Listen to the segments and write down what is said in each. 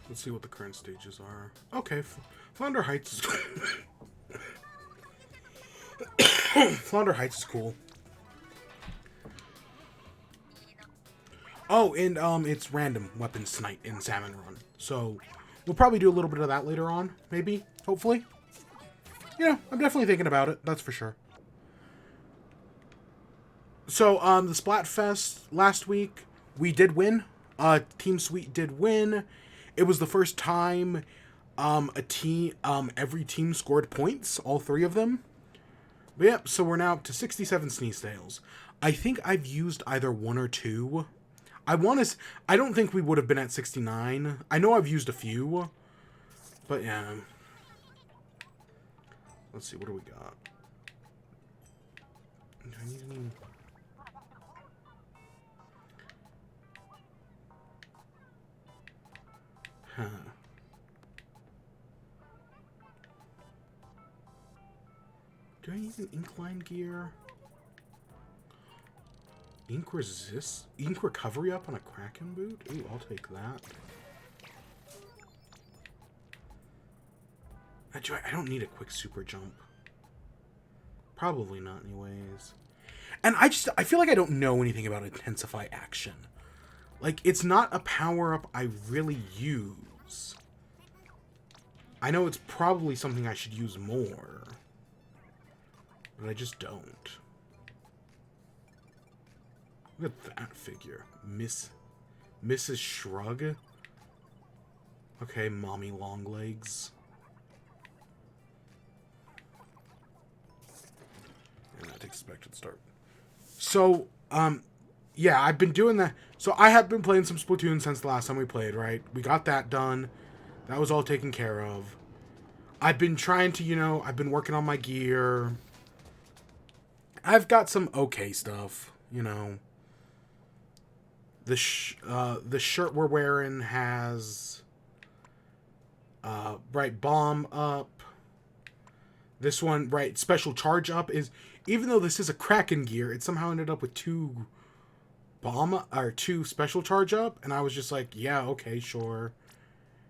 Let's see what the current stages are. Okay, Flounder Heights is Flounder Heights is cool. Oh, and it's random weapons tonight in Salmon Run. So we'll probably do a little bit of that later on, maybe, hopefully. Yeah, I'm definitely thinking about it, that's for sure. So, the Splatfest last week, we did win. Team Sweet did win. It was the first time every team scored points, all three of them. But yeah, so we're now up to 67 sneeze tails. I think I've used either one or two. I don't think we would have been at 69. I know I've used a few. But yeah. Let's see, what do we got? Do I need any... Huh. Do I need an incline gear? Ink resist? Ink recovery up on a Kraken boot? Ooh, I'll take that. I don't need a quick super jump. Probably not anyways. And I feel like I don't know anything about Intensify Action. Like, it's not a power-up I really use. I know it's probably something I should use more. But I just don't. Look at that figure. Mrs. Shrug. Okay, Mommy Longlegs. And that expected start. So, yeah, I've been doing that. So I have been playing some Splatoon since the last time we played, right? We got that done. That was all taken care of. I've been trying to, I've been working on my gear. I've got some okay stuff, The shirt we're wearing has, right, bomb up. This one, right, special charge up is, even though this is a Kraken gear, it somehow ended up with two special charge up, and I was just like, yeah, okay, sure.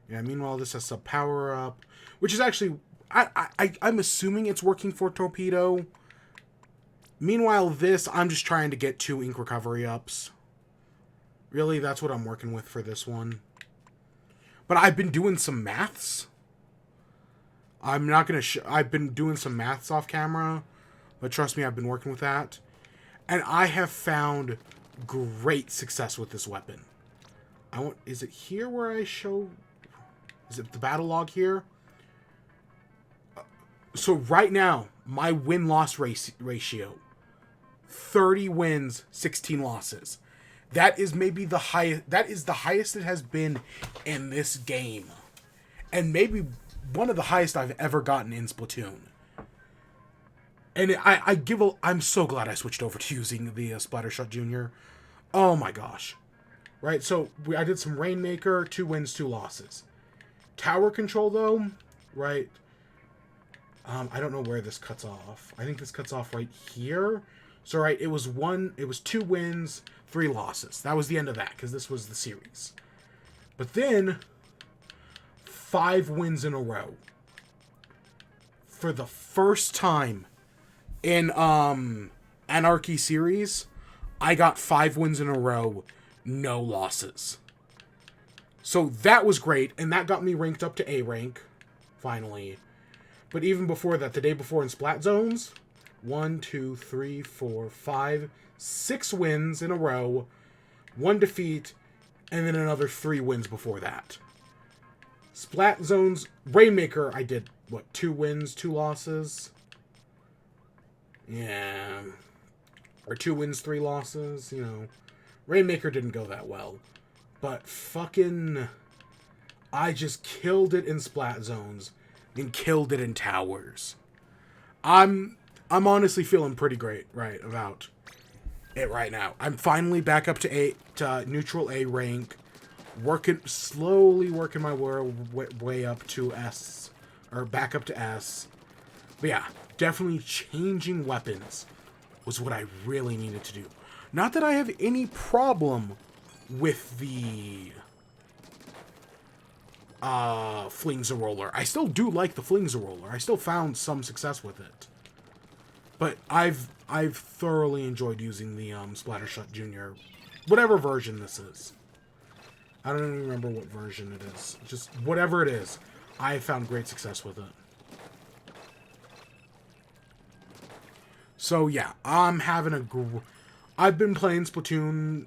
Yeah, meanwhile, this has a power up, which is actually, I'm assuming it's working for Torpedo. Meanwhile, this, I'm just trying to get 2 ink recovery ups. Really, that's what I'm working with for this one. But I've been doing some maths. I'm not going to I've been doing some maths off camera, but trust me, I've been working with that. And I have found great success with this weapon. Is it here where I show... Is it the battle log here? So right now, my win-loss ratio. 30 wins, 16 losses. That is maybe the highest. That is the highest it has been in this game. And maybe one of the highest I've ever gotten in Splatoon. And I'm so glad I switched over to using the Splattershot Jr. Oh my gosh. Right, so I did some Rainmaker, 2 wins, 2 losses. Tower control, though, right? I don't know where this cuts off. I think this cuts off right here. So, right, it was 2 wins, 3 losses. That was the end of that, because this was the series. But then, 5 wins in a row. For the first time in Anarchy series, I got 5 wins in a row, no losses. So that was great, and that got me ranked up to A rank, finally. But even before that, the day before in Splat Zones, 1, 2, 3, 4, 5, 6 wins in a row, 1 defeat, and then another 3 wins before that. Splat Zones, Rainmaker, I did, 2 wins, 2 losses? Yeah. Or 2 wins, 3 losses, Rainmaker didn't go that well. But fucking... I just killed it in Splat Zones and killed it in Towers. I'm honestly feeling pretty great, right, about it right now. I'm finally back up to neutral A rank. Slowly working my way up to S, or back up to S. But yeah, definitely changing weapons was what I really needed to do. Not that I have any problem with the Flings-a-Roller. I still do like the Flings-a-Roller. I still found some success with it. But I've thoroughly enjoyed using the Splattershot Junior, whatever version this is. I don't even remember what version it is. Just whatever it is, I have found great success with it. So yeah, I'm having a I've been playing Splatoon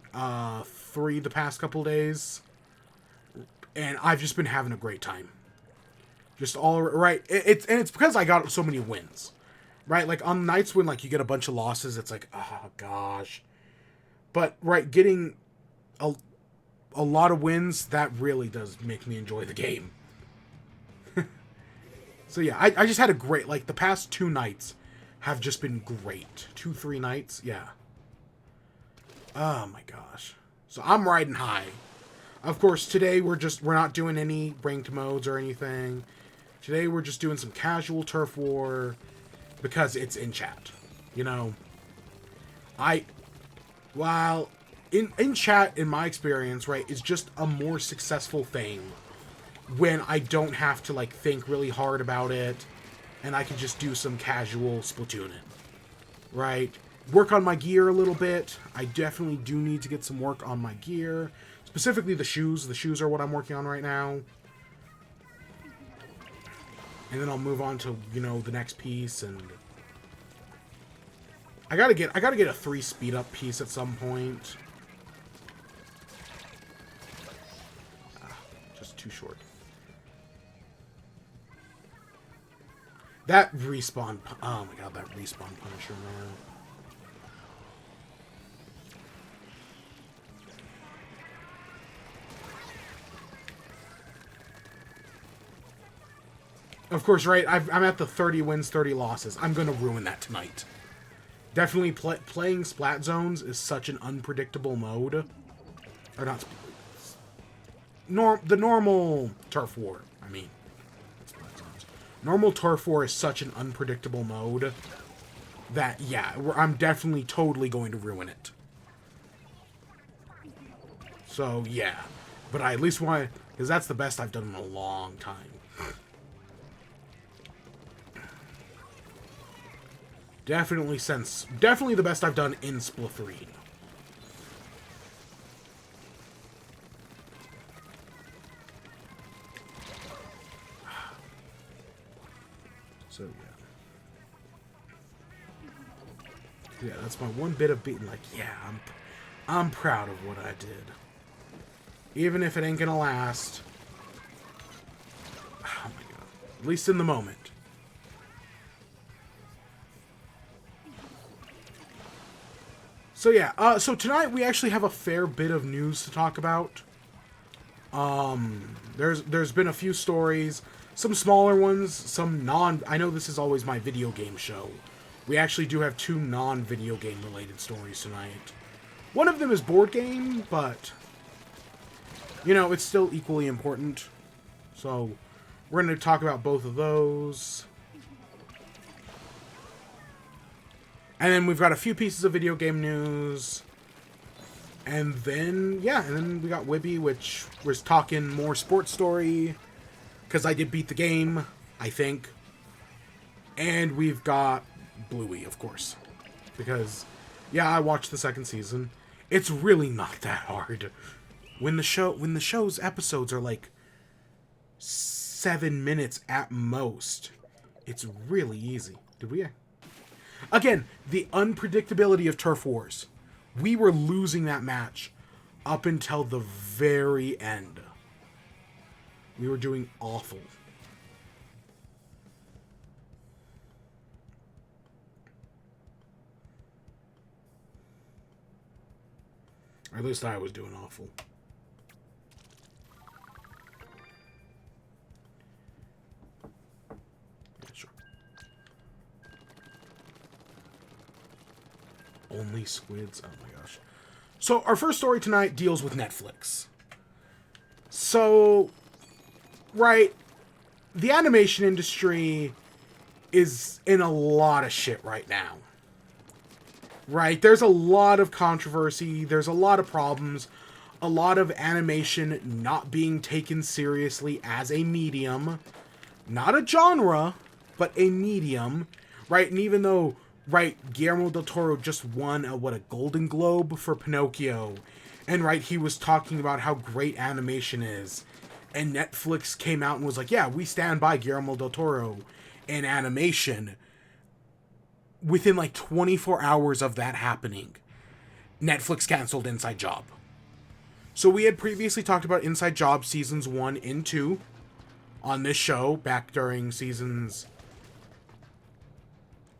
3 the past couple days, and I've just been having a great time. Just all right. It's because I got so many wins, right? Like on nights when like you get a bunch of losses, it's like, oh gosh. But right, getting a lot of wins, that really does make me enjoy the game. So yeah, I just had a great, like the past 2 nights have just been great. 2-3 nights, yeah. Oh my gosh. So I'm riding high. Of course, today we're not doing any ranked modes or anything. Today we're just doing some casual turf war because it's in chat. You know, while in chat, in my experience, right, is just a more successful thing when I don't have to like think really hard about it and I can just do some casual Splatooning, right? Work on my gear a little bit. I definitely do need to get some work on my gear. Specifically the shoes. The shoes are what I'm working on right now. And then I'll move on to, you know, the next piece, and I gotta get a 3 speed up piece at some point. Just too short. That respawn, oh my god, that respawn Punisher, man. Of course, right, I'm at the 30 wins, 30 losses. I'm going to ruin that tonight. Definitely playing Splat Zones is such an unpredictable mode. Or not... the normal Turf War, I mean. Splat Zones. Normal Turf War is such an unpredictable mode that, yeah, I'm definitely totally going to ruin it. So, yeah. But I at least want to... Because that's the best I've done in a long time. Definitely the best I've done in Splatoon. So yeah, that's my one bit of being like, yeah, I'm proud of what I did, even if it ain't gonna last. Oh my god! At least in the moment. So yeah, so tonight we actually have a fair bit of news to talk about. There's been a few stories, some smaller ones, some I know this is always my video game show. We actually do have 2 non-video game related stories tonight. One of them is board game, but you know, it's still equally important. So we're going to talk about both of those. And then we've got a few pieces of video game news. And then, yeah, and then we got WIBE, which was talking more sports story. Because I did beat the game, I think. And we've got Bluey, of course. Because, yeah, I watched the 2nd season. It's really not that hard. When the show's episodes are like 7 minutes at most, it's really easy. Did we... Again, the unpredictability of Turf Wars. We were losing that match up until the very end. We were doing awful. Or at least I was doing awful. Only squids? Oh my gosh. So, our first story tonight deals with Netflix. So, right, the animation industry is in a lot of shit right now. Right? There's a lot of controversy. There's a lot of problems. a lot of animation not being taken seriously as a medium, not a genre, but a medium, right? And even though, right, Guillermo del Toro just won a Golden Globe for Pinocchio, and right, he was talking about how great animation is, and Netflix came out and was like, yeah, we stand by Guillermo del Toro in animation. Within like 24 hours of that happening, Netflix canceled Inside Job. So we had previously talked about Inside Job seasons 1 and 2 on this show back during seasons...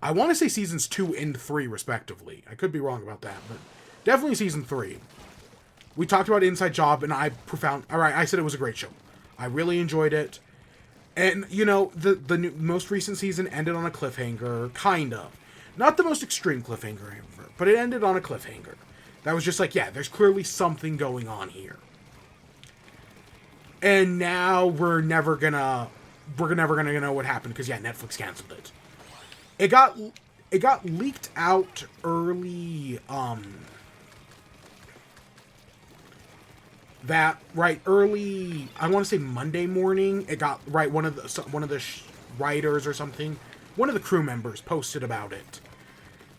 I want to say seasons 2 and 3 respectively. I could be wrong about that, but definitely season 3. We talked about Inside Job and I said it was a great show. I really enjoyed it. And, you know, the most recent season ended on a cliffhanger, kind of. Not the most extreme cliffhanger ever, but it ended on a cliffhanger. That was just like, yeah, there's clearly something going on here. And now we're never gonna know what happened, because, yeah, Netflix canceled it. It got leaked out early, early, I want to say Monday morning. It got, right, one of the writers or something, one of the crew members posted about it.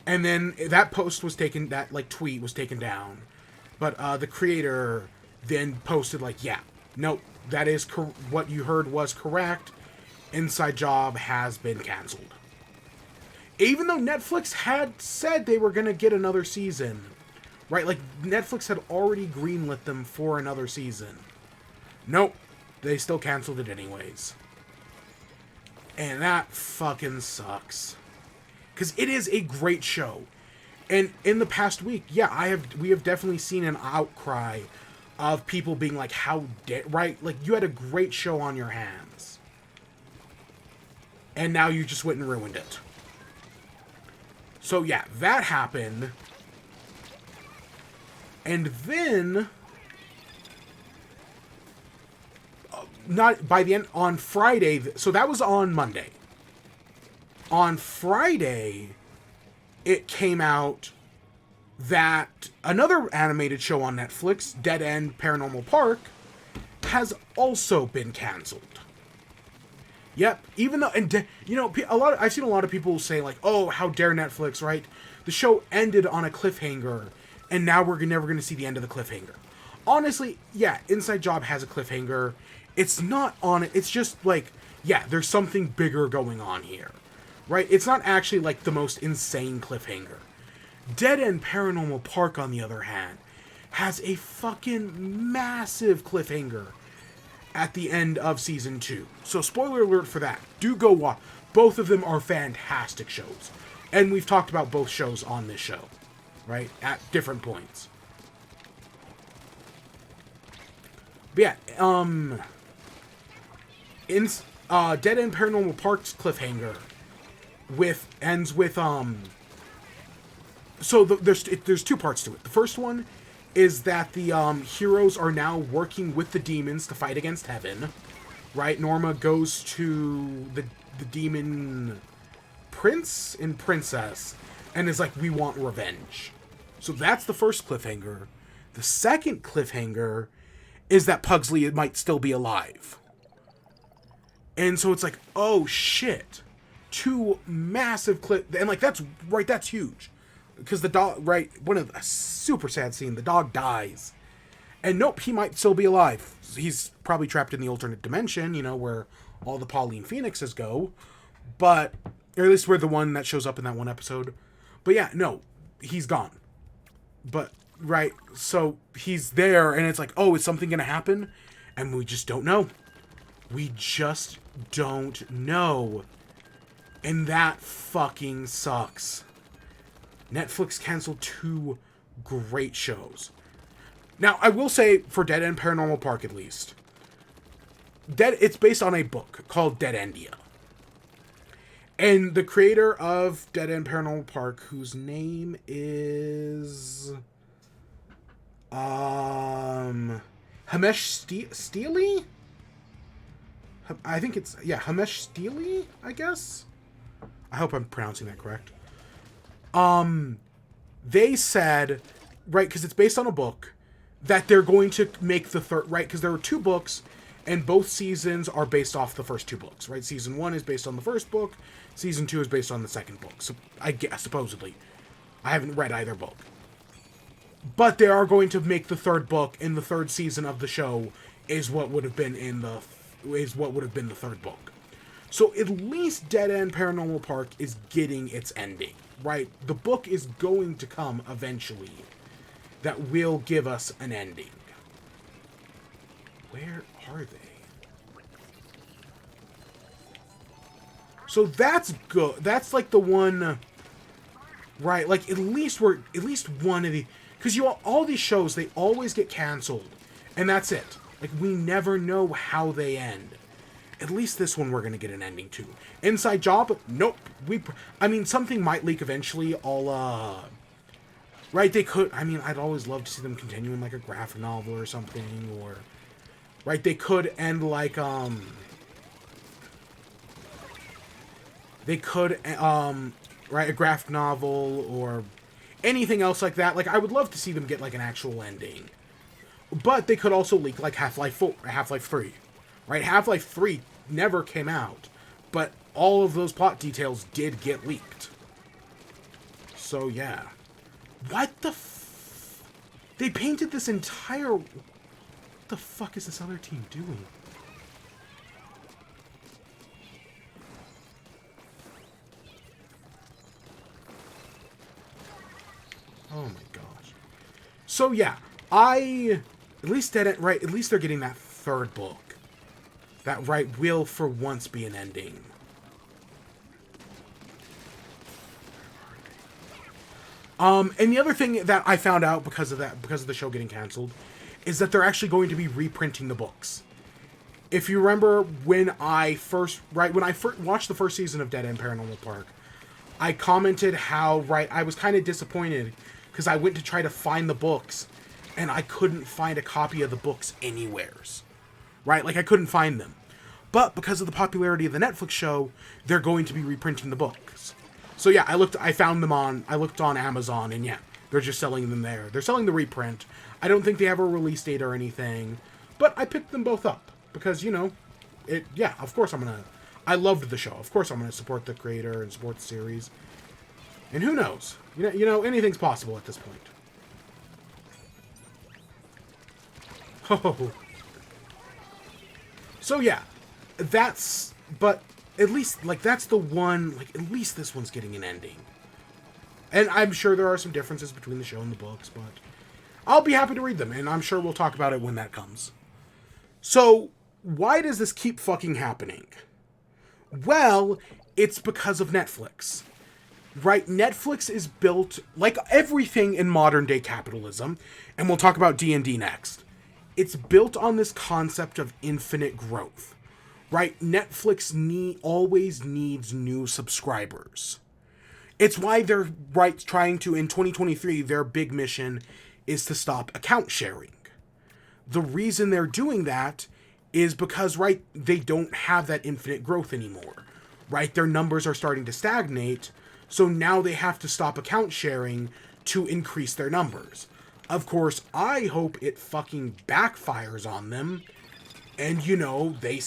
And then that post was taken, that, like, tweet was taken down. But the creator then posted, like, yeah, nope, that is, what you heard was correct. Inside Job has been canceled. Even though Netflix had said they were going to get another season. Right, like, Netflix had already greenlit them for another season. Nope, they still canceled it anyways. And that fucking sucks. Because it is a great show. And in the past week, yeah, we have definitely seen an outcry of people being like, right? Like, you had a great show on your hands. And now you just went and ruined it. So yeah, that happened. And then, not by the end, on Friday, so that was on Monday. On Friday, it came out that another animated show on Netflix, Dead End Paranormal Park, has also been canceled. Yep, even though, and you know, I've seen a lot of people say like, "Oh, how dare Netflix!" Right? The show ended on a cliffhanger, and now we're never going to see the end of the cliffhanger. Honestly, yeah, Inside Job has a cliffhanger. It's not on it. It's just like, yeah, there's something bigger going on here. Right? It's not actually, like, the most insane cliffhanger. Dead End Paranormal Park, on the other hand, has a fucking massive cliffhanger at the end of Season 2. So, spoiler alert for that. Do go watch. Both of them are fantastic shows. And we've talked about both shows on this show. Right? At different points. But yeah, Dead End Paranormal Park's cliffhanger ends with so there's two parts to it. The first one is that the heroes are now working with the demons to fight against heaven, right? Norma goes to the demon prince and princess and is like, we want revenge. So that's the first cliffhanger. The second cliffhanger is that Pugsley might still be alive. And so it's like, oh shit. Two massive and like that's huge, because the dog, right, one of a super sad scene, the dog dies, and nope, he might still be alive. He's probably trapped in the alternate dimension, you know, where all the Pauline Phoenixes go, but or at least we're the one that shows up in that one episode. But yeah, no, he's gone. But right, so he's there, and it's like, oh, is something gonna happen? And we just don't know. We just don't know. And that fucking sucks. Netflix canceled two great shows. Now, I will say, for Dead End Paranormal Park at least, it's based on a book called Dead Endia. And the creator of Dead End Paranormal Park, whose name is Himesh Steely? I think it's, yeah, Himesh Steely, I guess? I hope I'm pronouncing that correct. They said, right, because it's based on a book, that they're going to make the third, right? Because there are 2 books, and both seasons are based off the first 2 books, right? Season 1 is based on the first book. Season 2 is based on the second book. So I guess, supposedly. I haven't read either book. But they are going to make the third book, and the third season of the show is what would have been the third book. So at least Dead End Paranormal Park is getting its ending, right? The book is going to come eventually that will give us an ending. Where are they? So that's good. That's like the one, right? Like at least one of the, because all these shows, they always get canceled, and that's it. Like we never know how they end. At least this one we're gonna get an ending to. Inside Job, nope. I mean, something might leak eventually. Right? They could. I mean, I'd always love to see them continue in like a graphic novel or something, or right? They could end like They could write a graphic novel or anything else like that. Like I would love to see them get like an actual ending. But they could also leak like Half-Life 3. Right? Half-Life 3 never came out, but all of those plot details did get leaked. So yeah. What the They painted this entire... What the fuck is this other team doing? Oh my gosh. So yeah, at least at least they're getting that third book. That will for once be an ending. And the other thing that I found out because of the show getting canceled, is that they're actually going to be reprinting the books. If you remember when I first watched the first season of Dead End Paranormal Park, I commented how, I was kind of disappointed because I went to try to find the books and I couldn't find a copy of the books anywheres. Right? Like I couldn't find them. But because of the popularity of the Netflix show, they're going to be reprinting the books. So yeah, I looked on Amazon, and yeah, they're just selling them there. They're selling the reprint. I don't think they have a release date or anything, but I picked them both up because, of course I loved the show. Of course I'm gonna support the creator and support the series. And who knows? Anything's possible at this point. Oh. So yeah, but at least, that's the one, at least this one's getting an ending. And I'm sure there are some differences between the show and the books, but I'll be happy to read them, and I'm sure we'll talk about it when that comes. So, why does this keep fucking happening? Well, it's because of Netflix. Right? Netflix is built, like everything in modern-day capitalism, and we'll talk about D&D next. It's built on this concept of infinite growth. Right? Netflix always needs new subscribers. It's why they're trying to, in 2023, their big mission is to stop account sharing. The reason they're doing that is because, they don't have that infinite growth anymore. Right? Their numbers are starting to stagnate, so now they have to stop account sharing to increase their numbers. Of course, I hope it fucking backfires on them. And, they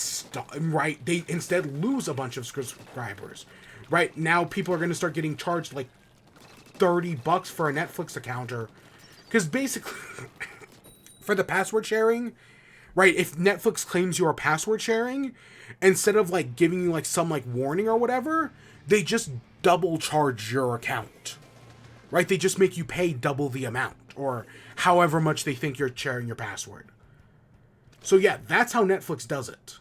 instead lose a bunch of subscribers. Right? Now people are going to start getting charged $30 for a Netflix account. Because basically, for the password sharing, if Netflix claims you are password sharing, instead of giving you some warning or whatever, they just double charge your account. Right? They just make you pay double the amount. Or however much they think you're sharing your password. So yeah, that's how Netflix does it.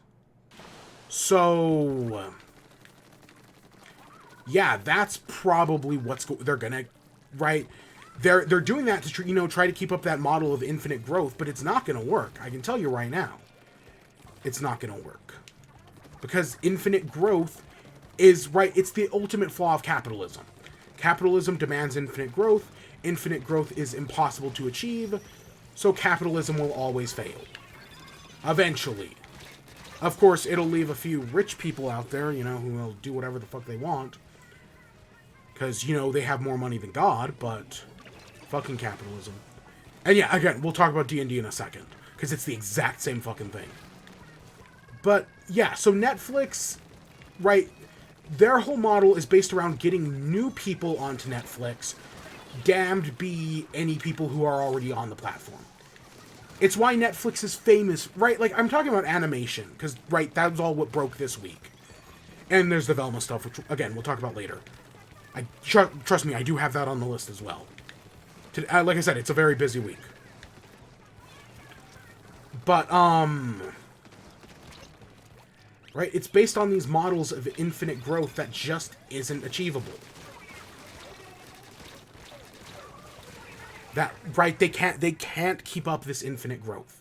So yeah, that's probably they're gonna, They're doing that to try to keep up that model of infinite growth, but it's not gonna work. I can tell you right now, it's not gonna work because infinite growth is it's the ultimate flaw of capitalism. Capitalism demands infinite growth. Infinite growth is impossible to achieve, so capitalism will always fail. Eventually. Of course, it'll leave a few rich people out there, who will do whatever the fuck they want. Because, they have more money than God, but fucking capitalism. And yeah, again, we'll talk about D&D in a second, because it's the exact same fucking thing. But yeah, so Netflix, right, their whole model is based around getting new people onto Netflix, damned be any people who are already on the platform. It's why Netflix is famous, right? Like, I'm talking about animation, because, right, that was all what broke this week. And there's the Velma stuff, which, again, we'll talk about later. Trust me, I do have that on the list as well. Like I said, it's a very busy week. But, right, it's based on these models of infinite growth that just isn't achievable. That, right, they can't keep up this infinite growth.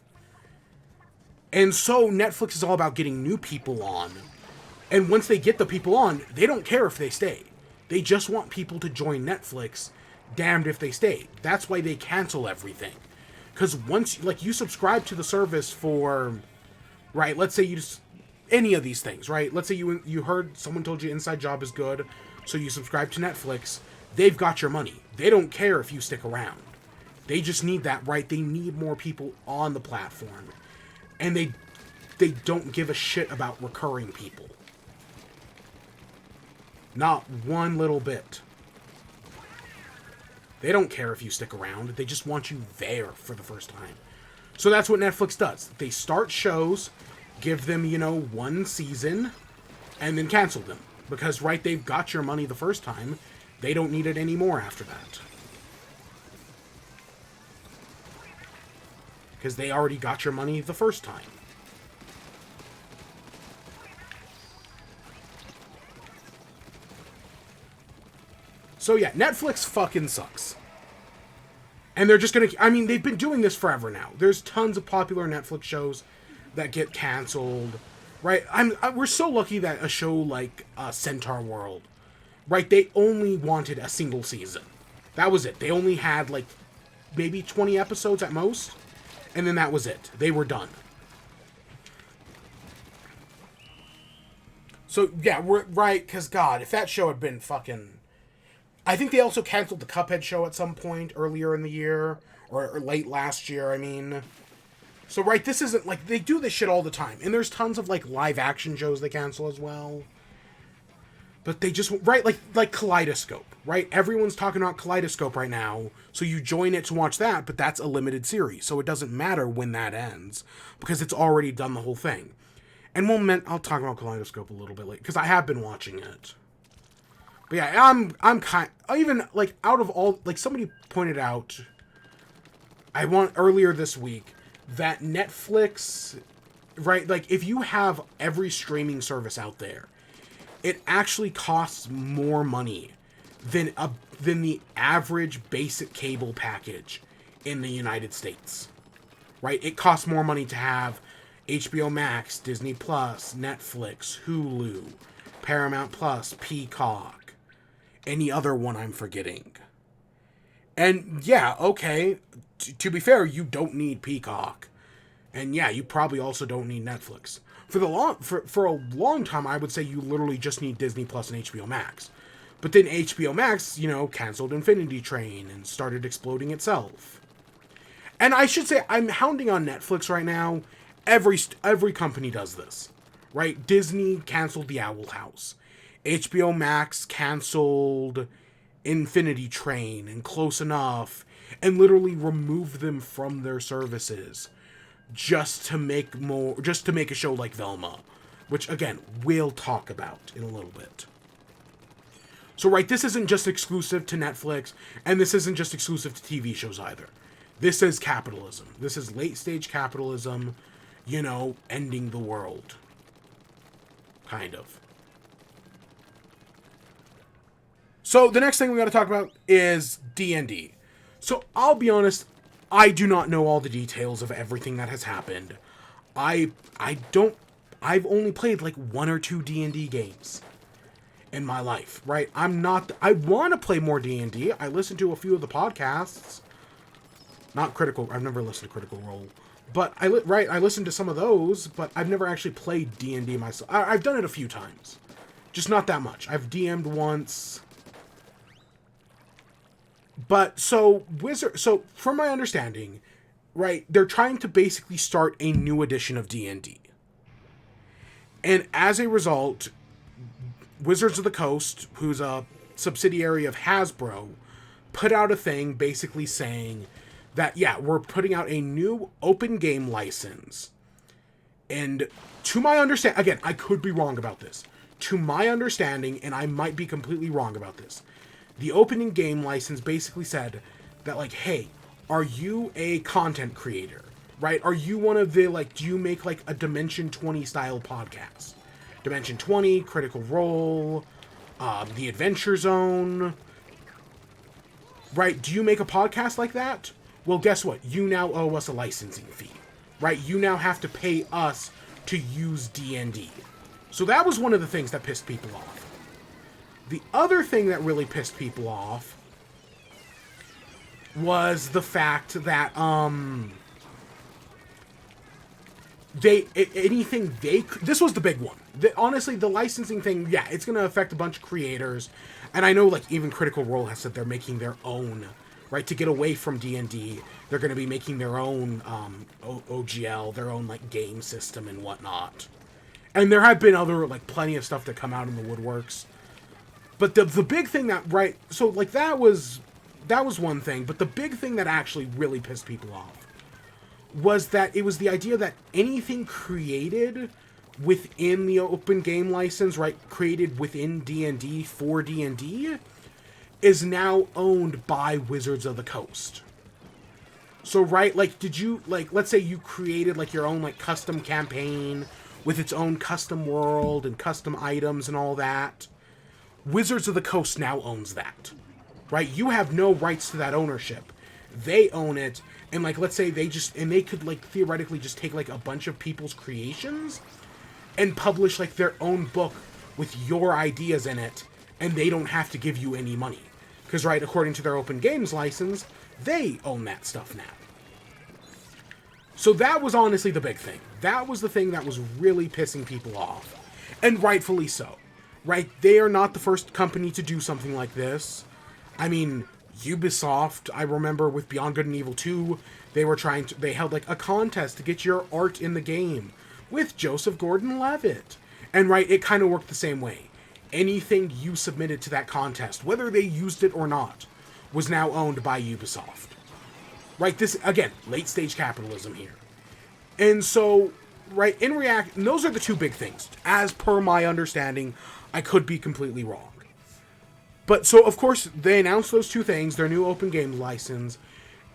And so Netflix is all about getting new people on. And once they get the people on, they don't care if they stay. They just want people to join Netflix, damned if they stay. That's why they cancel everything. Because once, like, you subscribe to the service for, right, let's say you just, any of these things, right? Let's say you heard someone told you Inside Job is good, so you subscribe to Netflix. They've got your money. They don't care if you stick around. They just need that, right? They need more people on the platform. And they don't give a shit about recurring people. Not one little bit. They don't care if you stick around. They just want you there for the first time. So that's what Netflix does. They start shows, give them, you know, one season, and then cancel them. Because, right, they've got your money the first time. They don't need it anymore after that. Because they already got your money the first time. So yeah, Netflix fucking sucks. And they're just gonna, I mean, they've been doing this forever now. There's tons of popular Netflix shows that get canceled, right? We're so lucky that a show like Centaur World, right? They only wanted a single season. That was it. They only had like maybe 20 episodes at most. And then that was it. They were done. So, yeah, we're right, because, God, if that show had been fucking... I think they also canceled the Cuphead show at some point earlier in the year, or late last year, I mean. So, right, this isn't, like, they do this shit all the time. And there's tons of, like, live-action shows they cancel as well. But they just, right, like Kaleidoscope, right? Everyone's talking about Kaleidoscope right now, so you join it to watch that, but that's a limited series, so it doesn't matter when that ends, because it's already done the whole thing. And I'll talk about Kaleidoscope a little bit later, because I have been watching it. But yeah, even, like, out of all, like, somebody pointed out, earlier this week, that Netflix, right, like, if you have every streaming service out there, it actually costs more money than the average basic cable package in the United States. Right? It costs more money to have HBO Max, Disney Plus, Netflix, Hulu, Paramount Plus, Peacock, any other one I'm forgetting. And yeah, okay, to be fair, you don't need Peacock. And yeah, you probably also don't need Netflix. For a long time, I would say you literally just need Disney Plus and HBO Max. But then HBO Max, you know, canceled Infinity Train and started exploding itself. And I should say, I'm hounding on Netflix right now. Every company does this, right? Disney canceled The Owl House. HBO Max canceled Infinity Train and Close Enough, and literally removed them from their services. Just to make a show like Velma, which, again, we'll talk about in a little bit. So, right, this isn't just exclusive to Netflix, and this isn't just exclusive to TV shows either. This is capitalism. This is late-stage capitalism, you know, ending the world. Kind of. So, the next thing we gotta talk about is D&D. So, I'll be honest, I do not know all the details of everything that has happened. I've only played like 1 or 2 D&D games in my life, right? I want to play more D&D. I listen to a few of the podcasts. Not Critical, I've never listened to Critical Role. But I listened to some of those, but I've never actually played D&D myself. I've done it a few times. Just not that much. I've DM'd once. But so from my understanding, right, they're trying to basically start a new edition of D&D. And as a result, Wizards of the Coast, who's a subsidiary of Hasbro, put out a thing basically saying that, yeah, we're putting out a new open game license. And to my understanding, again, I could be wrong about this. To my understanding, and I might be completely wrong about this, the opening game license basically said that, like, hey, are you a content creator, right? Are you one of the, like, do you make, like, a Dimension 20 style podcast? Dimension 20, Critical Role, The Adventure Zone, right? Do you make a podcast like that? Well, guess what? You now owe us a licensing fee, right? You now have to pay us to use D&D. So that was one of the things that pissed people off. The other thing that really pissed people off was the fact that this was the big one. Honestly, the licensing thing, yeah, it's going to affect a bunch of creators. And I know, like, even Critical Role has said they're making their own, right, to get away from D&D. They're going to be making their own OGL, their own, like, game system and whatnot. And there have been other, like, plenty of stuff that come out in the woodworks. But the big thing that, right, so, like, that was one thing. But the big thing that actually really pissed people off was that it was the idea that anything created within the open game license, right, created within D&D for D&D, is now owned by Wizards of the Coast. So, right, like, did you, like, let's say you created, like, your own, like, custom campaign with its own custom world and custom items and all that. Wizards of the Coast now owns that, right? You have no rights to that ownership. They own it, and, like, let's say they could, like, theoretically just take, like, a bunch of people's creations and publish, like, their own book with your ideas in it, and they don't have to give you any money. Because, right, according to their open games license, they own that stuff now. So that was honestly the big thing. That was the thing that was really pissing people off. And rightfully so. Right? They are not the first company to do something like this. I mean, Ubisoft, I remember with Beyond Good and Evil 2, they held, like, a contest to get your art in the game with Joseph Gordon-Levitt. And, right, it kind of worked the same way. Anything you submitted to that contest, whether they used it or not, was now owned by Ubisoft. Right, this, again, late-stage capitalism here. And so, right, those are the two big things. As per my understanding, I could be completely wrong. But, so, of course, they announced those two things, their new open game license,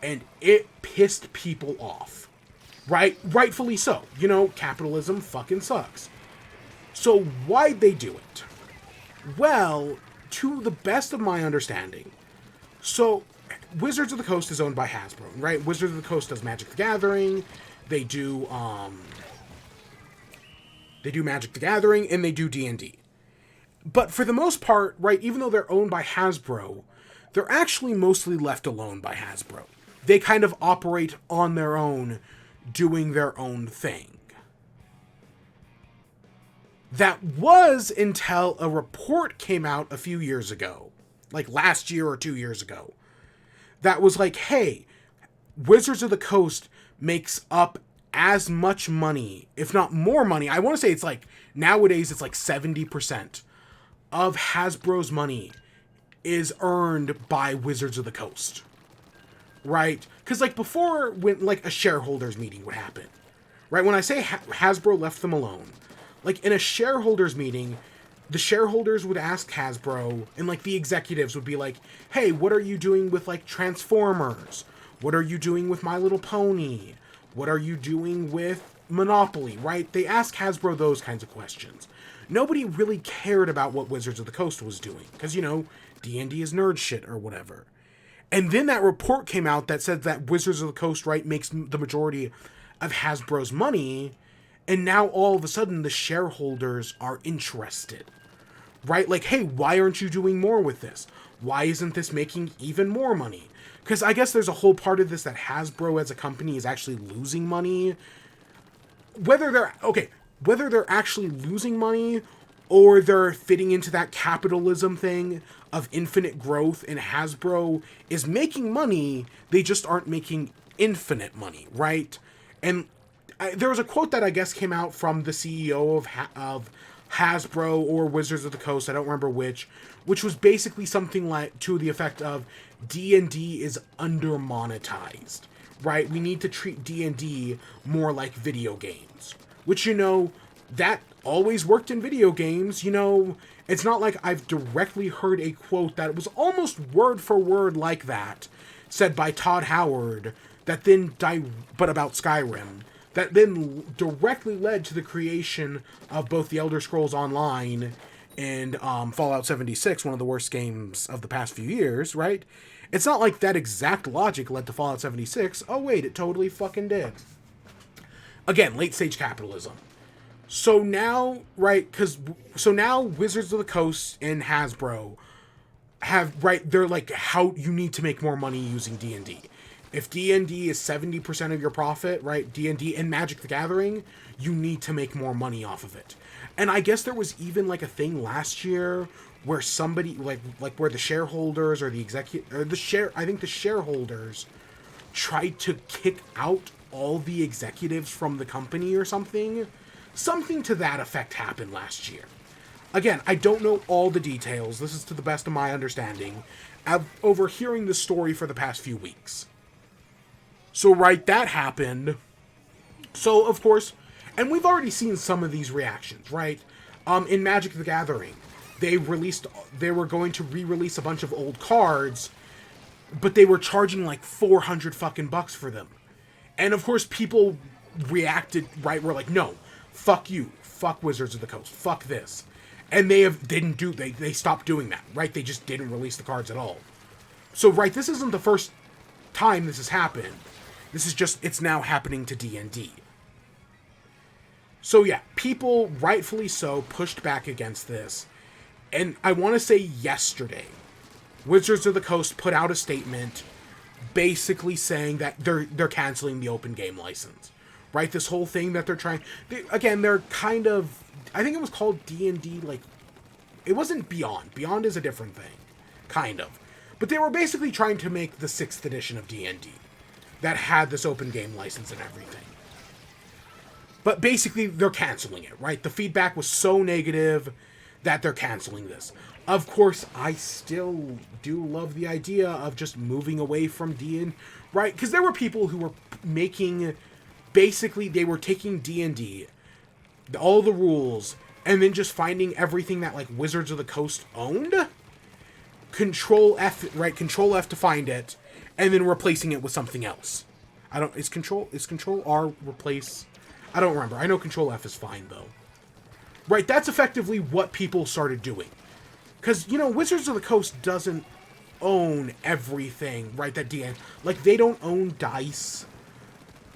and it pissed people off. Right? Rightfully so. You know, capitalism fucking sucks. So, why'd they do it? Well, to the best of my understanding, so, Wizards of the Coast is owned by Hasbro, right? Wizards of the Coast does Magic the Gathering, they do Magic the Gathering, and they do D&D. But for the most part, right, even though they're owned by Hasbro, they're actually mostly left alone by Hasbro. They kind of operate on their own, doing their own thing. That was until a report came out a few years ago, like last year or 2 years ago, that was like, hey, Wizards of the Coast makes up as much money, if not more money. I want to say it's like, nowadays it's like 70% of Hasbro's money is earned by Wizards of the Coast. Right? Because, like, before, when, like, a shareholders meeting would happen, right? When I say Hasbro left them alone, like, in a shareholders meeting, the shareholders would ask Hasbro, and, like, the executives would be like, hey, what are you doing with, like, Transformers? What are you doing with My Little Pony? What are you doing with Monopoly, right? They ask Hasbro those kinds of questions. Nobody really cared about what Wizards of the Coast was doing, because, you know, D&D is nerd shit or whatever. And then that report came out that said that Wizards of the Coast, right, makes the majority of Hasbro's money, and now all of a sudden the shareholders are interested, right? Like, hey, why aren't you doing more with this? Why isn't this making even more money? Because I guess there's a whole part of this that Hasbro as a company is actually losing money. Whether they're actually losing money or they're fitting into that capitalism thing of infinite growth, and Hasbro is making money, they just aren't making infinite money, right? And there was a quote that I guess came out from the CEO of Hasbro or Wizards of the Coast, I don't remember which was basically something like to the effect of D&D is under-monetized, right? We need to treat D&D more like video games, which, you know, that always worked in video games. You know, it's not like I've directly heard a quote that was almost word for word like that said by Todd Howard that then but about Skyrim, that then directly led to the creation of both the Elder Scrolls Online and Fallout 76, one of the worst games of the past few years, right? It's not like that exact logic led to Fallout 76. Oh, wait, it totally fucking did. Again, late-stage capitalism. So now, right, so now Wizards of the Coast and Hasbro have, right, they're like, how you need to make more money using D&D. If D&D is 70% of your profit, right, D&D and Magic the Gathering, you need to make more money off of it. And I guess there was even like a thing last year where somebody, like where the shareholders or the I think the shareholders tried to kick out all the executives from the company or something. Something to that effect happened last year. Again, I don't know all the details. This is to the best of my understanding of overhearing the story for the past few weeks. So, right, that happened. So, of course, and we've already seen some of these reactions, right? In Magic the Gathering, they were going to re-release a bunch of old cards, but they were charging like 400 fucking bucks for them. And of course, people reacted, right? We're like, no, fuck you, fuck Wizards of the Coast, fuck this. And they stopped doing that, right? They just didn't release the cards at all. So, right, this isn't the first time this has happened. This is just, it's now happening to D&D. So yeah, people, rightfully so, pushed back against this. And I want to say yesterday, Wizards of the Coast put out a statement basically saying that they're canceling the open game license. Right? This whole thing that they're trying... they're kind of... I think it was called D&D, like... It wasn't Beyond. Beyond is a different thing. Kind of. But they were basically trying to make the 6th edition of D&D that had this open game license and everything. But basically, they're canceling it, right? The feedback was so negative that they're canceling this. Of course, I still do love the idea of just moving away from D&D, right? Because there were people who were making... Basically, they were taking D&D, all the rules, and then just finding everything that, like, Wizards of the Coast owned. Control F, right? Control F to find it, and then replacing it with something else. Is Control R replace... I don't remember. I know Control F is fine, though. Right, that's effectively what people started doing. Because, you know, Wizards of the Coast doesn't own everything, right, that D&D... Like, they don't own dice,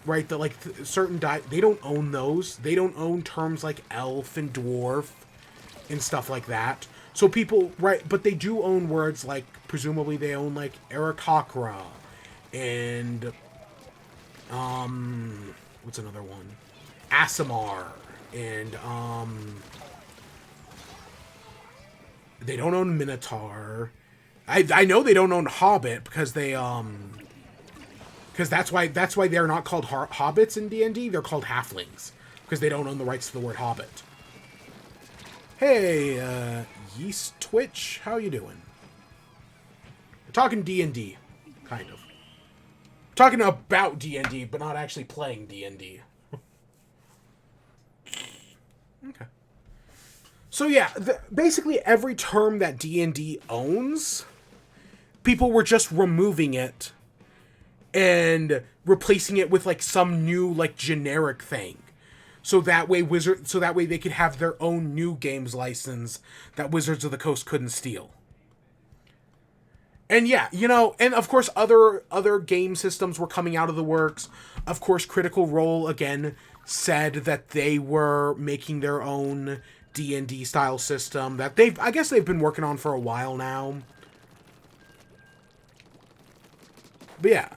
right, that, like, certain dice... They don't own those. They don't own terms like elf and dwarf and stuff like that. So people... Right, but they do own words like... Presumably they own, like, Aarakocra and... What's another one? Aasimar, and, they don't own Minotaur. I know they don't own Hobbit, because they, because that's why they're not called Hobbits in D&D, they're called Halflings, because they don't own the rights to the word Hobbit. Hey, Yeast Twitch, how you doing? We're talking D&D, kind of. We're talking about D&D, but not actually playing D&D. Okay. So yeah, basically every term that D&D owns, people were just removing it and replacing it with like some new like generic thing. So that way they could have their own new games license that Wizards of the Coast couldn't steal. And yeah, you know, and of course other game systems were coming out of the works. Of course, Critical Role again said that they were making their own D&D style system that I guess they've been working on for a while now. But yeah,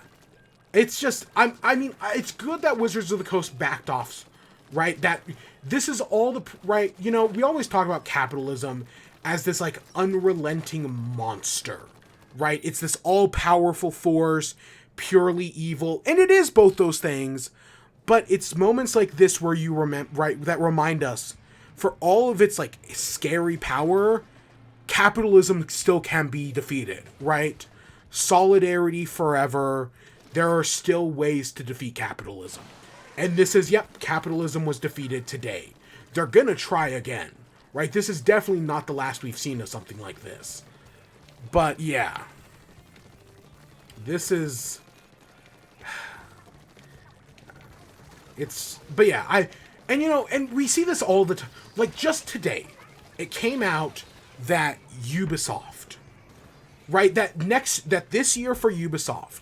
it's just, I mean, it's good that Wizards of the Coast backed off, right? That this is all the right. You know, we always talk about capitalism as this like unrelenting monster, right? It's this all-powerful force, purely evil, and it is both those things. But it's moments like this where you remember, right, that remind us, for all of its like scary power, capitalism still can be defeated, right? Solidarity forever. There are still ways to defeat capitalism. And this is, yep, capitalism was defeated today. They're gonna try again, right? This is definitely not the last we've seen of something like this. But yeah. This is... But yeah, and you know, and we see this all the time. Like, just today, it came out that Ubisoft, right? That this year for Ubisoft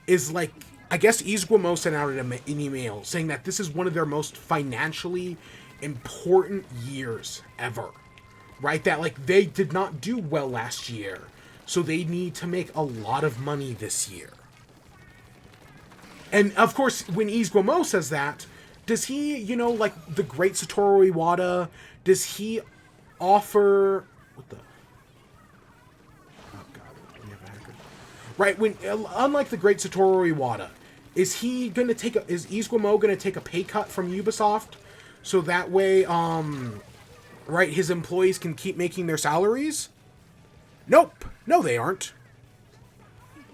is like, I guess Yves Guillemot sent out an email saying that this is one of their most financially important years ever, right? That like they did not do well last year, so they need to make a lot of money this year. And of course, when Yves Guillemot says that, does he, you know, like the great Satoru Iwata, does he offer... What the... Oh god, we have a hacker. Right, when, unlike the great Satoru Iwata, is he going to take a... Is Yves Guillemot going to take a pay cut from Ubisoft? So that way, right, his employees can keep making their salaries? Nope. No, they aren't.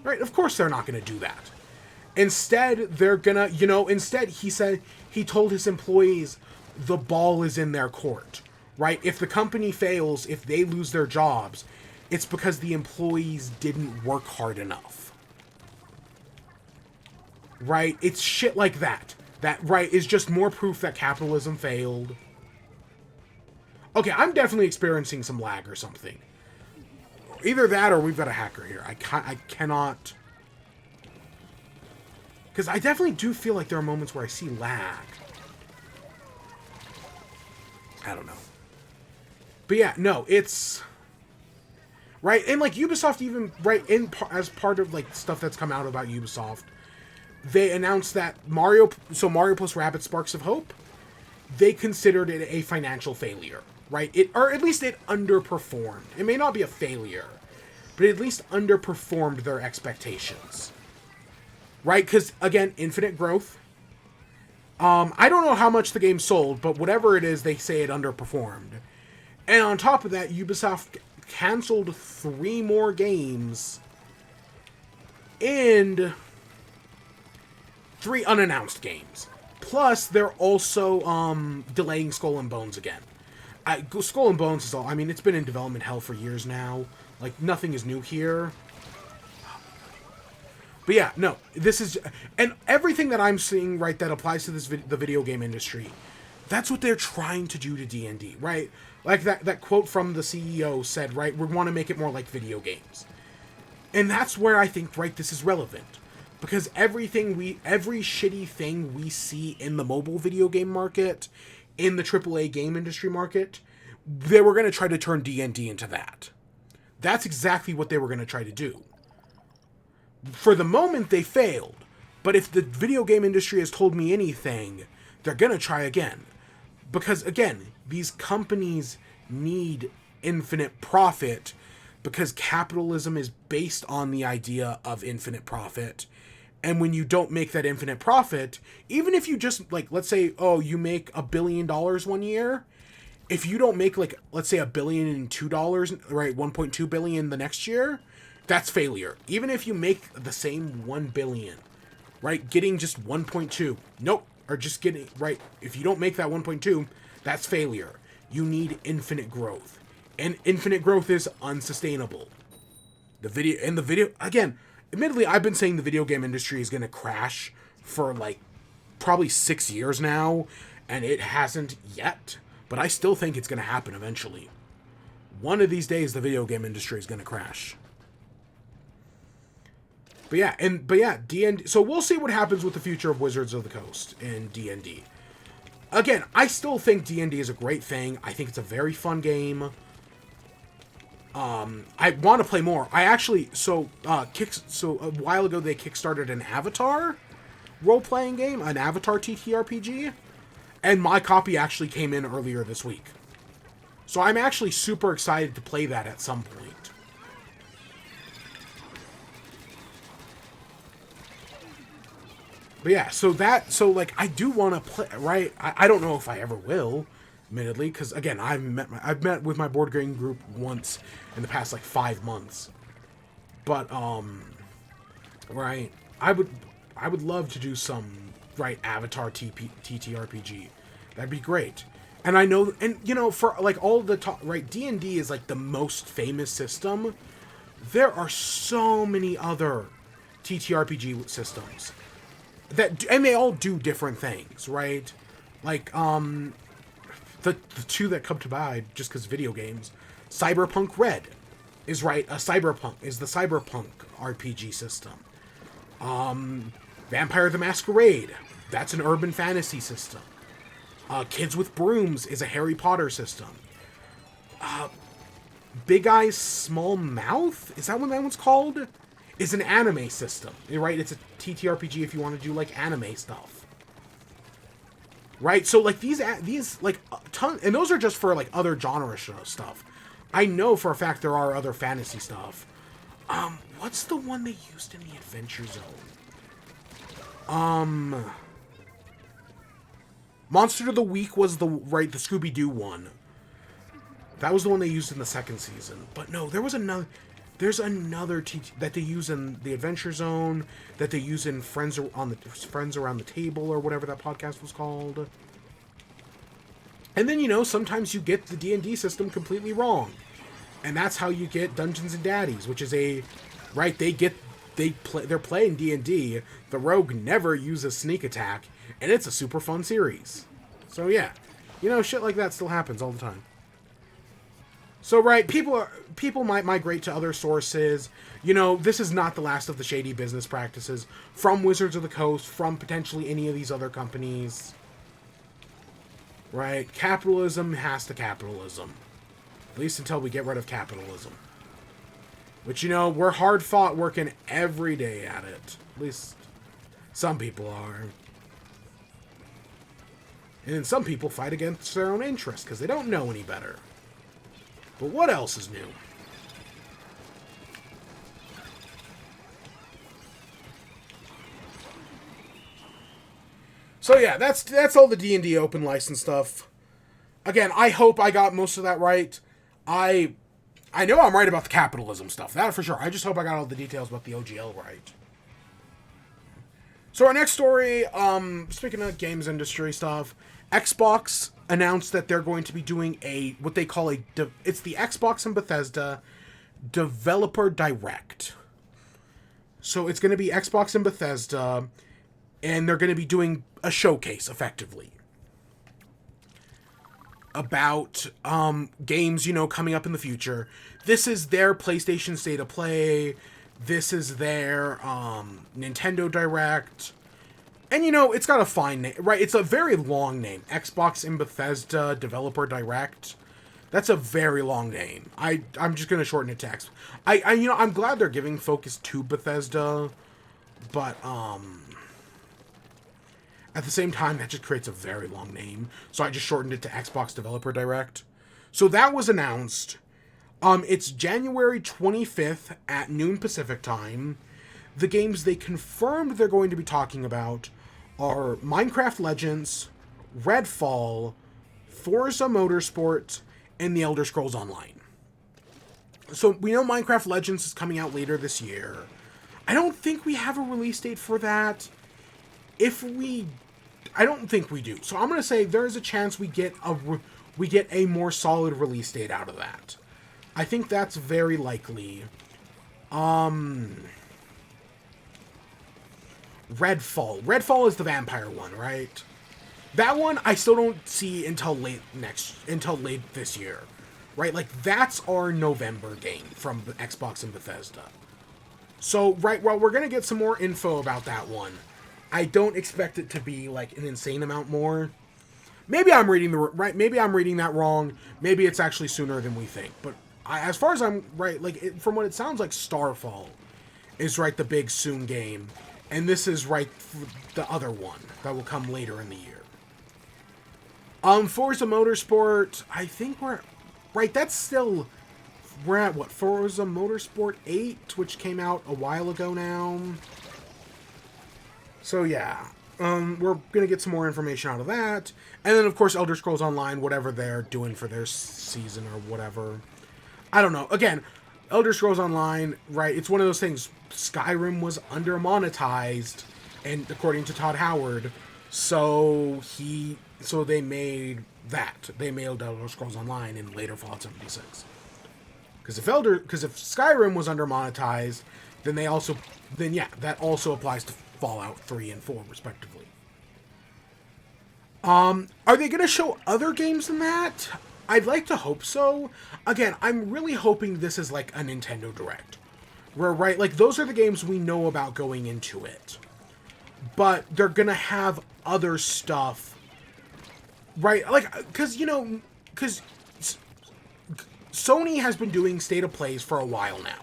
Right, of course they're not going to do that. Instead, they're gonna, you know, instead he told his employees the ball is in their court, right? If the company fails, if they lose their jobs, it's because the employees didn't work hard enough. Right? It's shit like that. That, right, is just more proof that capitalism failed. Okay, I'm definitely experiencing some lag or something. Either that or we've got a hacker here. I cannot... Because I definitely do feel like there are moments where I see lag. I don't know. But yeah, no, it's... Right, and like Ubisoft even, right, as part of like stuff that's come out about Ubisoft, they announced that Mario plus Rabbids Sparks of Hope, they considered it a financial failure, right? Or at least it underperformed. It may not be a failure, but it at least underperformed their expectations. Right, because, again, infinite growth. I don't know how much the game sold, but whatever it is, they say it underperformed. And on top of that, Ubisoft canceled 3 more games and 3 unannounced games. Plus, they're also delaying Skull and Bones again. Skull and Bones is all... I mean, it's been in development hell for years now. Like, nothing is new here. But yeah, no, this is... And everything that I'm seeing, right, that applies to the video game industry, that's what they're trying to do to D&D, right? Like that quote from the CEO said, right, we want to make it more like video games. And that's where I think, right, this is relevant. Because every shitty thing we see in the mobile video game market, in the AAA game industry market, they were going to try to turn D&D into that. That's exactly what they were going to try to do. For the moment, they failed. But if the video game industry has told me anything, they're going to try again. Because, again, these companies need infinite profit because capitalism is based on the idea of infinite profit. And when you don't make that infinite profit, even if you just, like, let's say, oh, you make $1 billion one year, if you don't make, like, let's say $1.2 billion, right, 1.2 billion the next year, that's failure. Even if you make the same 1 billion, right? Getting just 1.2. Nope. Or just getting, right? If you don't make that 1.2, that's failure. You need infinite growth. And infinite growth is unsustainable. Again, admittedly, I've been saying the video game industry is going to crash for like probably 6 years now, and it hasn't yet. But I still think it's going to happen eventually. One of these days, the video game industry is going to crash. But yeah, D&D. So we'll see what happens with the future of Wizards of the Coast in D&D. Again, I still think D&D is a great thing. I think it's a very fun game. I want to play more. I actually, so a while ago they kickstarted an Avatar role-playing game, an Avatar TTRPG, And my copy actually came in earlier this week. So I'm actually super excited to play that at some point. But yeah, so like, I do want to play, right? I don't know if I ever will, admittedly, because again, I've met with my board game group once in the past like 5 months. But right, I would love to do some Avatar TTRPG. That'd be great. And I know, and you know, for like all the talk, D&D is like the most famous system. There are so many other TTRPG systems. And they all do different things, right? Like, the two that come to mind, just because video games, Cyberpunk Red is the Cyberpunk RPG system. Vampire the Masquerade, that's an urban fantasy system. Kids with Brooms is a Harry Potter system. Big Eyes Small Mouth, is that what that one's called? Is an anime system, right? It's a TTRPG if you want to do like anime stuff, right? So like these like a ton, and those are just for like other genre stuff. I know for a fact there are other fantasy stuff. What's the one they used in the Adventure Zone? Monster of the Week was the Scooby-Doo one. That was the one they used in the second season. But no, there's another that they use in the Adventure Zone, that they use in Friends Around the Table, or whatever that podcast was called. And then, you know, sometimes you get the D&D system completely wrong. And that's how you get Dungeons and Daddies, which is they're playing D&D, the rogue never uses sneak attack, and it's a super fun series. So yeah, you know, shit like that still happens all the time. So, right, people might migrate to other sources. You know, this is not the last of the shady business practices from Wizards of the Coast, from potentially any of these other companies. Right? Capitalism has to capitalism. At least until we get rid of capitalism. Which, you know, we're hard fought working every day at it. At least some people are. And then some people fight against their own interests because they don't know any better. But what else is new? So yeah, that's all the D&D open license stuff. Again, I hope I got most of that right. I know I'm right about the capitalism stuff, that for sure. I just hope I got all the details about the OGL right. So our next story, speaking of games industry stuff, Xbox announced that they're going to be doing what they call it's the Xbox and Bethesda Developer Direct. So it's going to be Xbox and Bethesda, and they're going to be doing a showcase, effectively, about games, you know, coming up in the future. This is their PlayStation State of Play. This is their Nintendo Direct. And, you know, it's got a fine name, right? It's a very long name. Xbox and Bethesda Developer Direct. That's a very long name. I'm just going to shorten it to X. You know, I'm glad they're giving focus to Bethesda, but, at the same time, that just creates a very long name. So I just shortened it to Xbox Developer Direct. So that was announced. It's January 25th at noon Pacific time. The games they confirmed they're going to be talking about are Minecraft Legends, Redfall, Forza Motorsport, and The Elder Scrolls Online. So we know Minecraft Legends is coming out later this year. I don't think we have a release date for that. I don't think we do. So I'm going to say there's a chance we get a more solid release date out of that. I think that's very likely. Redfall is the vampire one, right? That one I still don't see until late this year. Right? Like, that's our November game from the Xbox and Bethesda. So, right, well, we're going to get some more info about that one. I don't expect it to be, like, an insane amount more. Maybe I'm reading that wrong. Maybe it's actually sooner than we think. But as far as I'm right, like, from what it sounds like, Starfall is, right, the big soon game. And this is, right, the other one that will come later in the year. Forza Motorsport, I think right, that's still, we're at what, Forza Motorsport 8, which came out a while ago now. So yeah, we're gonna get some more information out of that. And then of course Elder Scrolls Online, whatever they're doing for their season or whatever. I don't know. Again, Elder Scrolls Online, right, it's one of those things, Skyrim was under-monetized, and according to Todd Howard, so they made that. They mailed Elder Scrolls Online in later Fallout 76. Because if Skyrim was under-monetized, then that also applies to Fallout 3 and 4, respectively. Are they going to show other games than that? I'd like to hope so. Again, I'm really hoping this is like a Nintendo Direct. Where, right, like, those are the games we know about going into it. But they're going to have other stuff, right? Like, because Sony has been doing state of plays for a while now.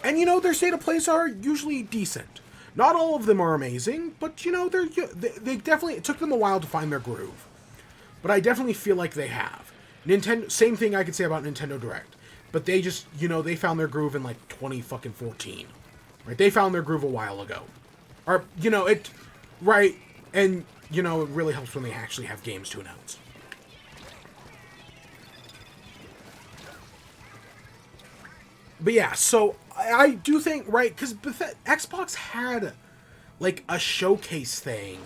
And, their state of plays are usually decent. Not all of them are amazing, but, they definitely, it took them a while to find their groove. But I definitely feel like they have. Nintendo, same thing I could say about Nintendo Direct. But they just, they found their groove in, like, 2014. Right? They found their groove a while ago. Or, right, and, it really helps when they actually have games to announce. But yeah, so I do think, right, because Xbox had, like, a showcase thing,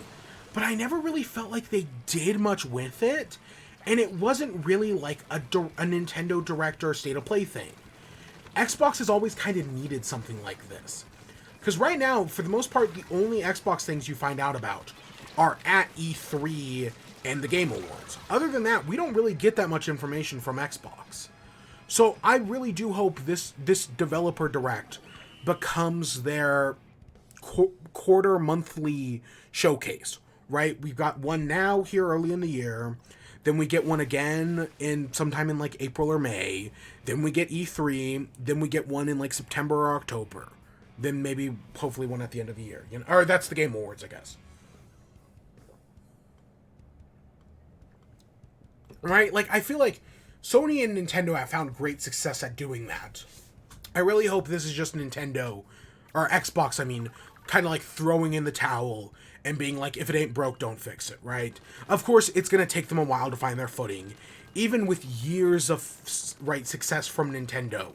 but I never really felt like they did much with it, and it wasn't really, like, a Nintendo Direct or State of Play thing. Xbox has always kind of needed something like this. Because right now, for the most part, the only Xbox things you find out about are at E3 and the Game Awards. Other than that, we don't really get that much information from Xbox. So I really do hope this developer direct becomes their quarter monthly showcase, right? We've got one now here early in the year. Then we get one again sometime in like April or May. Then we get E3. Then we get one in like September or October. Then maybe hopefully one at the end of the year. Or that's the Game Awards, I guess. Right? Like, I feel like Sony and Nintendo have found great success at doing that. I really hope this is just Nintendo, or Xbox, I mean, kind of like throwing in the towel and being like, if it ain't broke, don't fix it, right? Of course, it's going to take them a while to find their footing. Even with years of, success from Nintendo,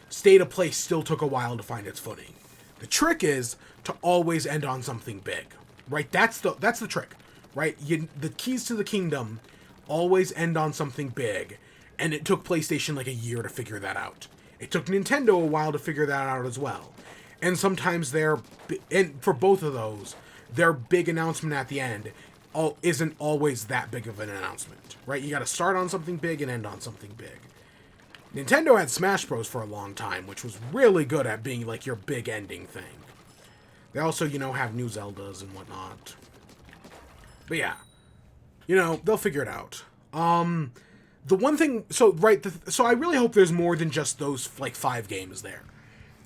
State of Play still took a while to find its footing. The trick is to always end on something big, right? That's the trick, right? The keys to the kingdom always end on something big. And it took PlayStation like a year to figure that out. It took Nintendo a while to figure that out as well. And sometimes and for both of those, their big announcement at the end isn't always that big of an announcement, right? You got to start on something big and end on something big. Nintendo had Smash Bros. For a long time, which was really good at being like your big ending thing. They also, have new Zeldas and whatnot. But yeah, they'll figure it out. The one thing, so I really hope there's more than just those, like, 5 games there,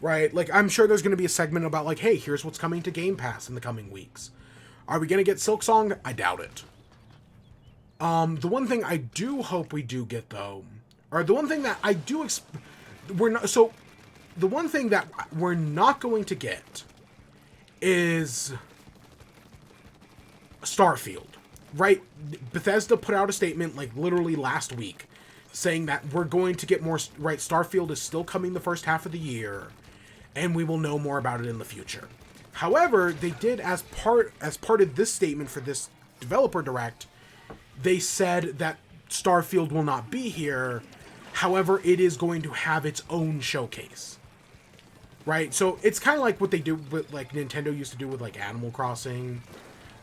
right? Like, I'm sure there's going to be a segment about, like, hey, here's what's coming to Game Pass in the coming weeks. Are we going to get Silksong? I doubt it. The one thing I do hope we do get, though, or the one thing that I do, the one thing that we're not going to get is Starfield. Right, Bethesda put out a statement like literally last week saying that we're going to get more, right, Starfield is still coming the first half of the year and we will know more about it in the future. However, they did as part of this statement for this developer direct, they said that Starfield will not be here. However, it is going to have its own showcase. Right? So it's kind of like what they do with, like, Nintendo used to do with, like, Animal Crossing.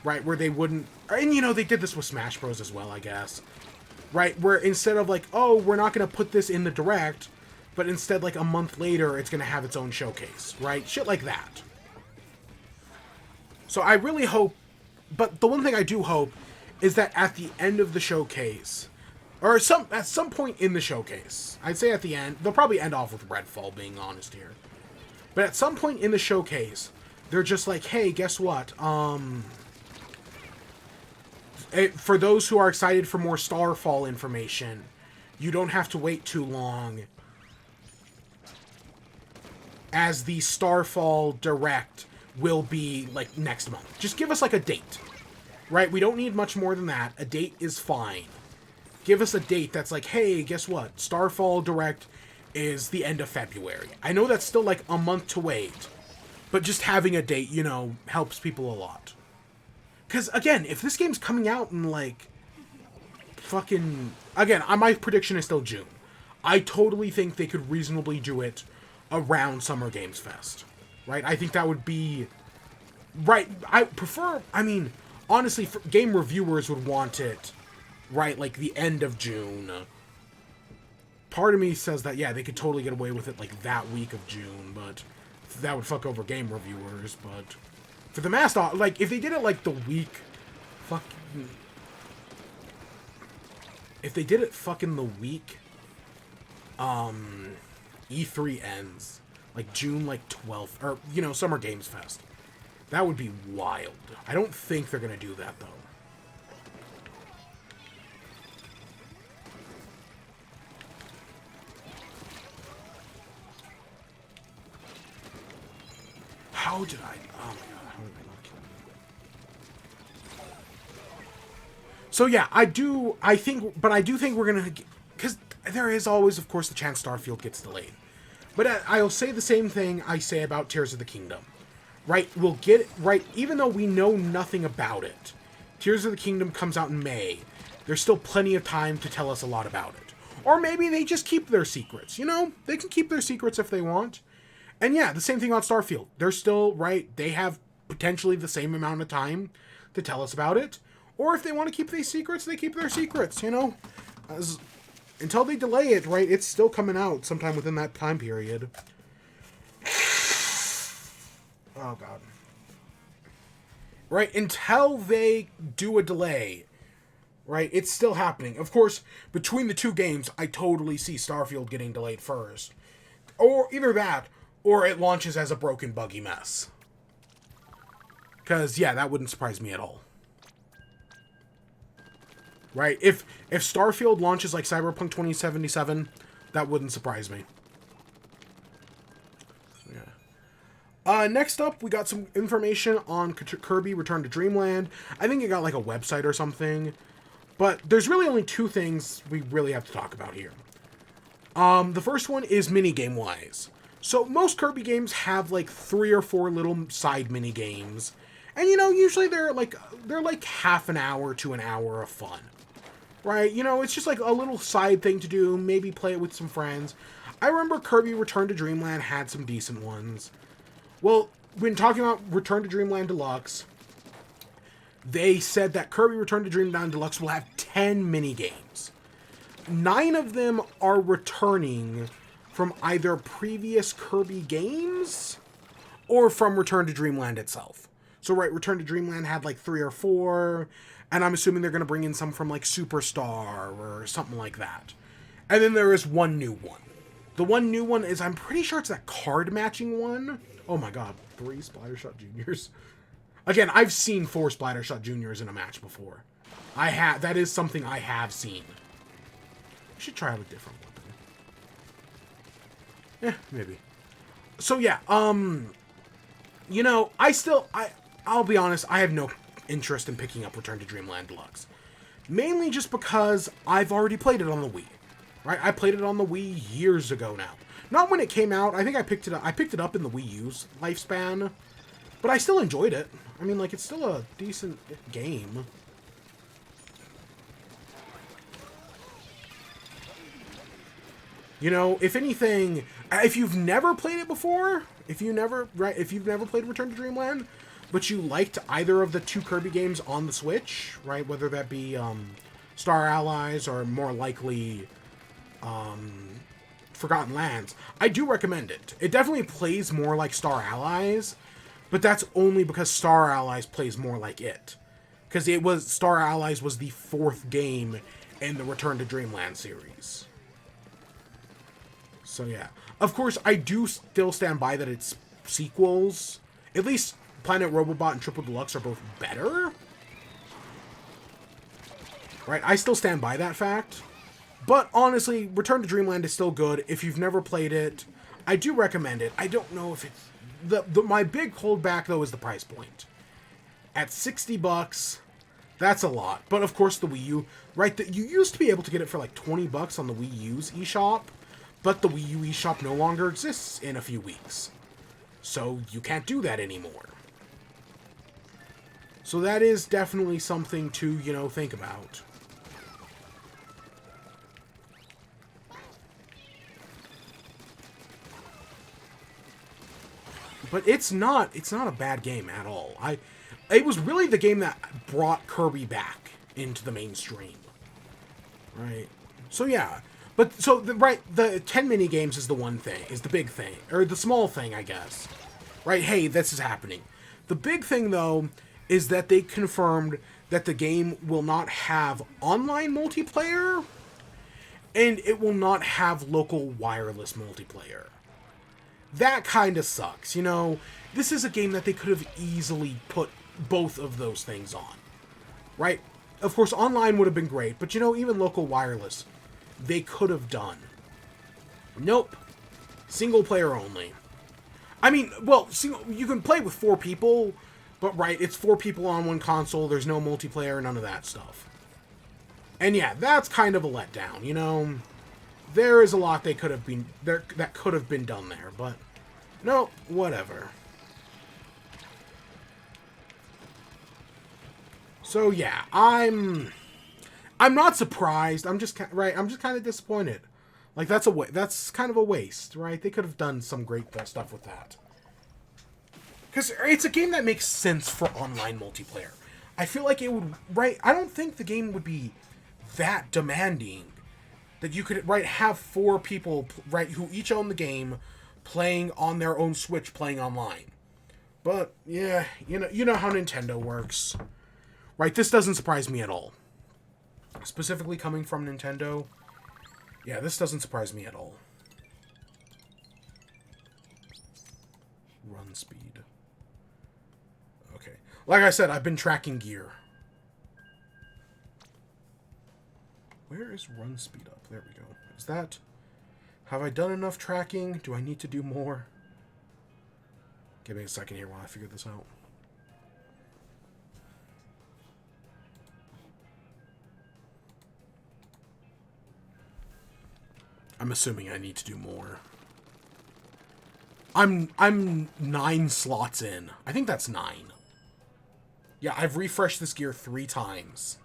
Right, where they wouldn't... And, they did this with Smash Bros. As well, I guess. Right, where instead of like, oh, we're not going to put this in the Direct, but instead, like, a month later, it's going to have its own showcase. Right? Shit like that. So I really hope... But the one thing I do hope is that at the end of the showcase... Or at some point in the showcase... I'd say at the end... They'll probably end off with Redfall, being honest here. But at some point in the showcase, they're just like, hey, guess what? For those who are excited for more Starfall information, you don't have to wait too long, as the Starfall Direct will be, like, next month. Just give us, like, a date, right? We don't need much more than that. A date is fine. Give us a date that's like, hey, guess what? Starfall Direct is the end of February. I know that's still, like, a month to wait, but just having a date, you know, helps people a lot. Because, again, if this game's coming out in, like, fucking... Again, my prediction is still June. I totally think they could reasonably do it around Summer Games Fest, right? I think that would be... Right, I prefer... I mean, honestly, game reviewers would want it, right, like, the end of June. Part of me says that, yeah, they could totally get away with it, like, that week of June, but that would fuck over game reviewers, but... For the mass... Like, if they did it, like, the week... Fucking... If they did it fucking the week... E3 ends, like June, like 12th, or, you know, Summer Games Fest. That would be wild. I don't think they're gonna do that, though. How did I... Oh my god, how did I not kill him? So yeah, I do think we're gonna... Because there is always, of course, the chance Starfield gets delayed. But I'll say the same thing I say about Tears of the Kingdom. Right? We'll get it, right? Even though we know nothing about it, Tears of the Kingdom comes out in May. There's still plenty of time to tell us a lot about it. Or maybe they just keep their secrets, you know? They can keep their secrets if they want. And yeah, the same thing on Starfield. They're still, right, they have potentially the same amount of time to tell us about it. Or if they want to keep these secrets, they keep their secrets, you know? Until they delay it, right, it's still coming out sometime within that time period. Oh, God. Right, until they do a delay, right, it's still happening. Of course, between the two games, I totally see Starfield getting delayed first. Or either that, or it launches as a broken, buggy mess. Because, yeah, that wouldn't surprise me at all. Right? If Starfield launches like Cyberpunk 2077, that wouldn't surprise me. Yeah. Next up, we got some information on Kirby Return to Dreamland. I think it got like a website or something. But there's really only two things we really have to talk about here. The first one is minigame-wise. So most Kirby games have like 3 or 4 little side minigames. And, you know, usually they're like half an hour to an hour of fun. Right? You know, it's just like a little side thing to do. Maybe play it with some friends. I remember Kirby Return to Dreamland had some decent ones. Well, when talking about Return to Dreamland Deluxe, they said that Kirby Return to Dreamland Deluxe will have 10 minigames. 9 of them are returning from either previous Kirby games or from Return to Dreamland itself. So, right, Return to Dreamland had like 3 or 4, and I'm assuming they're going to bring in some from like Superstar or something like that. And then there is one new one. The one new one is, I'm pretty sure it's that card matching one. Oh my god, 3 Splattershot Juniors. Again, I've seen 4 Splattershot Juniors in a match before. That is something I have seen. I should try out a different one. Maybe. So yeah, you know, I'll be honest, I have no interest in picking up Return to Dreamland Deluxe. Mainly just because I've already played it on the Wii. Right? I played it on the Wii years ago now. Not when it came out. I think I picked it up in the Wii U's lifespan. But I still enjoyed it. I mean, like, it's still a decent game. You know, if anything, if you've never played it before, if you've never played Return to Dreamland, but you liked either of the 2 Kirby games on the Switch, right, whether that be Star Allies or more likely Forgotten Lands, I do recommend it. It definitely plays more like Star Allies, but that's only because Star Allies plays more like it. Because Star Allies was the 4th game in the Return to Dreamland series. So yeah. Of course, I do still stand by that its sequels, at least Planet Robobot and Triple Deluxe, are both better. Right? I still stand by that fact. But honestly, Return to Dreamland is still good. If you've never played it, I do recommend it. I don't know if it's... my big holdback, though, is the price point. At $60, that's a lot. But, of course, the Wii U... Right, you used to be able to get it for, like, $20 on the Wii U's eShop. But the Wii U eShop no longer exists in a few weeks. So, you can't do that anymore. So that is definitely something to, you know, think about. But it's not a bad game at all. It was really the game that brought Kirby back into the mainstream. Right? So yeah. But, so, the 10 mini games is the one thing, is the big thing. Or the small thing, I guess. Right? Hey, this is happening. The big thing, though, is that they confirmed that the game will not have online multiplayer, and it will not have local wireless multiplayer. That kind of sucks, you know? This is a game that they could have easily put both of those things on, right? Of course, online would have been great, but you know, even local wireless, they could have done. Nope. Single player only. I mean, well, you can play with 4 people, but right, it's 4 people on one console, there's no multiplayer, none of that stuff. And yeah, that's kind of a letdown, you know? There is a lot that could have been done there, but no, whatever. So yeah, I'm not surprised. I'm just kind of disappointed. Like that's kind of a waste, right? They could have done some great stuff with that. Because it's a game that makes sense for online multiplayer. I feel like it would, right? I don't think the game would be that demanding that you could, right, have 4 people, right, who each own the game, playing on their own Switch, playing online. But yeah, you know how Nintendo works, right? This doesn't surprise me at all. Specifically coming from Nintendo, yeah, this doesn't surprise me at all. Run speed. Okay, like I said, I've been tracking gear. Where is run speed up? There we go. Is that... Have I done enough tracking? Do I need to do more? Give me a second here while I figure this out. I'm assuming I need to do more. I'm 9 slots in. I think that's 9. Yeah, I've refreshed this gear 3 times.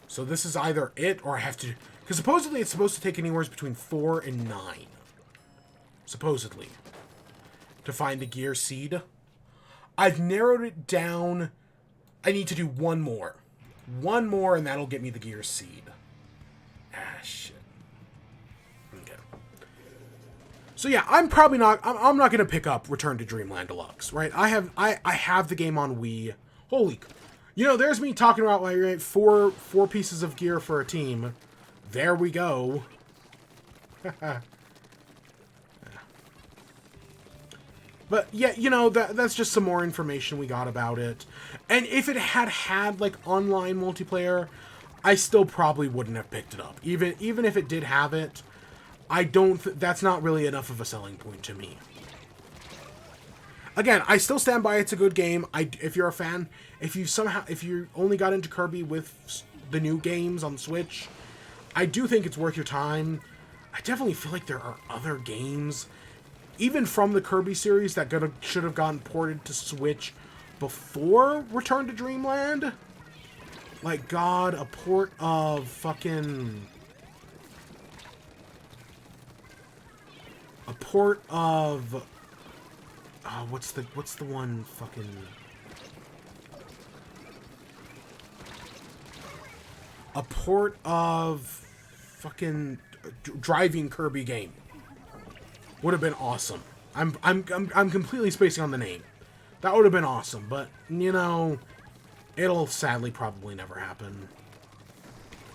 So this is either it, or I have to... Because supposedly it's supposed to take anywhere between 4 and 9. Supposedly. To find the gear seed. I've narrowed it down. I need to do 1 more. 1 more, and that'll get me the gear seed. Ah, shit. Okay. So yeah, I'm probably not... I'm not going to pick up Return to Dreamland Deluxe, right? I have the game on Wii. Holy... You know, there's me talking about, like, 4 pieces of gear for a team. There we go. But, yeah, you know, that's just some more information we got about it. And if it had, like, online multiplayer, I still probably wouldn't have picked it up. Even if it did have it, I don't... that's not really enough of a selling point to me. Again, I still stand by it's a good game. If you're a fan, if you only got into Kirby with the new games on Switch, I do think it's worth your time. I definitely feel like there are other games, even from the Kirby series, that should have gotten ported to Switch before Return to Dreamland. Like, God, a port of fucking... A port of... what's the one fucking... A port of fucking driving Kirby game would have been awesome. I'm completely spacing on the name. That would have been awesome, but you know, it'll sadly probably never happen.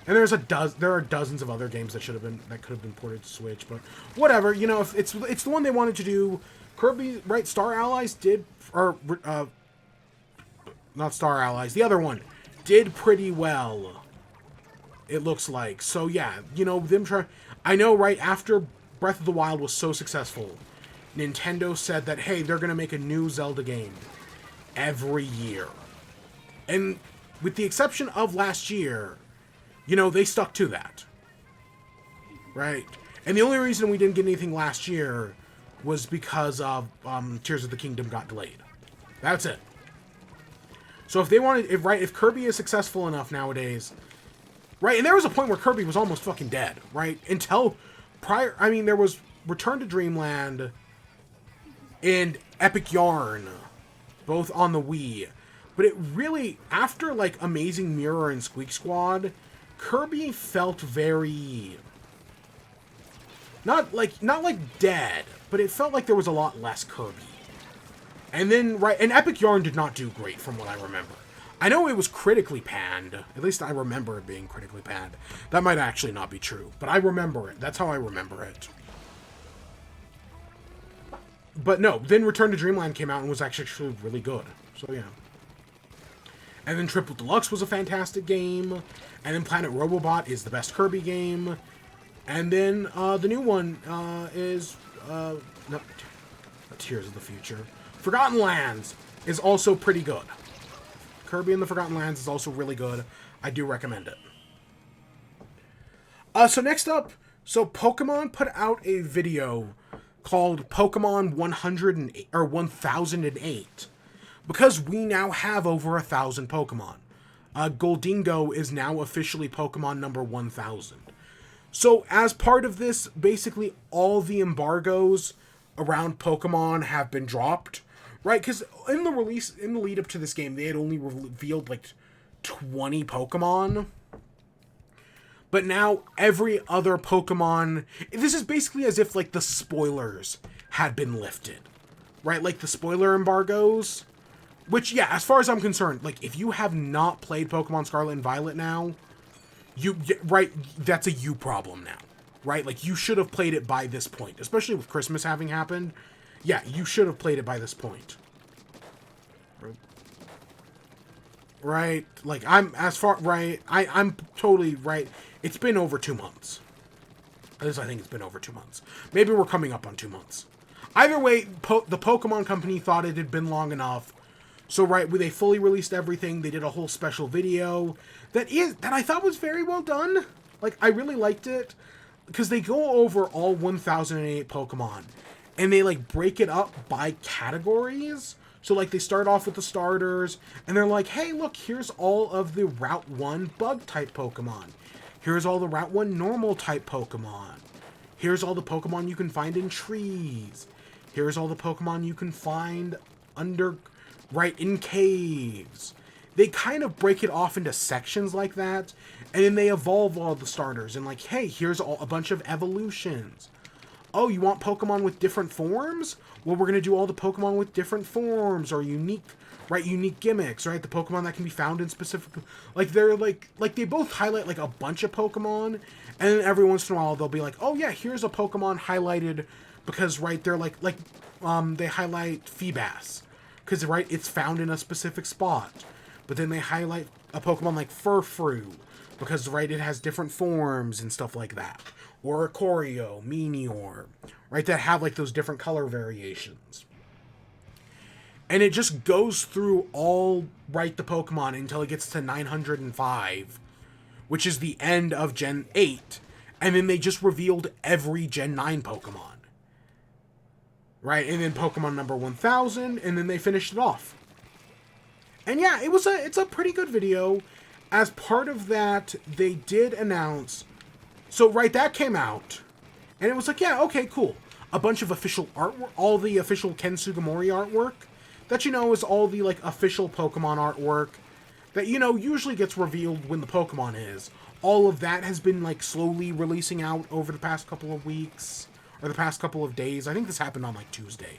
And there are dozens of other games that could have been ported to Switch, but whatever. You know, if it's the one they wanted to do. Kirby, right? Star Allies did, or not Star Allies. The other one did pretty well it looks like. So yeah, you know, them trying... I know right after Breath of the Wild was so successful, Nintendo said that, hey, they're going to make a new Zelda game every year. And with the exception of last year, you know, they stuck to that. Right? And the only reason we didn't get anything last year was because of Tears of the Kingdom got delayed. That's it. So if they wanted... if Kirby is successful enough nowadays... Right, and there was a point where Kirby was almost fucking dead, right? Until prior... I mean, there was Return to Dreamland and Epic Yarn, both on the Wii. But it really, after, like, Amazing Mirror and Squeak Squad, Kirby felt very... Not like dead, but it felt like there was a lot less Kirby. And then, right, and Epic Yarn did not do great from what I remember. I know it was critically panned. At least I remember it being critically panned. That might actually not be true, but I remember it. That's how I remember it. But no, then Return to Dreamland came out and was actually really good. So yeah. And then Triple Deluxe was a fantastic game. And then Planet Robobot is the best Kirby game. And then the new one is... no, Tears of the Future. Forgotten Lands is also pretty good. Kirby and the Forgotten Lands is also really good. I do recommend it. So next up, Pokemon put out a video called Pokemon 108 or 1008 because we now have over 1,000 Pokemon. Goldingo is now officially Pokemon number 1000. So as part of this, basically all the embargoes around Pokemon have been dropped. Right, because in the lead up to this game, they had only revealed, like, 20 Pokemon. But now, every other Pokemon... This is basically as if, like, the spoilers had been lifted. Right, like, the spoiler embargoes. Which, yeah, as far as I'm concerned, like, if you have not played Pokemon Scarlet and Violet now, right, that's a you problem now. Right, like, you should have played it by this point. Especially with Christmas having happened. Yeah, you should have played it by this point. Right? Like, I'm totally right. It's been over 2 months. At least I think it's been over 2 months. Maybe we're coming up on 2 months. Either way, the Pokemon Company thought it had been long enough. So, right, they fully released everything. They did a whole special video that I thought was very well done. Like, I really liked it. Because they go over all 1008 Pokemon. And they, like, break it up by categories. So, like, they start off with the starters. And they're like, hey, look, here's all of the Route 1 Bug-type Pokemon. Here's all the Route 1 Normal-type Pokemon. Here's all the Pokemon you can find in trees. Here's all the Pokemon you can find in caves. They kind of break it off into sections like that. And then they evolve all the starters. And, like, hey, here's a bunch of evolutions. Oh, you want Pokemon with different forms? Well, we're going to do all the Pokemon with different forms or unique gimmicks, right? The Pokemon that can be found in specific... Like, they're, like they both highlight, like, a bunch of Pokemon, and then every once in a while they'll be like, oh, yeah, here's a Pokemon highlighted because, right, they're, they highlight Feebas because, right, it's found in a specific spot. But then they highlight a Pokemon like Furfrou because, right, it has different forms and stuff like that. Or a Choreo, Meteor, right, that have, like, those different color variations. And it just goes through all, right, the Pokemon until it gets to 905, which is the end of Gen 8. And then they just revealed every Gen 9 Pokemon. Right, and then Pokemon number 1000, and then they finished it off. And yeah, it's a pretty good video. As part of that, they did announce... So, right, that came out, and it was like, yeah, okay, cool. A bunch of official artwork, all the official Ken Sugimori artwork, that, you know, is all the, like, official Pokemon artwork that, you know, usually gets revealed when the Pokemon is. All of that has been, like, slowly releasing out over the past couple of weeks, or the past couple of days. I think this happened on, like, Tuesday.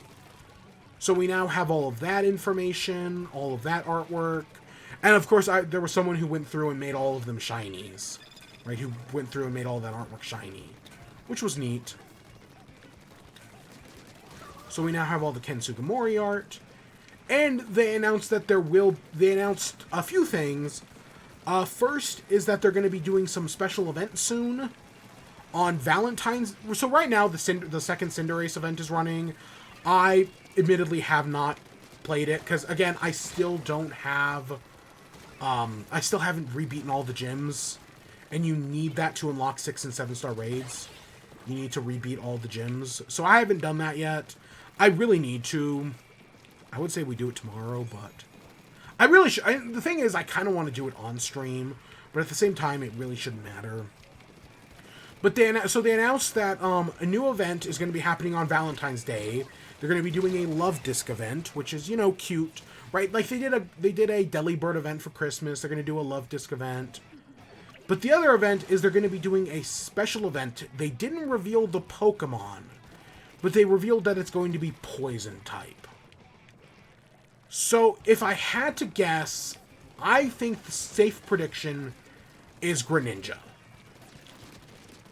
So we now have all of that information, all of that artwork, and, of course, there was someone who went through and made all of them shinies. Right, who went through and made all that artwork shiny, which was neat. So we now have all the Ken Sugimori art, and they announced that they announced a few things. First is that they're going to be doing some special events soon on Valentine's. So right now the second Cinderace event is running. I admittedly have not played it because again I still don't have. I still haven't rebeaten all the gyms, and you need that to unlock 6 and 7-star raids. You need to rebeat all the gyms, so I haven't done that yet. I really need to. I would say we do it tomorrow, but I really should. The thing is, I kind of want to do it on stream, but at the same time, it really shouldn't matter. But they announced that a new event is going to be happening on Valentine's Day. They're going to be doing a Love Disc event, which is, you know, cute, right? Like they did a Delibird event for Christmas. They're going to do a Love Disc event. But the other event is they're going to be doing a special event. They didn't reveal the Pokemon, but they revealed that it's going to be Poison type. So if I had to guess, I think the safe prediction is Greninja.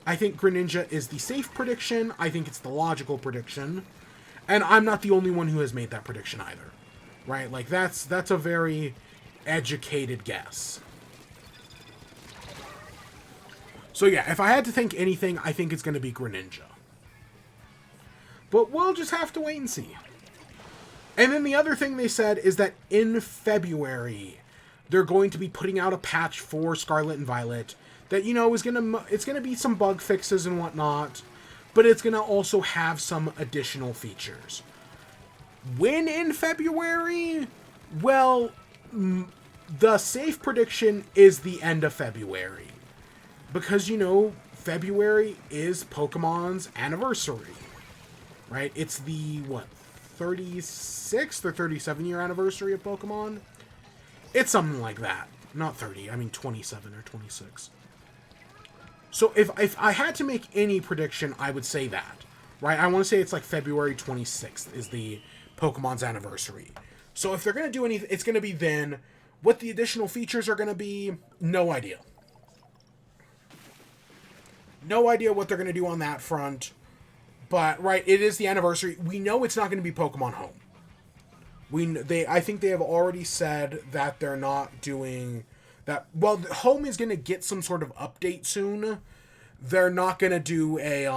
I think Greninja is the safe prediction. I think it's the logical prediction. And I'm not the only one who has made that prediction either. Right? Like, that's a very educated guess. So yeah, if I had to think anything, I think it's going to be Greninja. But we'll just have to wait and see. And then the other thing they said is that in February, they're going to be putting out a patch for Scarlet and Violet that, you know, it's gonna be some bug fixes and whatnot, but it's gonna also have some additional features. When in February? Well, the safe prediction is the end of February. Because, you know, February is Pokemon's anniversary. Right? It's the, 36th or 37 year anniversary of Pokemon? It's something like that. Not 30, I mean 27 or 26. So if I had to make any prediction, I would say that. Right? I want to say it's like February 26th is the Pokemon's anniversary. So if they're going to do anything, it's going to be then. What the additional features are going to be, no idea. No idea what they're going to do on that front. But, right, it is the anniversary. We know it's not going to be Pokemon Home. I think they have already said that they're not doing that. Well, Home is going to get some sort of update soon. They're not going to do a,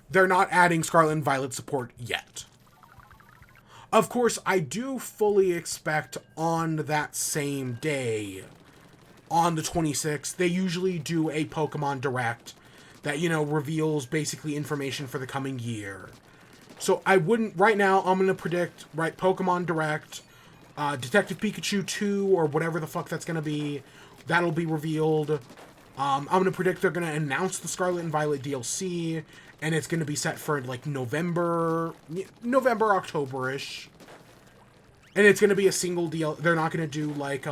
they're not adding Scarlet and Violet support yet. Of course, I do fully expect on that same day, on the 26th, they usually do a Pokemon Direct that, you know, reveals basically information for the coming year. So I wouldn't, right now, I'm going to predict, right, Pokemon Direct, Detective Pikachu 2, or whatever the fuck that's going to be, that'll be revealed. I'm going to predict they're going to announce the Scarlet and Violet DLC, and it's going to be set for, like, November, October-ish. And it's going to be a single deal. They're not going to do, like,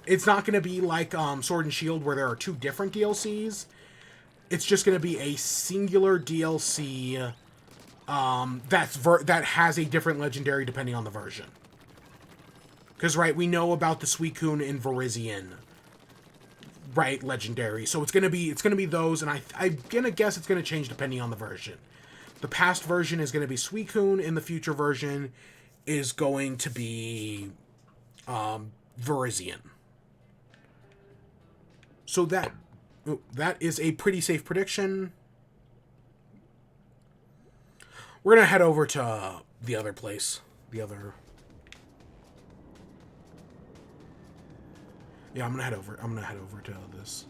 it's not going to be like Sword and Shield where there are 2 different DLCs. It's just going to be a singular DLC that has a different legendary depending on the version. Because, right, we know about the Suicune and Virizion, right, legendary. So it's gonna be those, and I'm gonna guess it's gonna change depending on the version. The past version is gonna be Suicune, and the future version is going to be Virizion. So that is a pretty safe prediction. We're gonna head over to the other place. Yeah, I'm gonna head over to this.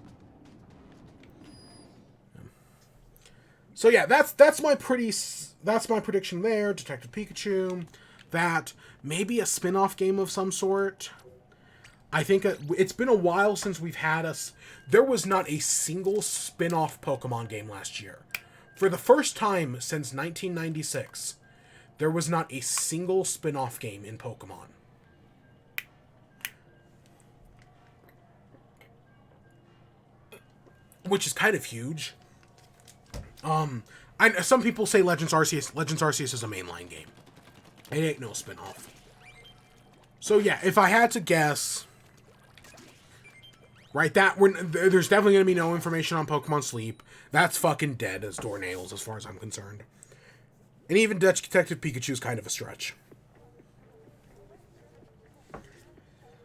So yeah, that's my prediction there. Detective Pikachu, that maybe a spin-off game of some sort. I think it's been a while since we've had there was not a single spin-off Pokemon game last year. For the first time since 1996, there was not a single spin-off game in Pokemon. Which is kind of huge. Some people say Legends Arceus. Legends Arceus is a mainline game. It ain't no spin-off. So yeah, if I had to guess, right, there's definitely going to be no information on Pokemon Sleep. That's fucking dead as doornails as far as I'm concerned. And even Dutch Detective Pikachu is kind of a stretch.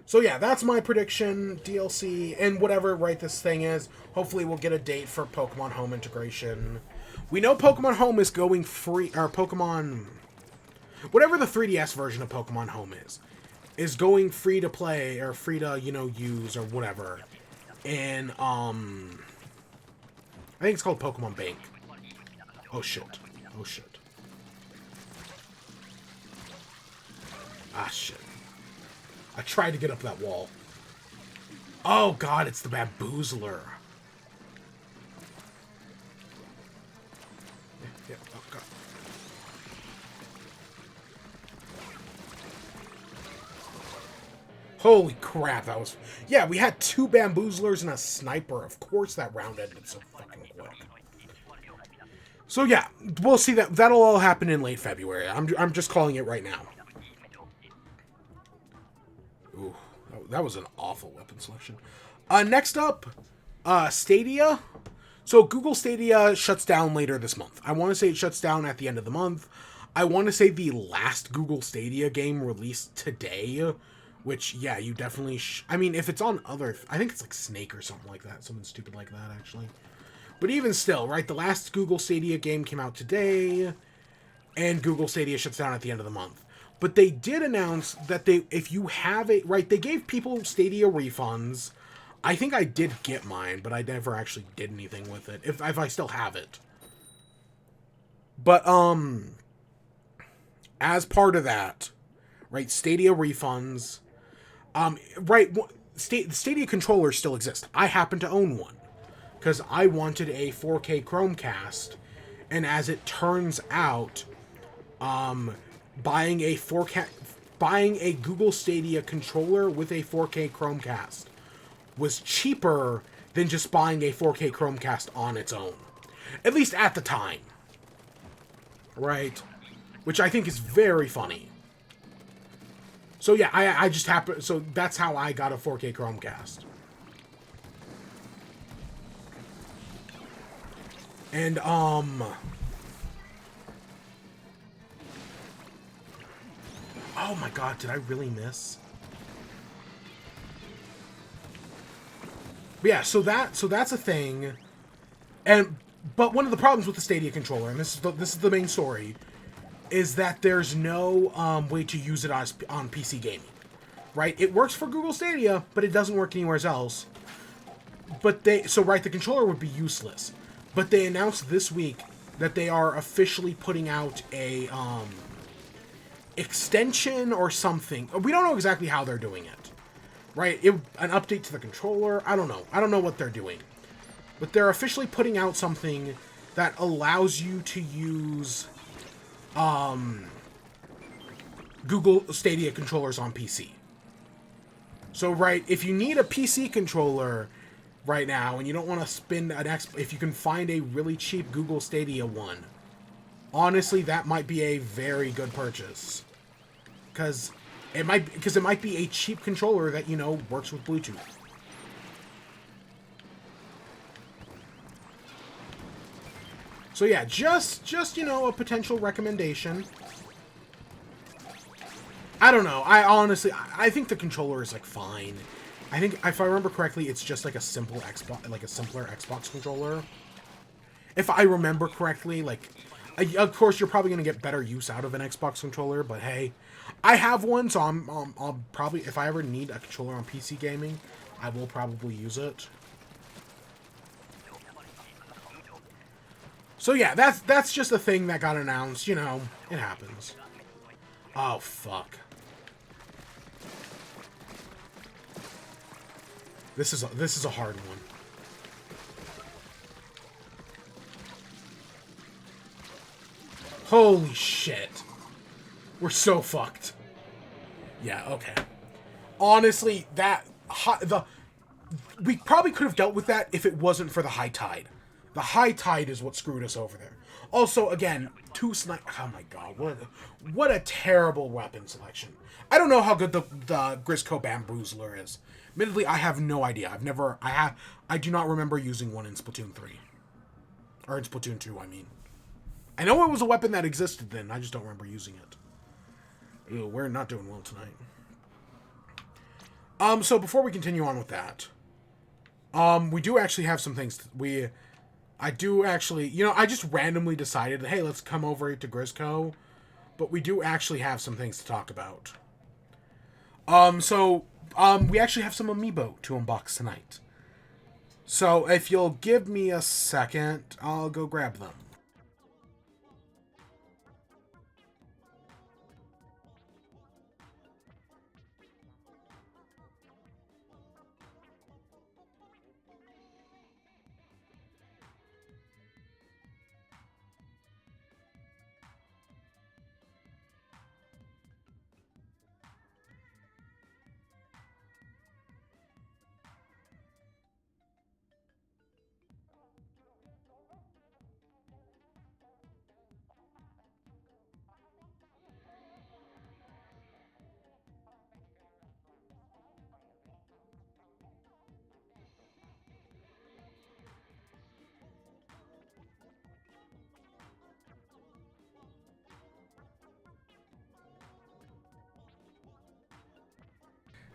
So yeah, that's my prediction, DLC, and whatever, right, this thing is. Hopefully we'll get a date for Pokemon Home integration. We know Pokemon Home is going free, or Pokemon... Whatever the 3DS version of Pokemon Home is going free to play, or free to, you know, use, or whatever. And, I think it's called Pokemon Bank. Oh shit. Oh shit. Ah shit. I tried to get up that wall. Oh god, it's the Bamboozler. Yeah, oh god. Holy crap, that was... Yeah, we had 2 Bamboozlers and a Sniper. Of course that round ended so fucking quick. So yeah, we'll see that. That'll all happen in late February. I'm just calling it right now. Ooh, that was an awful weapon selection. Next up, Stadia. So Google Stadia shuts down later this month. I want to say it shuts down at the end of the month. I want to say the last Google Stadia game released today, which, yeah, you definitely... I mean, if it's on other... I think it's like Snake or something like that. Something stupid like that, actually. But even still, right, the last Google Stadia game came out today, and Google Stadia shuts down at the end of the month. But they did announce that if you have it, right, they gave people Stadia refunds. I think I did get mine, but I never actually did anything with it, if I still have it. But, as part of that, right, Stadia refunds, right, Stadia controllers still exist. I happen to own one, because I wanted a 4K Chromecast, and as it turns out, buying a Google Stadia controller with a 4K Chromecast was cheaper than just buying a 4K Chromecast on its own. At least at the time. Right? Which I think is very funny. So yeah, I just happened... So that's how I got a 4K Chromecast. And, oh my god, did I really miss? But yeah, so that's a thing. But one of the problems with the Stadia controller, and this is the main story, is that there's no way to use it on PC gaming. Right? It works for Google Stadia, but it doesn't work anywhere else. But the controller would be useless. But they announced this week that they are officially putting out a extension or something. We don't know exactly how they're doing it. Right? An update to the controller. I don't know. I don't know what they're doing. But they're officially putting out something that allows you to use Google Stadia controllers on PC. So, right, if you need a PC controller right now and you don't want to spend if you can find a really cheap Google Stadia one, honestly, that might be a very good purchase. Because it might be a cheap controller that, you know, works with Bluetooth. So yeah, just you know, a potential recommendation. I don't know. I think the controller is like fine. I think if I remember correctly, it's just like a simpler Xbox controller. If I remember correctly, like, of course you're probably gonna get better use out of an Xbox controller, but hey, I have one, so I'll probably, if I ever need a controller on PC gaming, I will probably use it. So yeah, that's just a thing that got announced. You know, it happens. Oh fuck. This is a hard one. Holy shit. We're so fucked. Yeah, okay. Honestly, we probably could have dealt with that if it wasn't for the high tide. The high tide is what screwed us over there. Also, again, oh my god, what a terrible weapon selection. I don't know how good the Grisco Bamboozler is. Admittedly, I have no idea. I do not remember using one in Splatoon 3. Or in Splatoon 2, I mean. I know it was a weapon that existed then. I just don't remember using it. Ew, we're not doing well tonight. So before we continue on with that, we do actually have some things. I do actually, you know, I just randomly decided, hey, let's come over to Grisco, but we do actually have some things to talk about. We actually have some Amiibo to unbox tonight. So if you'll give me a second, I'll go grab them.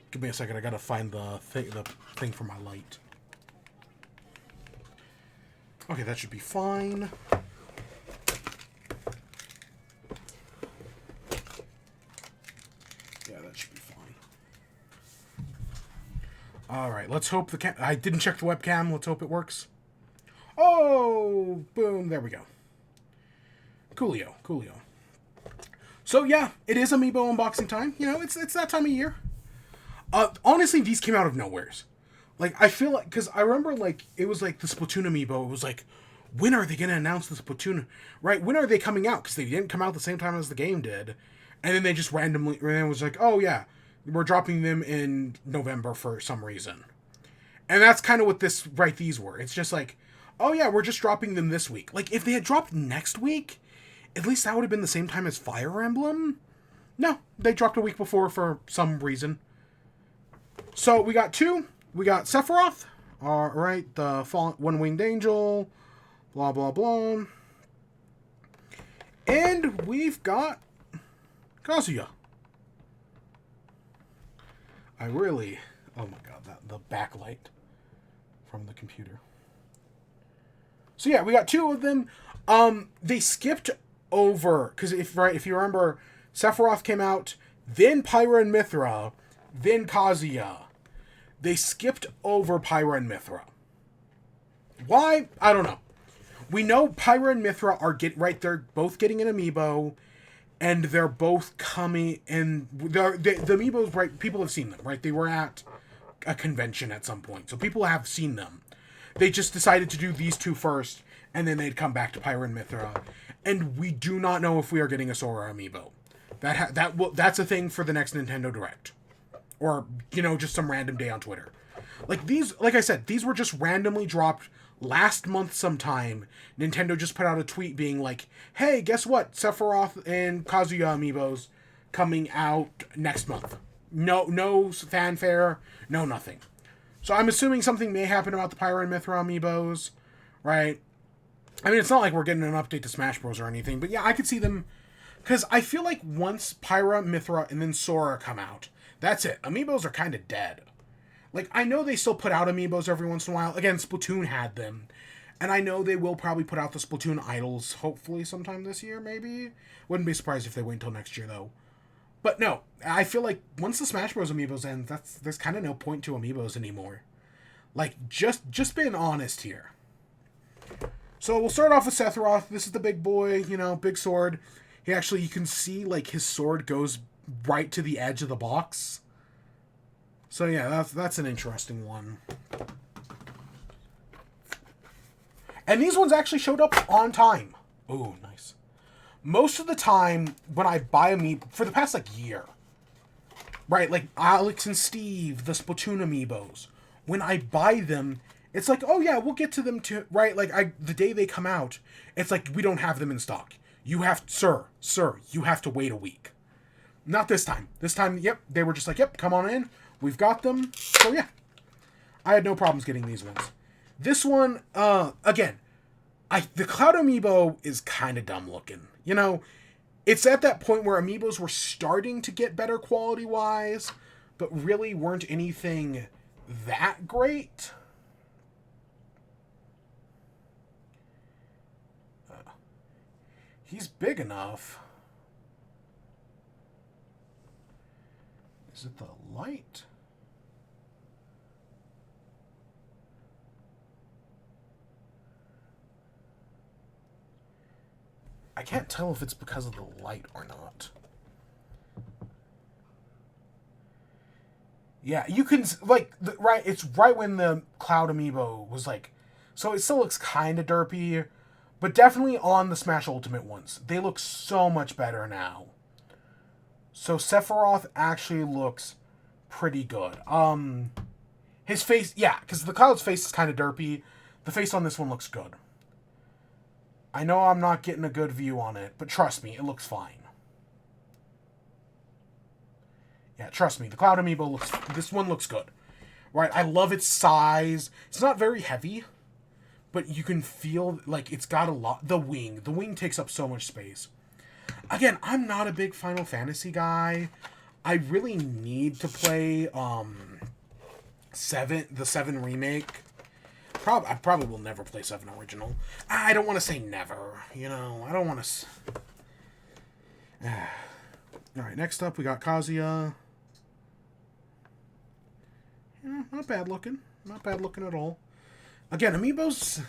Give me a second. I gotta find the thing for my light. Okay, that should be fine. Yeah, that should be fine. All right, let's hope I didn't check the webcam. Let's hope it works. Oh, boom! There we go. Coolio. So yeah, it is Amiibo unboxing time. You know, it's that time of year. Honestly, these came out of nowheres. Like, I feel like, because I remember, like, it was like the Splatoon Amiibo. It was like, when are they going to announce the Splatoon? Right? When are they coming out? Because they didn't come out the same time as the game did. And then they just randomly, and it was like, oh yeah, we're dropping them in November for some reason. And that's kind of what these were. It's just like, oh yeah, we're just dropping them this week. Like, if they had dropped next week, at least that would have been the same time as Fire Emblem. No, they dropped a week before for some reason. So we got two. We got Sephiroth. All right, the one-winged angel. Blah, blah, blah. And we've got Kazuya. Oh my god, the backlight from the computer. So yeah, we got two of them. They skipped over, because if you remember, Sephiroth came out, then Pyra and Mithra, then Kazuya. They skipped over Pyra and Mithra. Why? I don't know. We know Pyra and Mithra they're both getting an Amiibo, and they're both coming, and the Amiibos, right, people have seen them, right? They were at a convention at some point, so people have seen them. They just decided to do these two first, and then they'd come back to Pyra and Mithra. And we do not know if we are getting a Sora Amiibo. That's a thing for the next Nintendo Direct. Or, you know, just some random day on Twitter. Like I said, these were just randomly dropped last month sometime. Nintendo just put out a tweet being like, hey, guess what? Sephiroth and Kazuya Amiibos coming out next month. No fanfare, no nothing. So I'm assuming something may happen about the Pyra and Mithra Amiibos, right? I mean, it's not like we're getting an update to Smash Bros. Or anything, but yeah, I could see them, because I feel like once Pyra, Mithra, and then Sora come out, that's it. Amiibos are kind of dead. Like, I know they still put out Amiibos every once in a while. Again, Splatoon had them. And I know they will probably put out the Splatoon Idols, hopefully sometime this year, maybe. Wouldn't be surprised if they wait until next year, though. But no, I feel like once the Smash Bros. Amiibos end, there's kind of no point to Amiibos anymore. Like, just being honest here. So we'll start off with Sephiroth. This is the big boy, you know, big sword. You can see, like, his sword goes right to the edge of the box. So yeah, that's an interesting one. And these ones actually showed up on time. Ooh, nice. Most of the time when I buy Amiibo, for the past, like, year, right, like Alex and Steve, the Splatoon Amiibos, when I buy them, it's like, oh yeah, we'll get to them too, right? Like, the day they come out, it's like, we don't have them in stock. You have, sir, you have to wait a week. Not this time. This time, yep, they were just like, yep, come on in. We've got them. So yeah, I had no problems getting these ones. This one, again, The Cloud Amiibo is kind of dumb looking. You know, it's at that point where Amiibos were starting to get better quality-wise, but really weren't anything that great. He's big enough. Is it the light? I can't tell if it's because of the light or not. Yeah, you can, like, right, it's right when the Cloud Amiibo was, like, so it still looks kind of derpy, but definitely on the Smash Ultimate ones. They look so much better now. So Sephiroth actually looks pretty good. His face, yeah, because the Cloud's face is kind of derpy. The face on this one looks good. I know I'm not getting a good view on it, but trust me, it looks fine. Yeah, trust me, the Cloud Amiibo looks... This one looks good. Right, I love its size. It's not very heavy, but you can feel, like, it's got a lot... The wing takes up so much space. Again, I'm not a big Final Fantasy guy. I really need to play, the 7 remake. I probably will never play 7 original. I don't want to say never, you know. I don't want to... Alright, next up we got Kazuya. Yeah, not bad looking. Not bad looking at all. Again, Amiibos,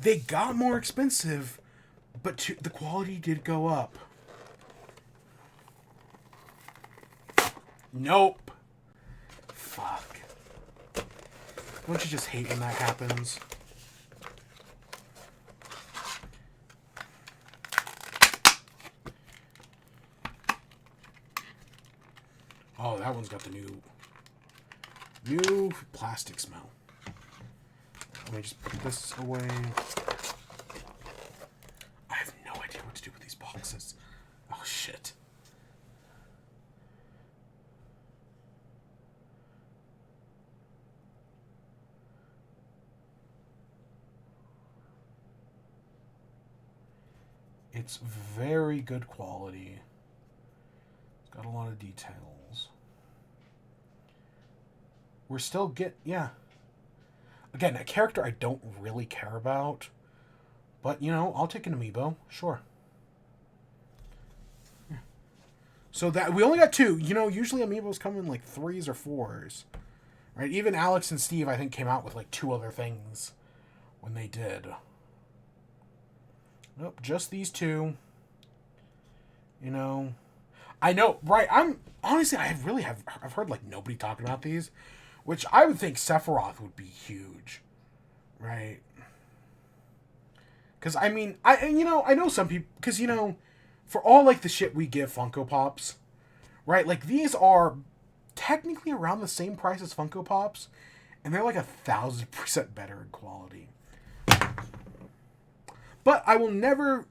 they got more expensive, but the quality did go up. Nope. Fuck. Don't you just hate when that happens? Oh, that one's got the new plastic smell. Let me just put this away. I have no idea what to do with these boxes. Oh, shit. It's very good quality. It's got a lot of details. We're still yeah. Again, a character I don't really care about. But, you know, I'll take an Amiibo. Sure. Yeah. So that we only got 2. You know, usually Amiibos come in like 3s or 4s. Right? Even Alex and Steve, I think, came out with like 2 other things when they did. Nope, just these 2. You know, I know, right? Honestly, I've heard like nobody talking about these, which I would think Sephiroth would be huge, right? Because I mean, I know some people, because you know, for all like the shit we give Funko Pops, right? Like these are technically around the same price as Funko Pops, and they're like 1,000% better in quality. But I will never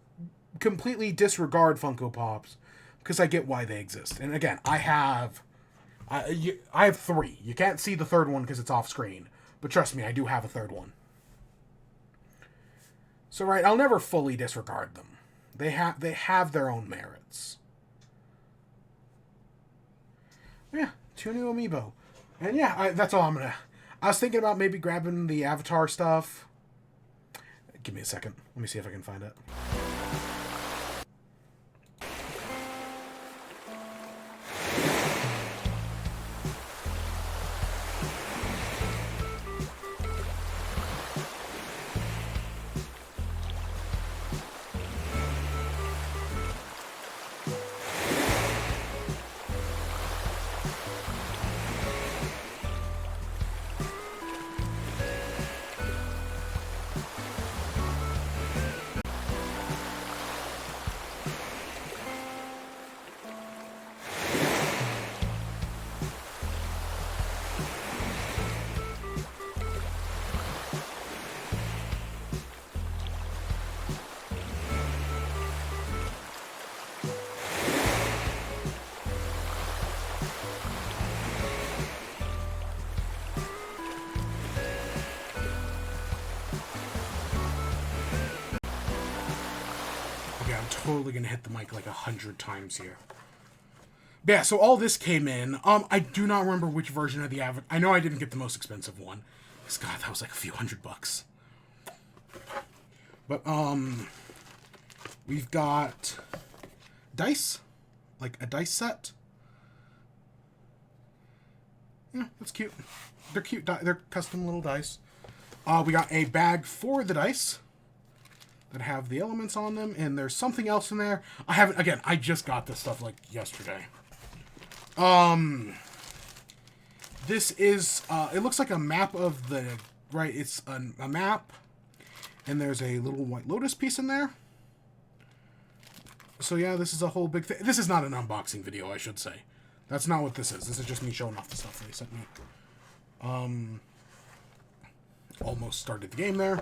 completely disregard Funko Pops because I get why they exist. And again, I have 3. You can't see the third one because it's off screen. But trust me, I do have a third one. So right, I'll never fully disregard them. They have their own merits. Yeah, 2 new Amiibo. And yeah, that's all I'm gonna... I was thinking about maybe grabbing the Avatar stuff. Give me a second. Let me see if I can find it. totally gonna hit the mic like 100 times here. But yeah, so all this came in. I do not remember which version of the Avatar. I know I didn't get the most expensive one. Because, God, that was like a few $100. But, we've got dice. Like a dice set. Yeah, that's cute. They're cute. They're custom little dice. We got a bag for the dice that have the elements on them, and there's something else in there. I just got this stuff like yesterday. This is, it looks like a map of the, right, it's a map, and there's a little White Lotus piece in there. So yeah, this is a whole big thing. This is not an unboxing video, I should say. That's not what this is. This is just me showing off the stuff they sent me. Almost started the game there.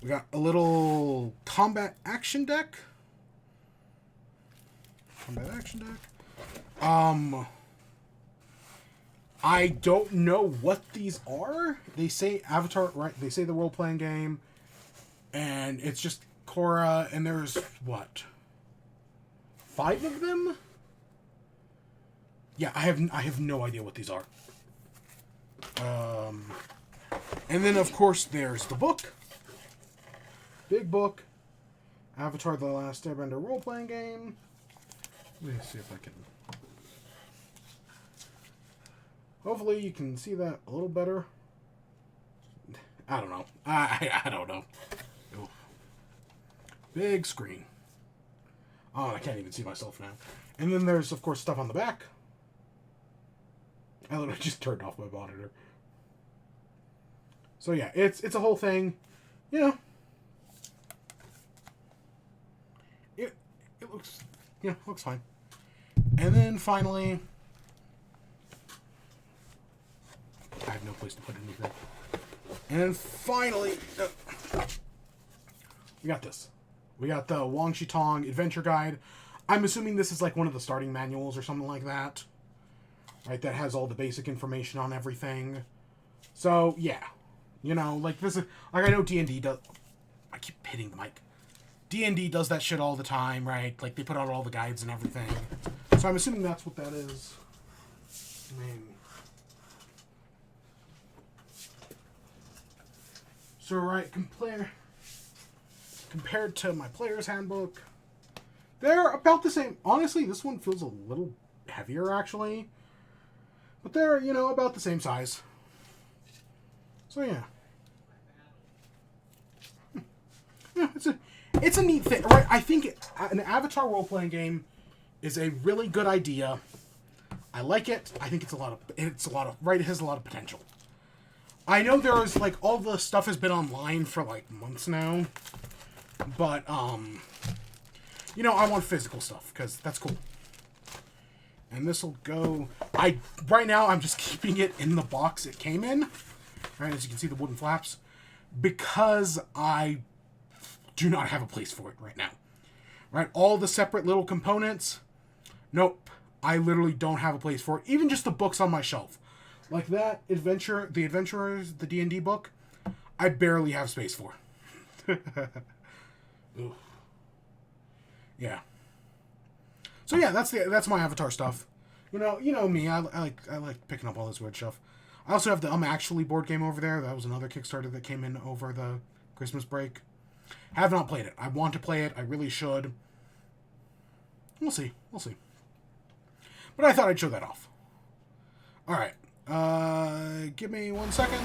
We got a little combat action deck. I don't know what these are. They say Avatar, right? They say the role-playing game. And it's just Korra, and there's, what? 5 of them? Yeah, I have no idea what these are. And then, of course, there's the book. Big book. Avatar The Last Airbender role-playing game. Let me see if I can... Hopefully you can see that a little better. I don't know. I don't know. Oof. Big screen. Oh, I can't even see myself now. And then there's, of course, stuff on the back. I literally just turned off my monitor. So yeah, it's a whole thing. You know. It looks, yeah, looks fine. And then finally, I have no place to put anything. And then finally, we got this. We got the Wang Shitong Adventure Guide. I'm assuming this is like one of the starting manuals or something like that. Right, that has all the basic information on everything. So, yeah. You know, like this is, like I know D&D does, I keep hitting the mic. D&D does that shit all the time, right? Like they put out all the guides and everything. So I'm assuming that's what that is. I mean, so right, compared to my player's handbook, they're about the same. Honestly, this one feels a little heavier actually, but they're, you know, about the same size. So yeah. Yeah, it's a neat thing, right? I think an Avatar role-playing game is a really good idea. I like it. I think it's a lot of right. It has a lot of potential. I know there's like all the stuff has been online for like months now, but you know, I want physical stuff because that's cool. And this will go. Right now I'm just keeping it in the box it came in. Right, as you can see the wooden flaps, because I do not have a place for it right now. Right, all the separate little components. Nope, I literally don't have a place for it. Even just the books on my shelf, like that the Adventurers, the D&D book, I barely have space for. Ooh. Yeah. So yeah, that's my Avatar stuff. You know me. I like picking up all this weird stuff. I also have the Actually board game over there. That was another Kickstarter that came in over the Christmas break. Have not played it. I want to play it. I really should. We'll see. We'll see. But I thought I'd show that off. Alright. Give me 1 second.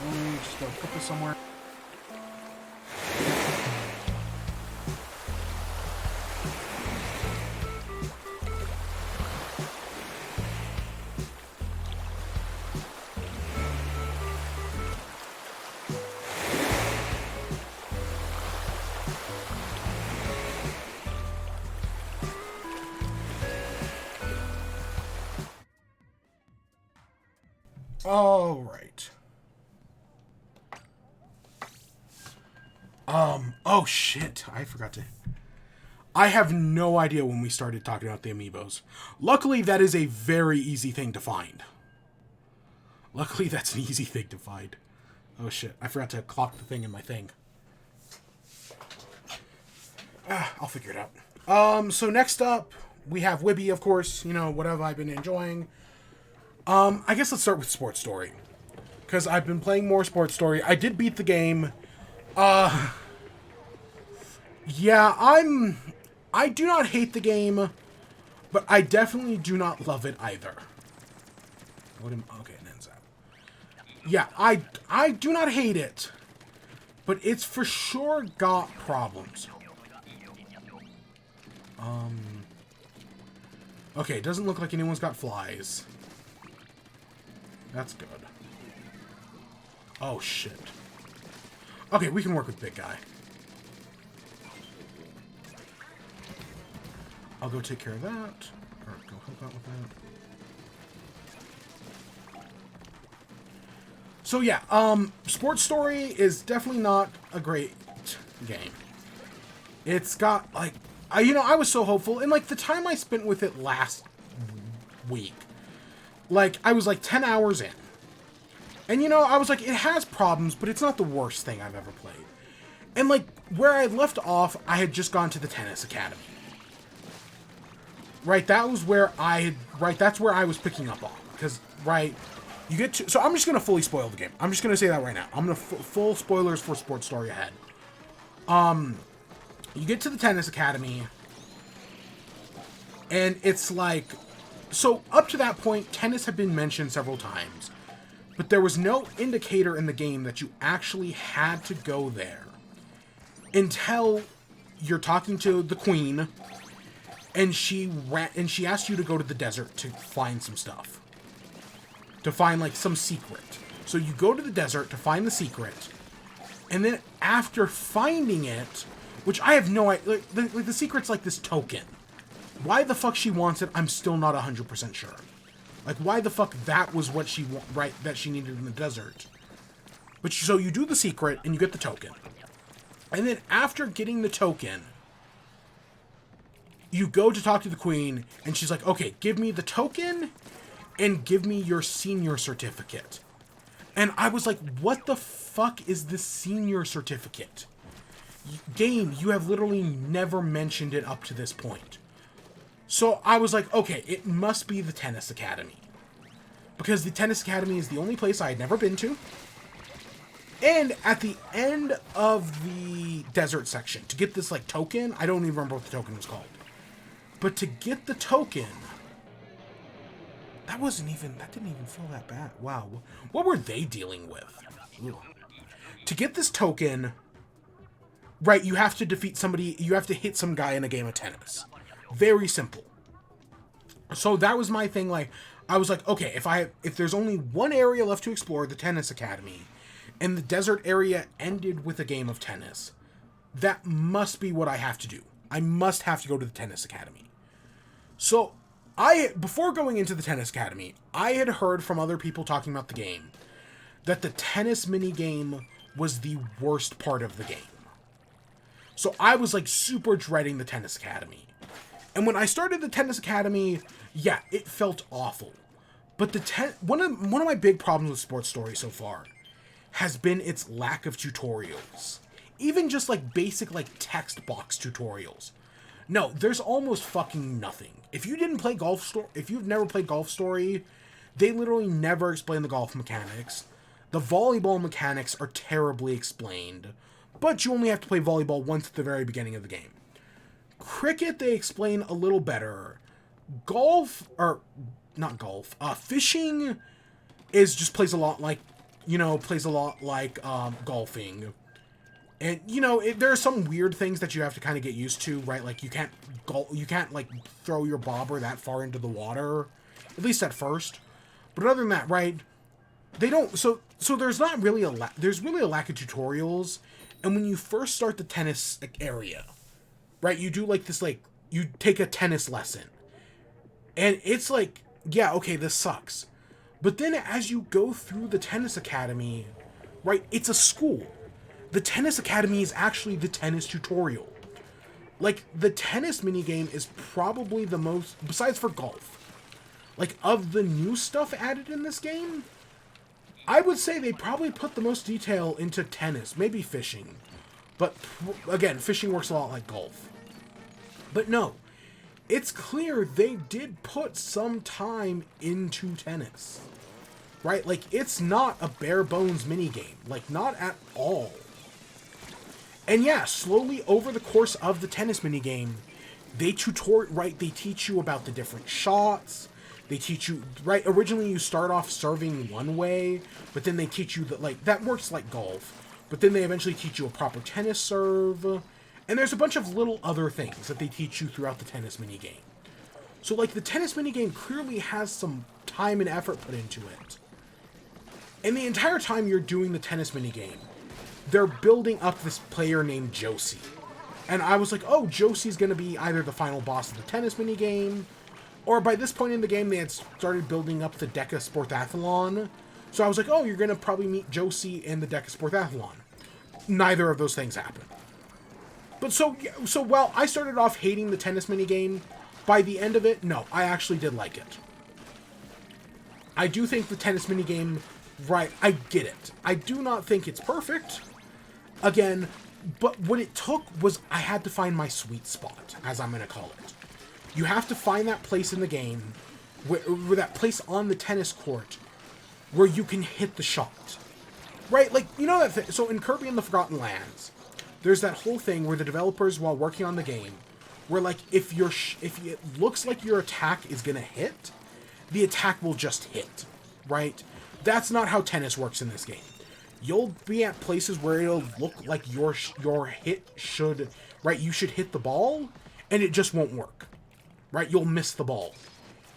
Let me just go put this somewhere. All right. Oh shit, I forgot to... I have no idea when we started talking about the Amiibos. Luckily, that is a very easy thing to find. Luckily, that's an easy thing to find. Oh shit, I forgot to clock the thing in my thing. I'll figure it out. So next up, we have WIBE, of course. You know, what have I been enjoying? I guess let's start with Sports Story. Because I've been playing more Sports Story. I did beat the game. Yeah, I do not hate the game, but I definitely do not love it either. Okay, it ends out. Yeah, I do not hate it, but it's for sure got problems. Okay, it doesn't look like anyone's got flies. That's good. Oh, shit. Okay, we can work with big guy. I'll go take care of that. Or go help out with that. So yeah, Sports Story is definitely not a great game. It's got, like, I was so hopeful, and, like, the time I spent with it last week, like, I was, like, 10 hours in. And, you know, I was like, it has problems, but it's not the worst thing I've ever played. And, like, where I had left off, I had just gone to the Tennis Academy. Right, that was where that's where I was picking up on. Because, right, you get to, so I'm just going to fully spoil the game. I'm just going to say that right now. I'm going to, full spoilers for Sports Story ahead. You get to the Tennis Academy, and it's like, so up to that point, tennis had been mentioned several times, but there was no indicator in the game that you actually had to go there until you're talking to the queen, and she asked you to go to the desert to find some stuff, to find, like, some secret. So you go to the desert to find the secret, and then after finding it, which I have no idea, like, the secret's like this token. Why the fuck she wants it, I'm still not 100% sure. Like, why the fuck that was what she that she needed in the desert. But so you do the secret, and you get the token. And then after getting the token, you go to talk to the queen, and she's like, okay, give me the token, and give me your senior certificate. And I was like, what the fuck is this senior certificate? Game, you have literally never mentioned it up to this point. So I was like, okay, it must be the Tennis Academy. Because the Tennis Academy is the only place I had never been to. And at the end of the desert section, to get this, like, token, I don't even remember what the token was called. But to get the token, that didn't even feel that bad. Wow, what were they dealing with? Ooh. To get this token, right, you have to defeat somebody, you have to hit some guy in a game of tennis. Very simple. So that was my thing, like, I was like, okay, if there's only one area left to explore, the Tennis Academy, and the desert area ended with a game of tennis, that must be what I have to do. I must have to go to the Tennis Academy. So, before going into the Tennis Academy, I had heard from other people talking about the game that the tennis minigame was the worst part of the game. So I was, like, super dreading the Tennis Academy. And when I started the Tennis Academy, yeah, it felt awful. But one of my big problems with Sports Story so far has been its lack of tutorials. Even just, like, basic, like, text box tutorials. No, there's almost fucking nothing. If you've never played Golf Story, they literally never explain the golf mechanics. The volleyball mechanics are terribly explained, but you only have to play volleyball once at the very beginning of the game. Cricket, they explain a little better. Fishing plays a lot like golfing. And, you know, there are some weird things that you have to kind of get used to, right? Like, you can't, like, throw your bobber that far into the water, at least at first. But other than that, right, they don't, so there's not really there's really a lack of tutorials. And when you first start the tennis area, right, you do, like, this, like, you take a tennis lesson. And it's like, yeah, okay, this sucks. But then as you go through the Tennis Academy, right, it's a school. The Tennis Academy is actually the tennis tutorial. Like, the tennis minigame is probably the most, besides for golf, like, of the new stuff added in this game, I would say they probably put the most detail into tennis, maybe fishing. But, again, fishing works a lot like golf. But no, it's clear they did put some time into tennis. Right? Like, it's not a bare bones minigame. Like, not at all. And yeah, slowly over the course of the tennis minigame, they teach you about the different shots. They teach you, right, originally you start off serving one way, but then they teach you that, like, that works like golf. But then they eventually teach you a proper tennis serve. And there's a bunch of little other things that they teach you throughout the tennis minigame. So, like, the tennis minigame clearly has some time and effort put into it. And the entire time you're doing the tennis minigame, they're building up this player named Josie. And I was like, oh, Josie's going to be either the final boss of the tennis minigame, or by this point in the game, they had started building up the Deca Sportathlon. So I was like, oh, you're going to probably meet Josie in the Deca Sportathlon. Neither of those things happened. But so while I started off hating the tennis minigame, by the end of it, no, I actually did like it. I do think the tennis minigame, right, I get it. I do not think it's perfect. Again, but what it took was I had to find my sweet spot, as I'm going to call it. You have to find that place in the game, where that place on the tennis court, where you can hit the shot. Right? Like, you know that thing. So in Kirby and the Forgotten Lands, there's that whole thing where the developers, while working on the game, where, like, if it looks like your attack is going to hit, the attack will just hit. Right? That's not how tennis works in this game. You'll be at places where it'll look like your hit should, right, you should hit the ball, and it just won't work. Right? You'll miss the ball.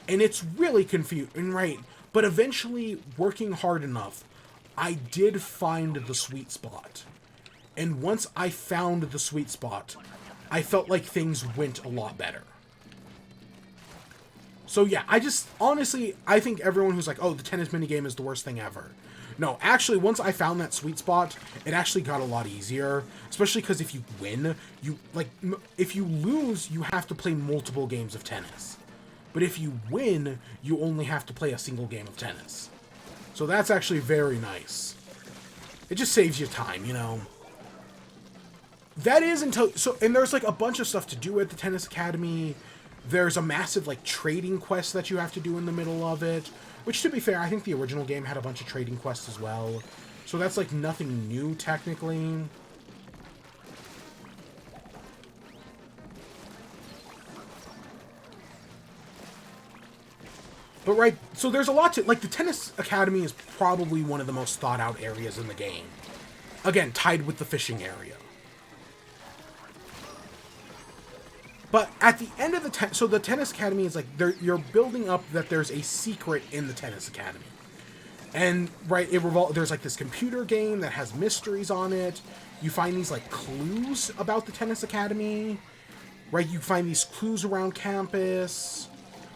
And it's really confusing, right? But eventually, working hard enough, I did find the sweet spot. And once I found the sweet spot, I felt like things went a lot better. So yeah, honestly, I think everyone who's like, oh, the tennis minigame is the worst thing ever. No, actually, once I found that sweet spot, it actually got a lot easier. Especially because if you win, if you lose, you have to play multiple games of tennis. But if you win, you only have to play a single game of tennis. So that's actually very nice. It just saves you time, you know. That is and there's, like, a bunch of stuff to do at the Tennis Academy. There's a massive, like, trading quest that you have to do in the middle of it. Which, to be fair, I think the original game had a bunch of trading quests as well. So that's, like, nothing new, technically. But, right, so there's a lot to... Like, the Tennis Academy is probably one of the most thought-out areas in the game. Again, tied with the fishing area. But at the end of the... So the Tennis Academy is like... You're building up that there's a secret in the Tennis Academy. And, right, there's, like, this computer game that has mysteries on it. You find these, like, clues about the Tennis Academy. Right, you find these clues around campus.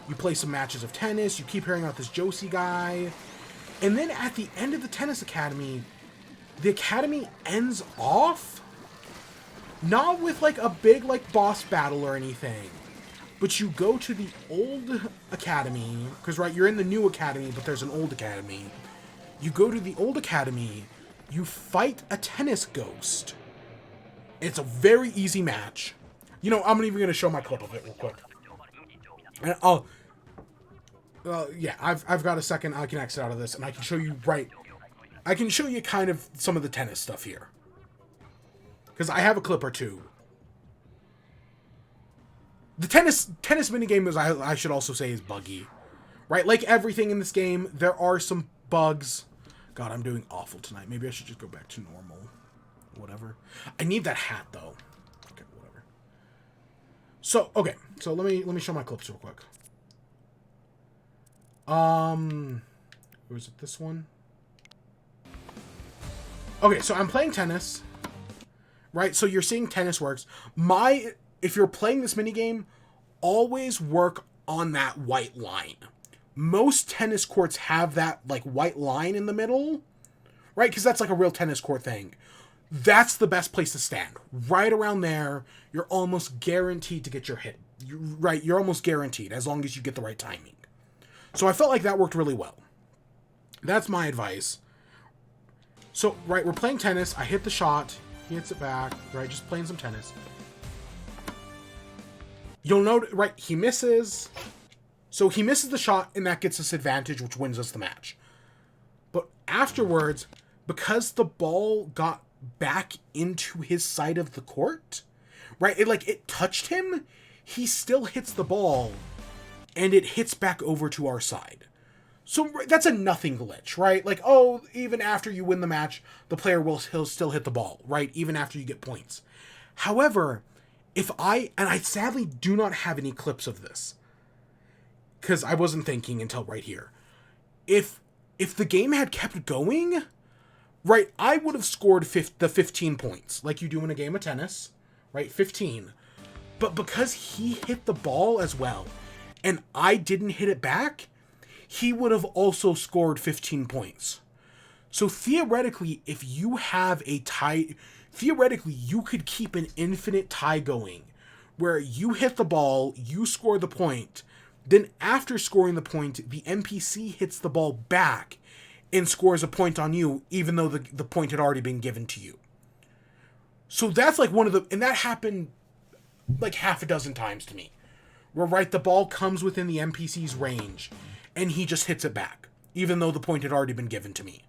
You play some matches of tennis. You keep hearing about this Josie guy. And then at the end of the Tennis Academy, the Academy ends off... Not with, like, a big, like, boss battle or anything. But you go to the old academy. Because, right, you're in the new academy, but there's an old academy. You go to the old academy. You fight a tennis ghost. It's a very easy match. You know, I'm even going to show my clip of it real quick. And yeah, I've got a second. I can exit out of this, and I can show you, right. I can show you kind of some of the tennis stuff here. Because I have a clip or two. The tennis minigame, I should also say, is buggy. Right? Like everything in this game, there are some bugs. God, I'm doing awful tonight. Maybe I should just go back to normal. Whatever. I need that hat, though. Okay, whatever. So, okay. So, let me show my clips real quick. Was it this one? Okay, so I'm playing tennis. Right, so you're seeing tennis works. If you're playing this minigame, always work on that white line. Most tennis courts have that, like, white line in the middle. Right, because that's, like, a real tennis court thing. That's the best place to stand. Right around there, you're almost guaranteed to get your hit. You're almost guaranteed, as long as you get the right timing. So I felt like that worked really well. That's my advice. So, right, we're playing tennis. I hit the shot. He hits it back, right? Just playing some tennis. you'll note, right, he misses. So he misses the shot, and that gets us advantage, which wins us the match. But afterwards, because the ball got back into his side of the court, right, it touched him, he still hits the ball, and it hits back over to our side. So that's a nothing glitch, right? Like, oh, even after you win the match, the player he'll still hit the ball, right? Even after you get points. However, and I sadly do not have any clips of this, because I wasn't thinking until right here. If the game had kept going, right, I would have scored the 15 points, like you do in a game of tennis, right? 15. But because he hit the ball as well, and I didn't hit it back, he would have also scored 15 points. So theoretically, if you have a tie, theoretically, you could keep an infinite tie going, where you hit the ball, you score the point, then after scoring the point, the NPC hits the ball back and scores a point on you, even though the point had already been given to you. So that's like and that happened like half a dozen times to me. Where, right, the ball comes within the NPC's range, and he just hits it back, even though the point had already been given to me.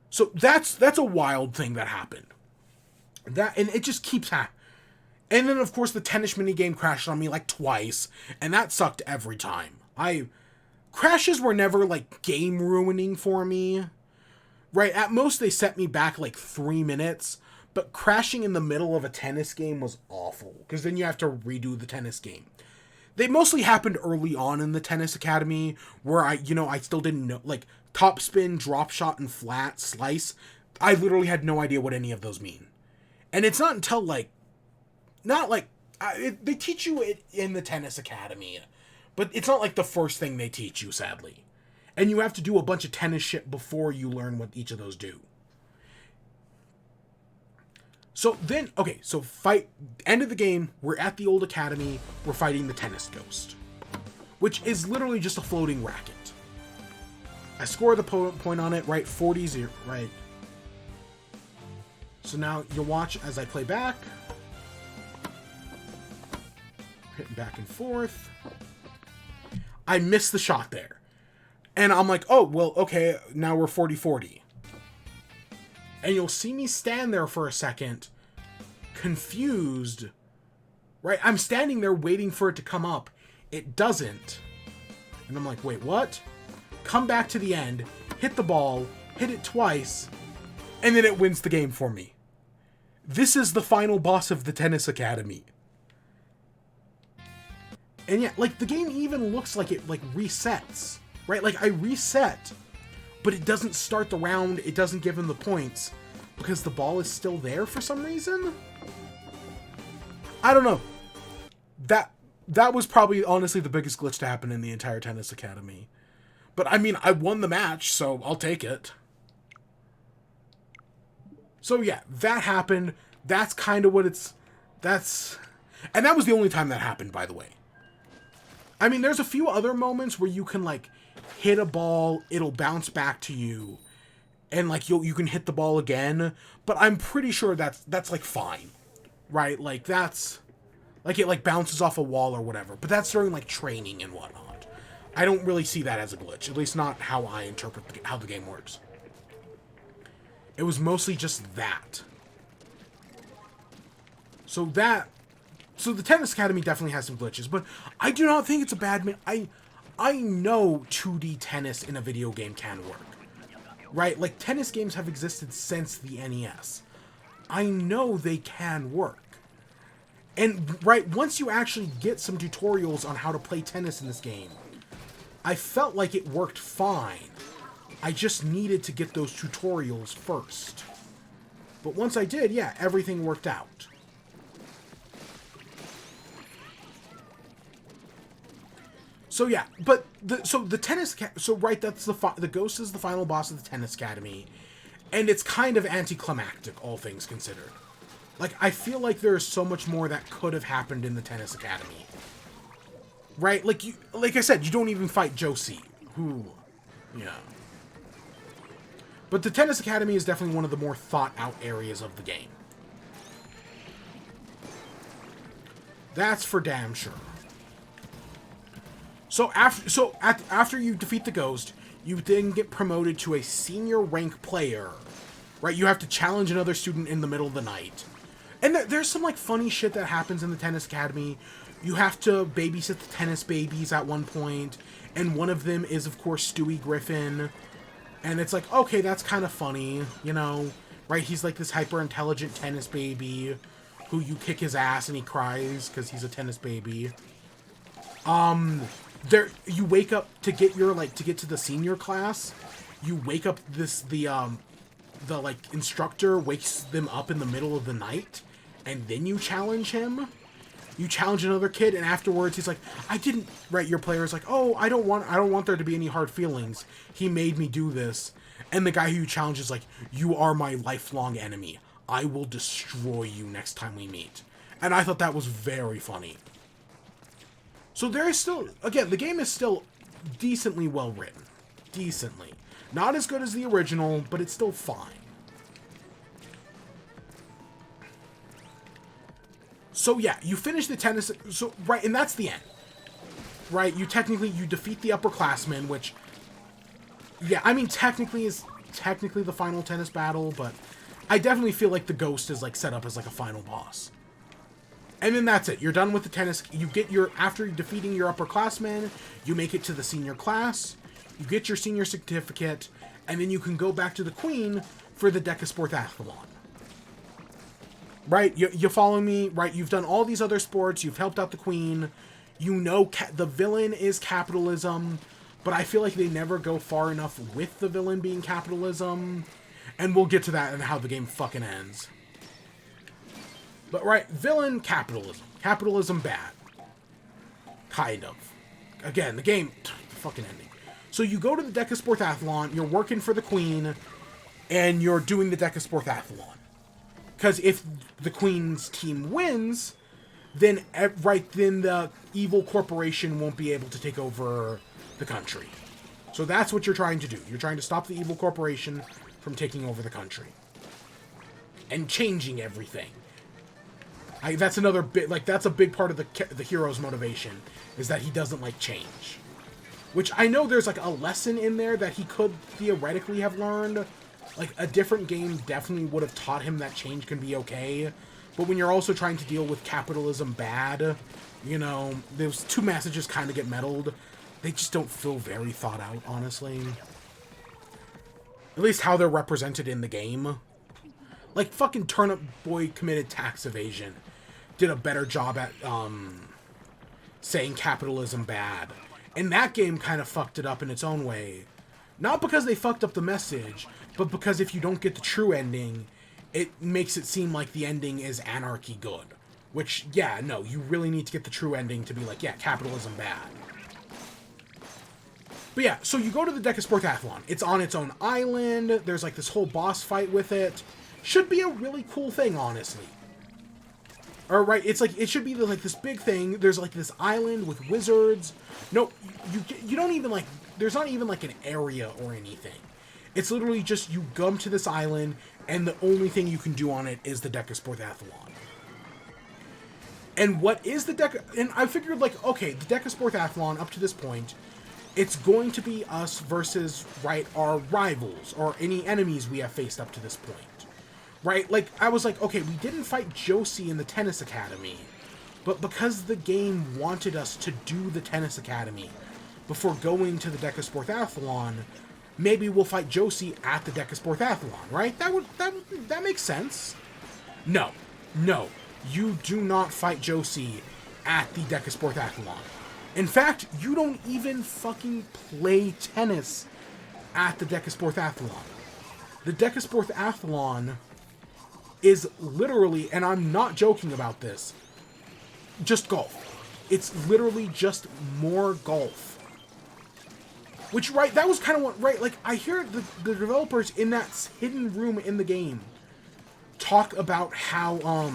So that's a wild thing that happened. And it just keeps happening. And then, of course, the tennis minigame crashed on me like twice, and that sucked every time. Crashes were never, like, game-ruining for me. Right, at most they set me back like 3 minutes, but crashing in the middle of a tennis game was awful, because then you have to redo the tennis game. They mostly happened early on in the Tennis Academy, where I still didn't know, like, top spin, drop shot, and flat, slice. I literally had no idea what any of those mean. And it's not until, they teach you it in the Tennis Academy, but it's not like the first thing they teach you, sadly. And you have to do a bunch of tennis shit before you learn what each of those do. So then, okay, so end of the game, we're at the old academy, we're fighting the tennis ghost, which is literally just a floating racket. I score the point on it, right, 40-0, right. So now you'll watch as I play back. Hitting back and forth. I missed the shot there. And I'm like, oh, well, okay, now we're 40-40. And you'll see me stand there for a second, confused, right? I'm standing there waiting for it to come up. It doesn't. And I'm like, wait, what? Come back to the end, hit the ball, hit it twice, and then it wins the game for me. This is the final boss of the Tennis Academy. And yeah, like, the game even looks like it, like, resets, right? Like, I reset, but it doesn't start the round, it doesn't give him the points, because the ball is still there for some reason? I don't know. That was probably, honestly, the biggest glitch to happen in the entire Tennis Academy. But, I mean, I won the match, so I'll take it. So, yeah, that happened. That's kind of what and that was the only time that happened, by the way. I mean, there's a few other moments where you can, like, hit a ball, it'll bounce back to you, and, like, you can hit the ball again, but I'm pretty sure that's like, fine, right? Like, that's, like, it, like, bounces off a wall or whatever, but that's during, like, training and whatnot. I don't really see that as a glitch, at least not how I interpret how the game works. It was mostly just that. So the Tennis Academy definitely has some glitches, but I do not think it's a bad... I know 2D tennis in a video game can work, right? Like, tennis games have existed since the NES. I know they can work. And, right, once you actually get some tutorials on how to play tennis in this game, I felt like it worked fine. I just needed to get those tutorials first. But once I did, yeah, everything worked out. So yeah, but the tennis, so right, that's the ghost is the final boss of the Tennis Academy, and it's kind of anticlimactic, all things considered. Like, I feel like there's so much more that could have happened in the Tennis Academy, right? Like I said, you don't even fight Josie, who, yeah. But the Tennis Academy is definitely one of the more thought out areas of the game. That's for damn sure. So after you defeat the ghost, you then get promoted to a senior rank player, right? You have to challenge another student in the middle of the night. And there's some, like, funny shit that happens in the tennis academy. You have to babysit the tennis babies at one point, and one of them is, of course, Stewie Griffin. And it's like, okay, that's kind of funny, you know, right? He's like this hyper-intelligent tennis baby who you kick his ass and he cries because he's a tennis baby. You wake up to get your, like, to get to the senior class. You wake up the like, instructor wakes them up in the middle of the night, and then you challenge him. You challenge another kid, and afterwards he's like, I didn't, right? Your player is like, oh, I don't want there to be any hard feelings. He made me do this. And the guy who you challenge is like, you are my lifelong enemy. I will destroy you next time we meet. And I thought that was very funny. So there is still, again, the game is still decently well written. Decently. Not as good as the original, but it's still fine. So yeah, you finish the tennis, so right, and that's the end. Right, you defeat the upperclassmen, which, yeah, I mean, technically the final tennis battle, but I definitely feel like the ghost is, like, set up as, like, a final boss. And then that's it. You're done with the tennis. You get after defeating your upperclassmen, you make it to the senior class, you get your senior certificate, and then you can go back to the Queen for the Decasportathlon. Right? You follow me? Right? You've done all these other sports. You've helped out the Queen. You know the villain is capitalism, but I feel like they never go far enough with the villain being capitalism. And we'll get to that and how the game fucking ends. But right, villain, capitalism. Capitalism bad. Kind of. Again, the game, the fucking ending. So you go to the Decasportathlon, you're working for the Queen, and you're doing the Decasportathlon. Because if the Queen's team wins, then the evil corporation won't be able to take over the country. So that's what you're trying to do. You're trying to stop the evil corporation from taking over the country. And changing everything. That's another bit, like, that's a big part of the hero's motivation, is that he doesn't like change. Which I know there's, like, a lesson in there that he could theoretically have learned. Like, a different game definitely would have taught him that change can be okay. But when you're also trying to deal with capitalism bad, you know, those two messages kind of get meddled. They just don't feel very thought out, honestly. At least how they're represented in the game. Like, fucking Turnip Boy Committed Tax Evasion did a better job at, saying capitalism bad. And that game kind of fucked it up in its own way. Not because they fucked up the message, but because if you don't get the true ending, it makes it seem like the ending is anarchy good. Which, yeah, no, you really need to get the true ending to be like, yeah, capitalism bad. But yeah, so you go to the Decasportathlon. It's on its own island. There's, like, this whole boss fight with it. Should be a really cool thing, honestly. Or, right, it's like, it should be, like, this big thing. There's, like, this island with wizards. No, you don't even, like, there's not even, like, an area or anything. It's literally just you come to this island, and the only thing you can do on it is the Decasportathlon. And what is the and I figured, like, okay, the Decasportathlon, up to this point, it's going to be us versus, right, our rivals, or any enemies we have faced up to this point. Right? Like, I was like, okay, we didn't fight Josie in the Tennis Academy, but because the game wanted us to do the Tennis Academy before going to the Decasportathlon, maybe we'll fight Josie at the Decasportathlon, right? That makes sense. No, you do not fight Josie at the Decasportathlon. In fact, you don't even fucking play tennis at the Decasportathlon. The Decasportathlon is literally, and I'm not joking about this, just golf. It's literally just more golf. Which, right, that was kind of what, right, like, I hear the developers in that hidden room in the game talk about how,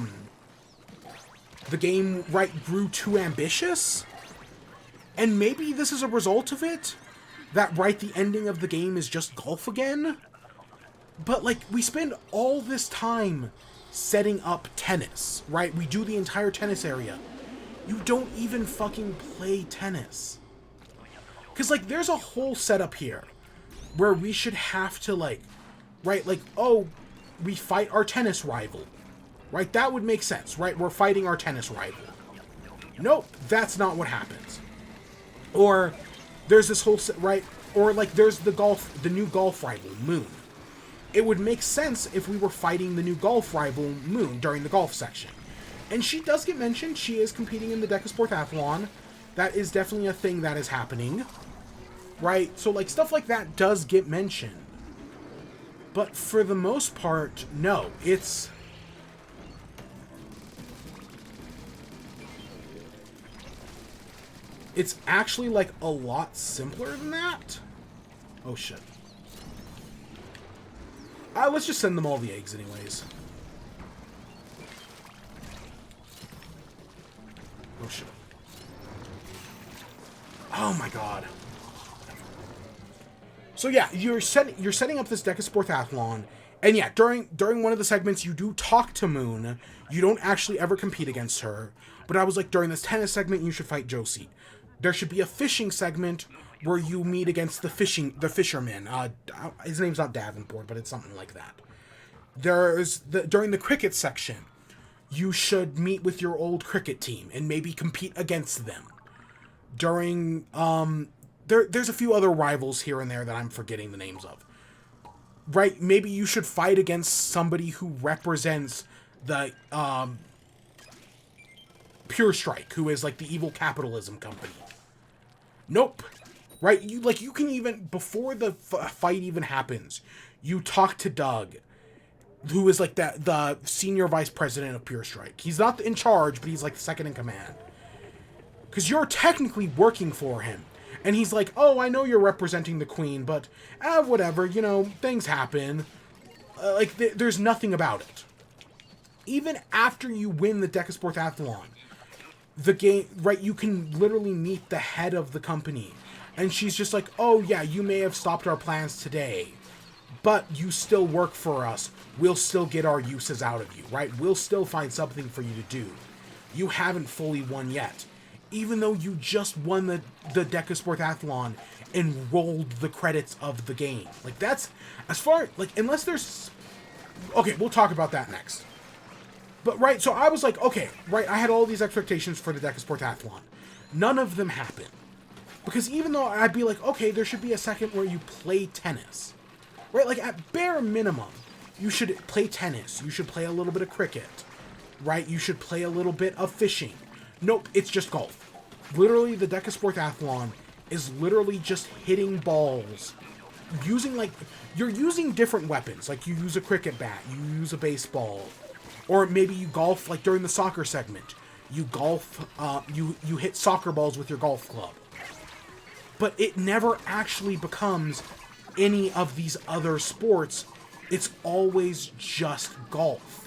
the game, right, grew too ambitious. And maybe this is a result of it. That, right, the ending of the game is just golf again. But, like, we spend all this time setting up tennis, right? We do the entire tennis area. You don't even fucking play tennis. Because, like, there's a whole setup here where we should have to, like, right, like, oh, we fight our tennis rival. Right? That would make sense, right? We're fighting our tennis rival. Nope, that's not what happens. Or there's this whole, right? Or, like, there's the new golf rival, Moon. It would make sense if we were fighting the new golf rival, Moon, during the golf section. And she does get mentioned. She is competing in the Decasportathlon. That is definitely a thing that is happening. Right? So, like, stuff like that does get mentioned. But for the most part, no. It's actually, like, a lot simpler than that. Oh, shit. Let's just send them all the eggs anyways. Oh, shit. Oh, my God. So, yeah, you're setting up this Decasportathlon, and yeah, during one of the segments, you do talk to Moon. You don't actually ever compete against her. But I was like, during this tennis segment, you should fight Josie. There should be a fishing segment where you meet against the fisherman. His name's not Davenport, but it's something like that. During the cricket section, you should meet with your old cricket team and maybe compete against them. During, there's a few other rivals here and there that I'm forgetting the names of. Right, maybe you should fight against somebody who represents the, Pure Strike, who is, like, the evil capitalism company. Nope. Right, you can even, before the fight even happens, you talk to Doug, who is, like, the senior vice president of Pure Strike. He's not in charge, but he's, like, the second in command. Because you're technically working for him. And he's like, oh, I know you're representing the queen, but, whatever, you know, things happen. There's nothing about it. Even after you win the Decasportathlon, the game, right, you can literally meet the head of the company. And she's just like, oh, yeah, you may have stopped our plans today, but you still work for us. We'll still get our uses out of you, right? We'll still find something for you to do. You haven't fully won yet. Even though you just won the Decasportathlon and rolled the credits of the game. Like, that's, as far, like, unless there's, okay, we'll talk about that next. But, right, so I was like, okay, right, I had all these expectations for the Decasportathlon. None of them happened. Because even though I'd be like, okay, there should be a second where you play tennis. Right, like, at bare minimum, you should play tennis. You should play a little bit of cricket. Right, you should play a little bit of fishing. Nope, it's just golf. Literally, the Decasportathlon is literally just hitting balls. Using, like, you're using different weapons. Like, you use a cricket bat, you use a baseball. Or maybe you golf, like, during the soccer segment. You golf, you hit soccer balls with your golf club. But it never actually becomes any of these other sports. It's always just golf.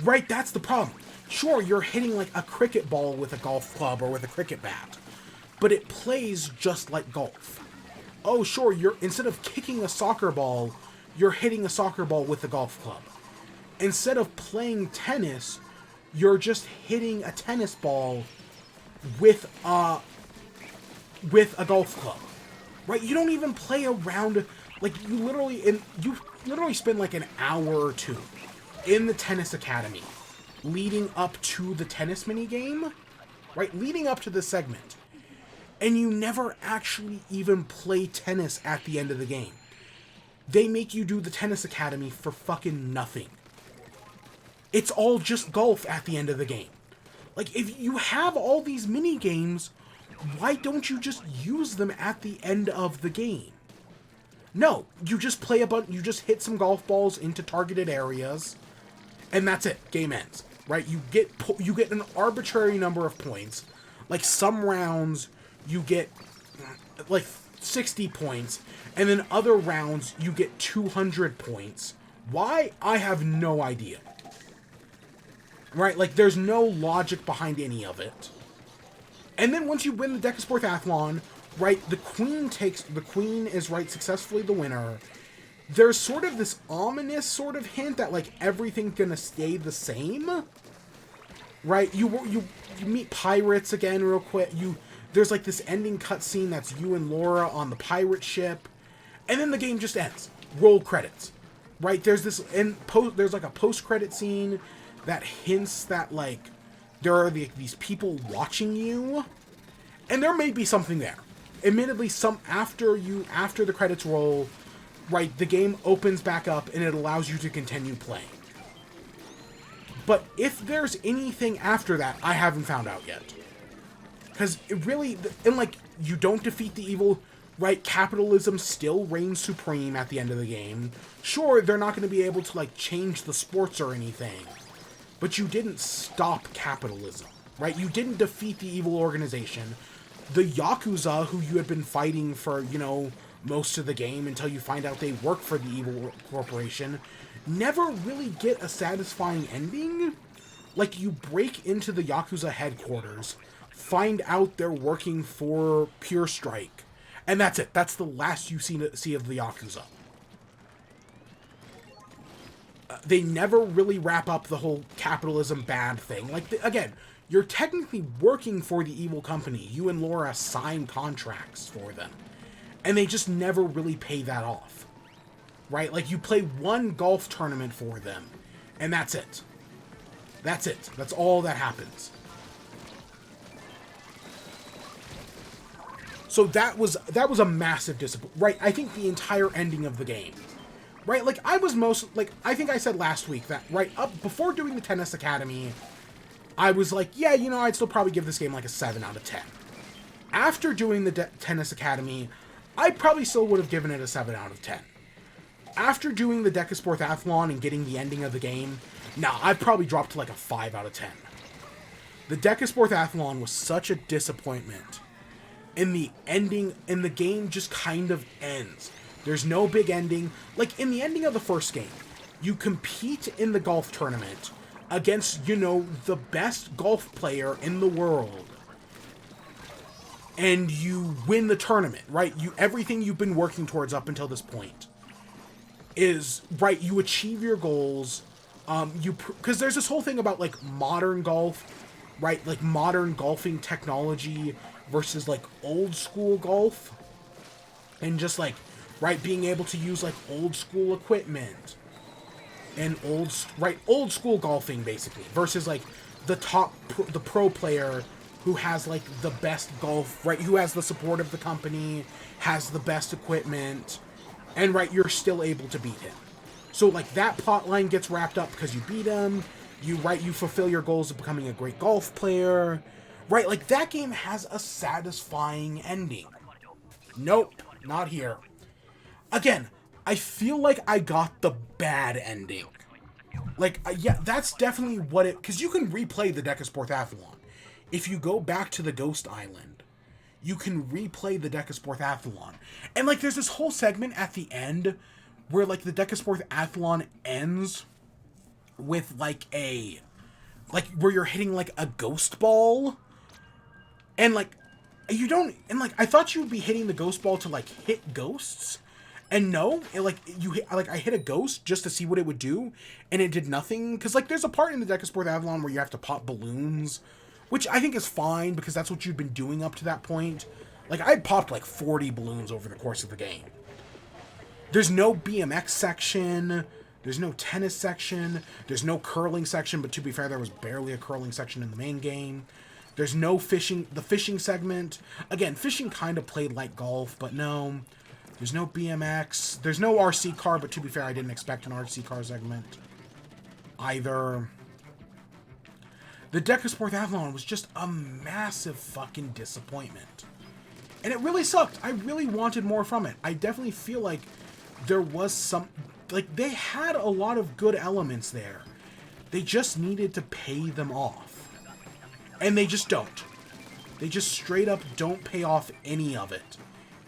Right, that's the problem. Sure, you're hitting, like, a cricket ball with a golf club or with a cricket bat, but it plays just like golf. Oh, sure, instead of kicking a soccer ball, you're hitting a soccer ball with a golf club. Instead of playing tennis, you're just hitting a tennis ball with a golf club. Right? You don't even play around, like, you literally spend, like, an hour or two in the tennis academy leading up to the tennis minigame, right? Leading up to the segment. And you never actually even play tennis at the end of the game. They make you do the tennis academy for fucking nothing. It's all just golf at the end of the game. Like, if you have all these minigames, why don't you just use them at the end of the game? No, you just play you just hit some golf balls into targeted areas, and that's it. Game ends. Right? You get an arbitrary number of points. Like, some rounds you get, like, 60 points, and then other rounds you get 200 points. Why? I have no idea. Right? Like, there's no logic behind any of it. And then once you win the Decasportathlon, right, the queen is, right, successfully the winner. There's sort of this ominous sort of hint that, like, everything's gonna stay the same. right? You meet pirates again real quick. There's like this ending cutscene that's you and Laura on the pirate ship, and then the game just ends. Roll credits, right? There's this there's like a post-credit scene that hints that like there are these people watching you, and there may be something there. Admittedly, after the credits roll, right, the game opens back up and it allows you to continue playing. But if there's anything after that, I haven't found out yet. Because it really, and like, you don't defeat the evil, right? Capitalism still reigns supreme at the end of the game. Sure, they're not going to be able to like change the sports or anything, but you didn't stop capitalism, right? You didn't defeat the evil organization. The Yakuza, who you had been fighting for, you know, most of the game until you find out they work for the evil corporation, never really get a satisfying ending. Like, you break into the Yakuza headquarters, find out they're working for Pure Strike, and that's it. That's the last you see of the Yakuza. They never really wrap up the whole capitalism bad thing. Like, again, you're technically working for the evil company. You and Laura sign contracts for them. And they just never really pay that off. Right? Like, you play one golf tournament for them, and that's it. That's it. That's all that happens. So that was a massive disappointment. Right? I think the entire ending of the game. Right? Like, I think I said last week that, right, up before doing the Tennis Academy, I was like, yeah, you know, I'd still probably give this game like a 7 out of 10. After doing the Tennis Academy, I probably still would have given it a 7 out of 10. After doing the Decasportathlon and getting the ending of the game, I'd probably dropped to like a 5 out of 10. The Decasportathlon was such a disappointment. In the ending, and the game just kind of ends. There's no big ending. Like, in the ending of the first game, you compete in the golf tournament against, you know, the best golf player in the world. And you win the tournament, right? Everything you've been working towards up until this point is, right, you achieve your goals. Because there's this whole thing about, like, modern golf, right? Like, modern golfing technology versus, like, old school golf. And just, like, right, being able to use, like, old school equipment. And old school golfing, basically, versus, like, the pro player who has, like, the best golf, right, who has the support of the company, has the best equipment, and, right, you're still able to beat him. So, like, that plot line gets wrapped up because you beat him, you fulfill your goals of becoming a great golf player, right, like, that game has a satisfying ending. Nope, not here. Again, I feel like I got the bad ending. Like, yeah, that's definitely what it... Because you can replay the Decasportathlon. If you go back to the Ghost Island, you can replay the Decasportathlon. And, like, there's this whole segment at the end where, like, the Decasportathlon ends with, like, where you're hitting, like, a ghost ball. And, like, you don't... And, like, I thought you would be hitting the ghost ball to, like, hit ghosts. And no, I hit a ghost just to see what it would do, and it did nothing. Because, like, there's a part in the Decasportathlon where you have to pop balloons, which I think is fine, because that's what you've been doing up to that point. Like, I popped, like, 40 balloons over the course of the game. There's no BMX section, there's no tennis section, there's no curling section, but to be fair, there was barely a curling section in the main game. There's no fishing, the fishing segment. Again, fishing kind of played like golf, but no... There's no BMX. There's no RC car, but to be fair, I didn't expect an RC car segment either. The Decasportathlon was just a massive fucking disappointment. And it really sucked. I really wanted more from it. I definitely feel like there was some... Like, they had a lot of good elements there. They just needed to pay them off. And they just don't. They just straight up don't pay off any of it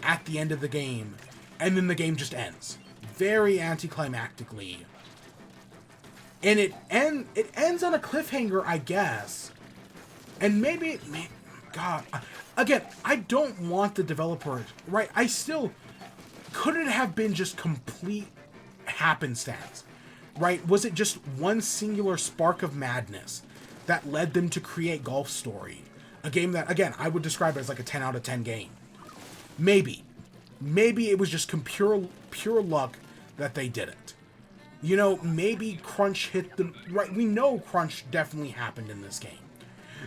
at the end of the game, and then the game just ends. Very anticlimactically. And it ends on a cliffhanger, I guess. And maybe God, again, I don't want the developer, right? Could it have been just complete happenstance, right? Was it just one singular spark of madness that led them to create Golf Story. A game that, again, I would describe as like a 10 out of 10 game. Maybe. Maybe it was just pure luck that they did it. You know, maybe crunch hit them... Right, we know crunch definitely happened in this game.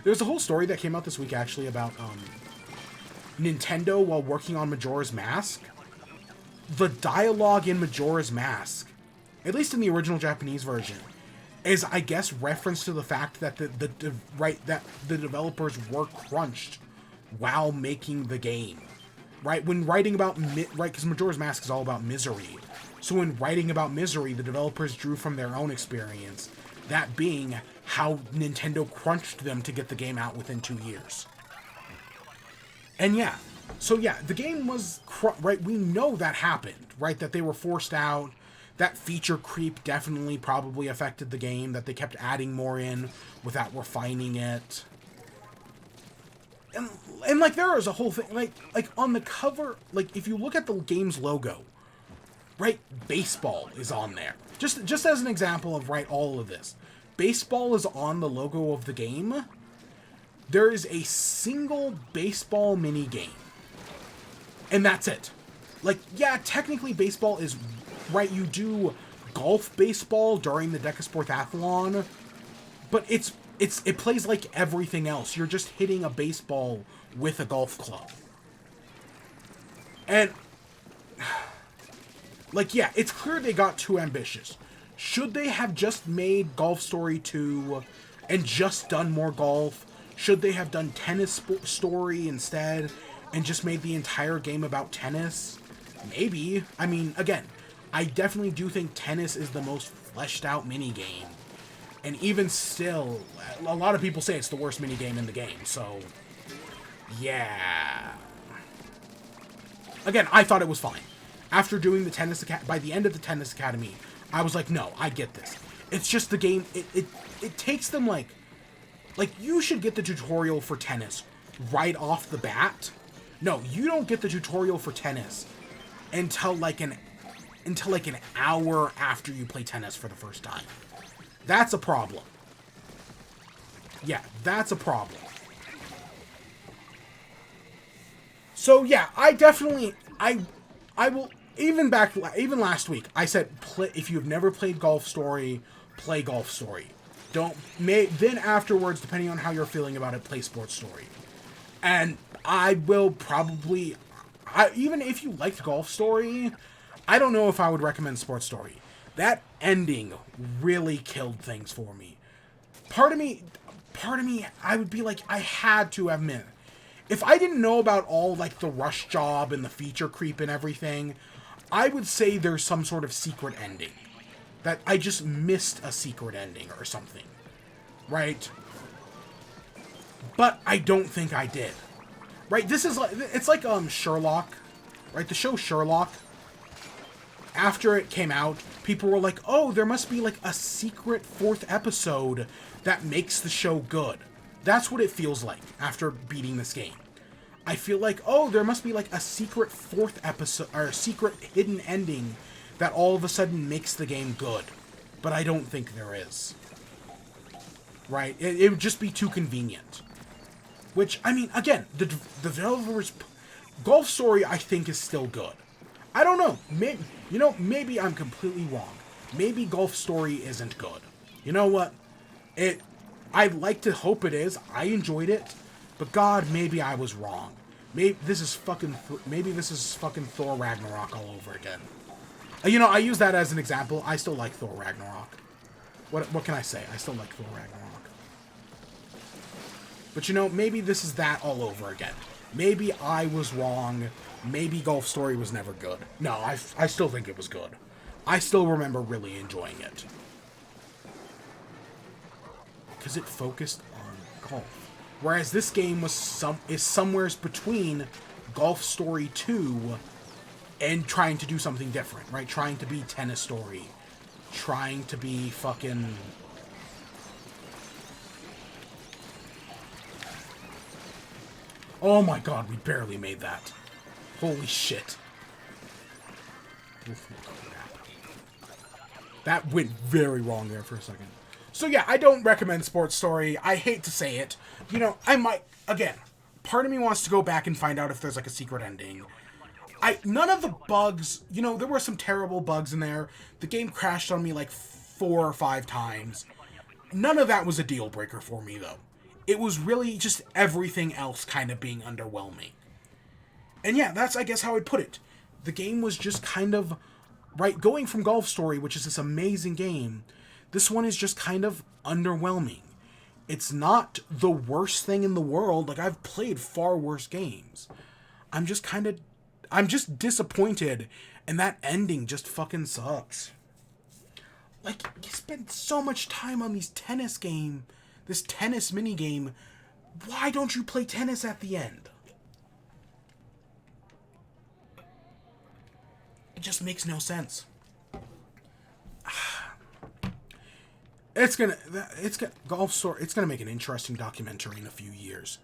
There's a whole story that came out this week, actually, about Nintendo while working on Majora's Mask. The dialogue in Majora's Mask, at least in the original Japanese version, is, I guess, reference to the fact that the developers were crunched while making the game. Right? When writing about... Right, because Majora's Mask is all about misery. So when writing about misery, the developers drew from their own experience. That being how Nintendo crunched them to get the game out within 2 years. And yeah. So yeah, the game was... Right, we know that happened. Right? That they were forced out. That feature creep definitely probably affected the game, that they kept adding more in without refining it. And like, there is a whole thing, like on the cover, like, if you look at the game's logo, right, baseball is on there. Just as an example of, right, all of this. Baseball is on the logo of the game. There is a single baseball mini game. And that's it. Like, yeah, technically baseball is... Right, you do golf baseball during the Decasportathlon, but it plays like everything else. You're just hitting a baseball with a golf club. And, like, yeah, it's clear they got too ambitious. Should they have just made Golf Story 2 and just done more golf? Should they have done Tennis Story instead and just made the entire game about tennis? Maybe. I mean, again... I definitely do think tennis is the most fleshed out minigame. And even still, a lot of people say it's the worst minigame in the game, so... Yeah... Again, I thought it was fine. After doing the Tennis Academy, by the end of the Tennis Academy, I was like, no, I get this. It's just the game, it takes them like, you should get the tutorial for tennis right off the bat. No, you don't get the tutorial for tennis until like an hour after you play tennis for the first time. That's a problem. Yeah, that's a problem. So yeah, I definitely, I will, even last week, I said, if you've never played Golf Story, play Golf Story. Then afterwards, depending on how you're feeling about it, play Sports Story. And I will probably, even if you liked Golf Story, I don't know if I would recommend Sports Story. That ending really killed things for me. Part of me, I would be like, I had to admit, if I didn't know about all, like, the rush job and the feature creep and everything, I would say there's some sort of secret ending. That I just missed a secret ending or something. Right? But I don't think I did. Right? This is like, it's like, Sherlock. Right? The show Sherlock. After it came out, people were like, oh, there must be, like, a secret 4th episode that makes the show good. That's what it feels like after beating this game. I feel like, oh, there must be, like, a secret 4th episode, or a secret hidden ending that all of a sudden makes the game good. But I don't think there is. Right? It would just be too convenient. Which, I mean, again, the developers... Golf Story, I think, is still good. I don't know. Maybe I'm completely wrong. Maybe Golf Story isn't good. You know what? I'd like to hope it is. I enjoyed it. But God, maybe I was wrong. Maybe this is fucking Thor Ragnarok all over again. I use that as an example. I still like Thor Ragnarok. What can I say? I still like Thor Ragnarok. But maybe this is that all over again. Maybe I was wrong. Maybe Golf Story was never good. No, I still think it was good. I still remember really enjoying it. Because it focused on golf. Whereas this game is somewhere between Golf Story 2 and trying to do something different, right? Trying to be Tennis Story. Trying to be fucking... Oh my god, we barely made that. Holy shit. That went very wrong there for a second. So yeah, I don't recommend Sports Story. I hate to say it. You know, I might, again, part of me wants to go back and find out if there's like a secret ending. None of the bugs, you know, there were some terrible bugs in there. The game crashed on me like 4 or 5 times. None of that was a deal breaker for me though. It was really just everything else kind of being underwhelming. And yeah, that's I guess how I'd put it. The game was just kind of, right, going from Golf Story, which is this amazing game, this one is just kind of underwhelming. It's not the worst thing in the world. Like, I've played far worse games. I'm just disappointed, and that ending just fucking sucks. Like, you spend so much time on this tennis mini game. Why don't you play tennis at the end? It just makes no sense. Golf Story. It's gonna make an interesting documentary in a few years.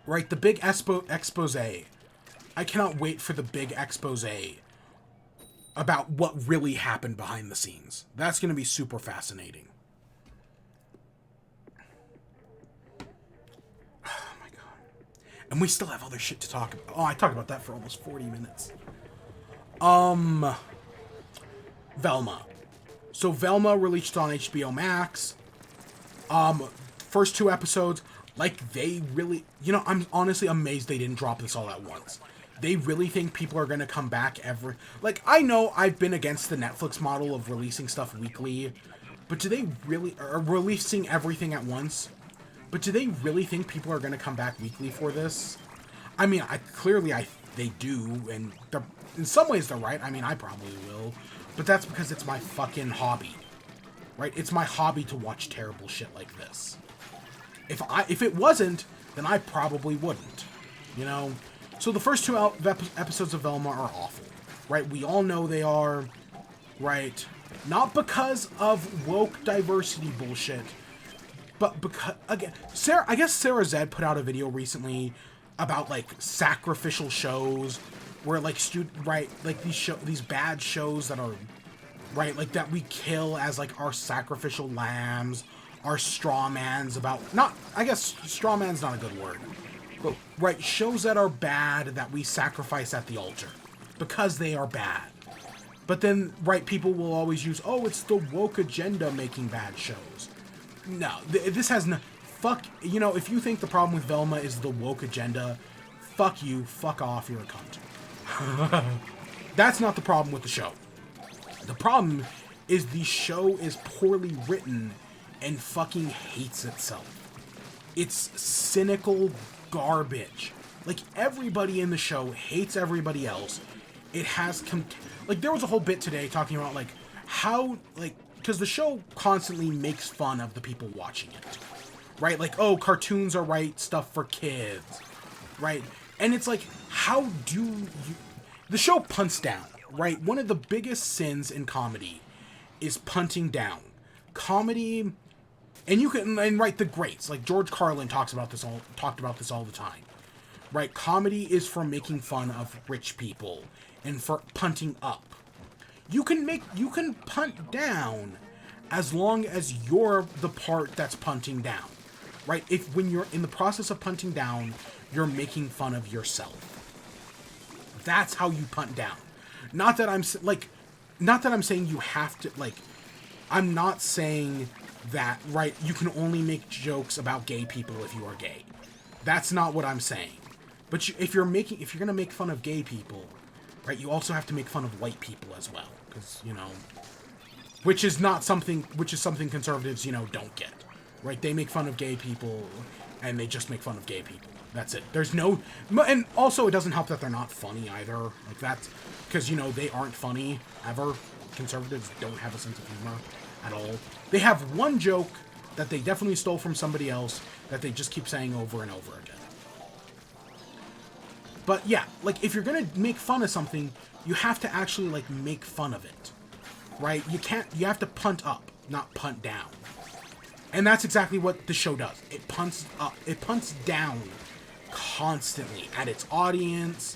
Right, the big expose. I cannot wait for the big expose about what really happened behind the scenes. That's gonna be super fascinating. Oh my god. And we still have other shit to talk about. Oh, I talked about that for almost 40 minutes. Velma. So Velma released on HBO Max. First 2 episodes, like, they really, you know, I'm honestly amazed they didn't drop this all at once. They really think people are gonna come back like, I know I've been against the Netflix model of releasing stuff weekly, but do they really, or releasing everything at once? But do they really think people are gonna come back weekly for this? I mean, they do, and in some ways they're right. I mean, I probably will. But that's because it's my fucking hobby. Right? It's my hobby to watch terrible shit like this. If it wasn't, then I probably wouldn't. You know? So the first 2 episodes of Velma are awful. Right? We all know they are. Right? Not because of woke diversity bullshit. But because, again, I guess Sarah Zed put out a video recently about, like, sacrificial shows where, like, like, these bad shows that are, right, like, that we kill as, like, our sacrificial lambs, our straw mans I guess straw man's not a good word, but, right, shows that are bad that we sacrifice at the altar because they are bad. But then, right, people will always use, oh, it's the woke agenda making bad shows. No, this has no, you know, if you think the problem with Velma is the woke agenda, fuck you, fuck off, you're a cunt. That's not the problem with the show. The problem is the show is poorly written and fucking hates itself. It's cynical garbage. Like, everybody in the show hates everybody else. It has like, there was a whole bit today talking about, like, how, like, because the show constantly makes fun of the people watching it. Right? Like, oh, cartoons are right stuff for kids. Right? And it's like, how do you... The show punts down, right? One of the biggest sins in comedy is punting down. Comedy... And right, the greats, like George Carlin talked about this all the time. Right? Comedy is for making fun of rich people and for punting up. You can punt down as long as you're the part that's punting down. Right? When you're in the process of punting down, you're making fun of yourself. That's how you punt down. Not that I'm saying you have to, like, I'm not saying that, right, you can only make jokes about gay people if you are gay. That's not what I'm saying. But if you're gonna make fun of gay people, right, you also have to make fun of white people as well. Because, you know, which is something conservatives, you know, don't get. Right? They make fun of gay people, and they just make fun of gay people. That's it. There's no... And also, it doesn't help that they're not funny, either. Like, that's... Because, you know, they aren't funny, ever. Conservatives don't have a sense of humor at all. They have one joke that they definitely stole from somebody else that they just keep saying over and over again. But, yeah, like, if you're gonna make fun of something, you have to actually, like, make fun of it. Right? You have to punt up, not punt down. And that's exactly what the show does. It punts up. It punts down constantly at its audience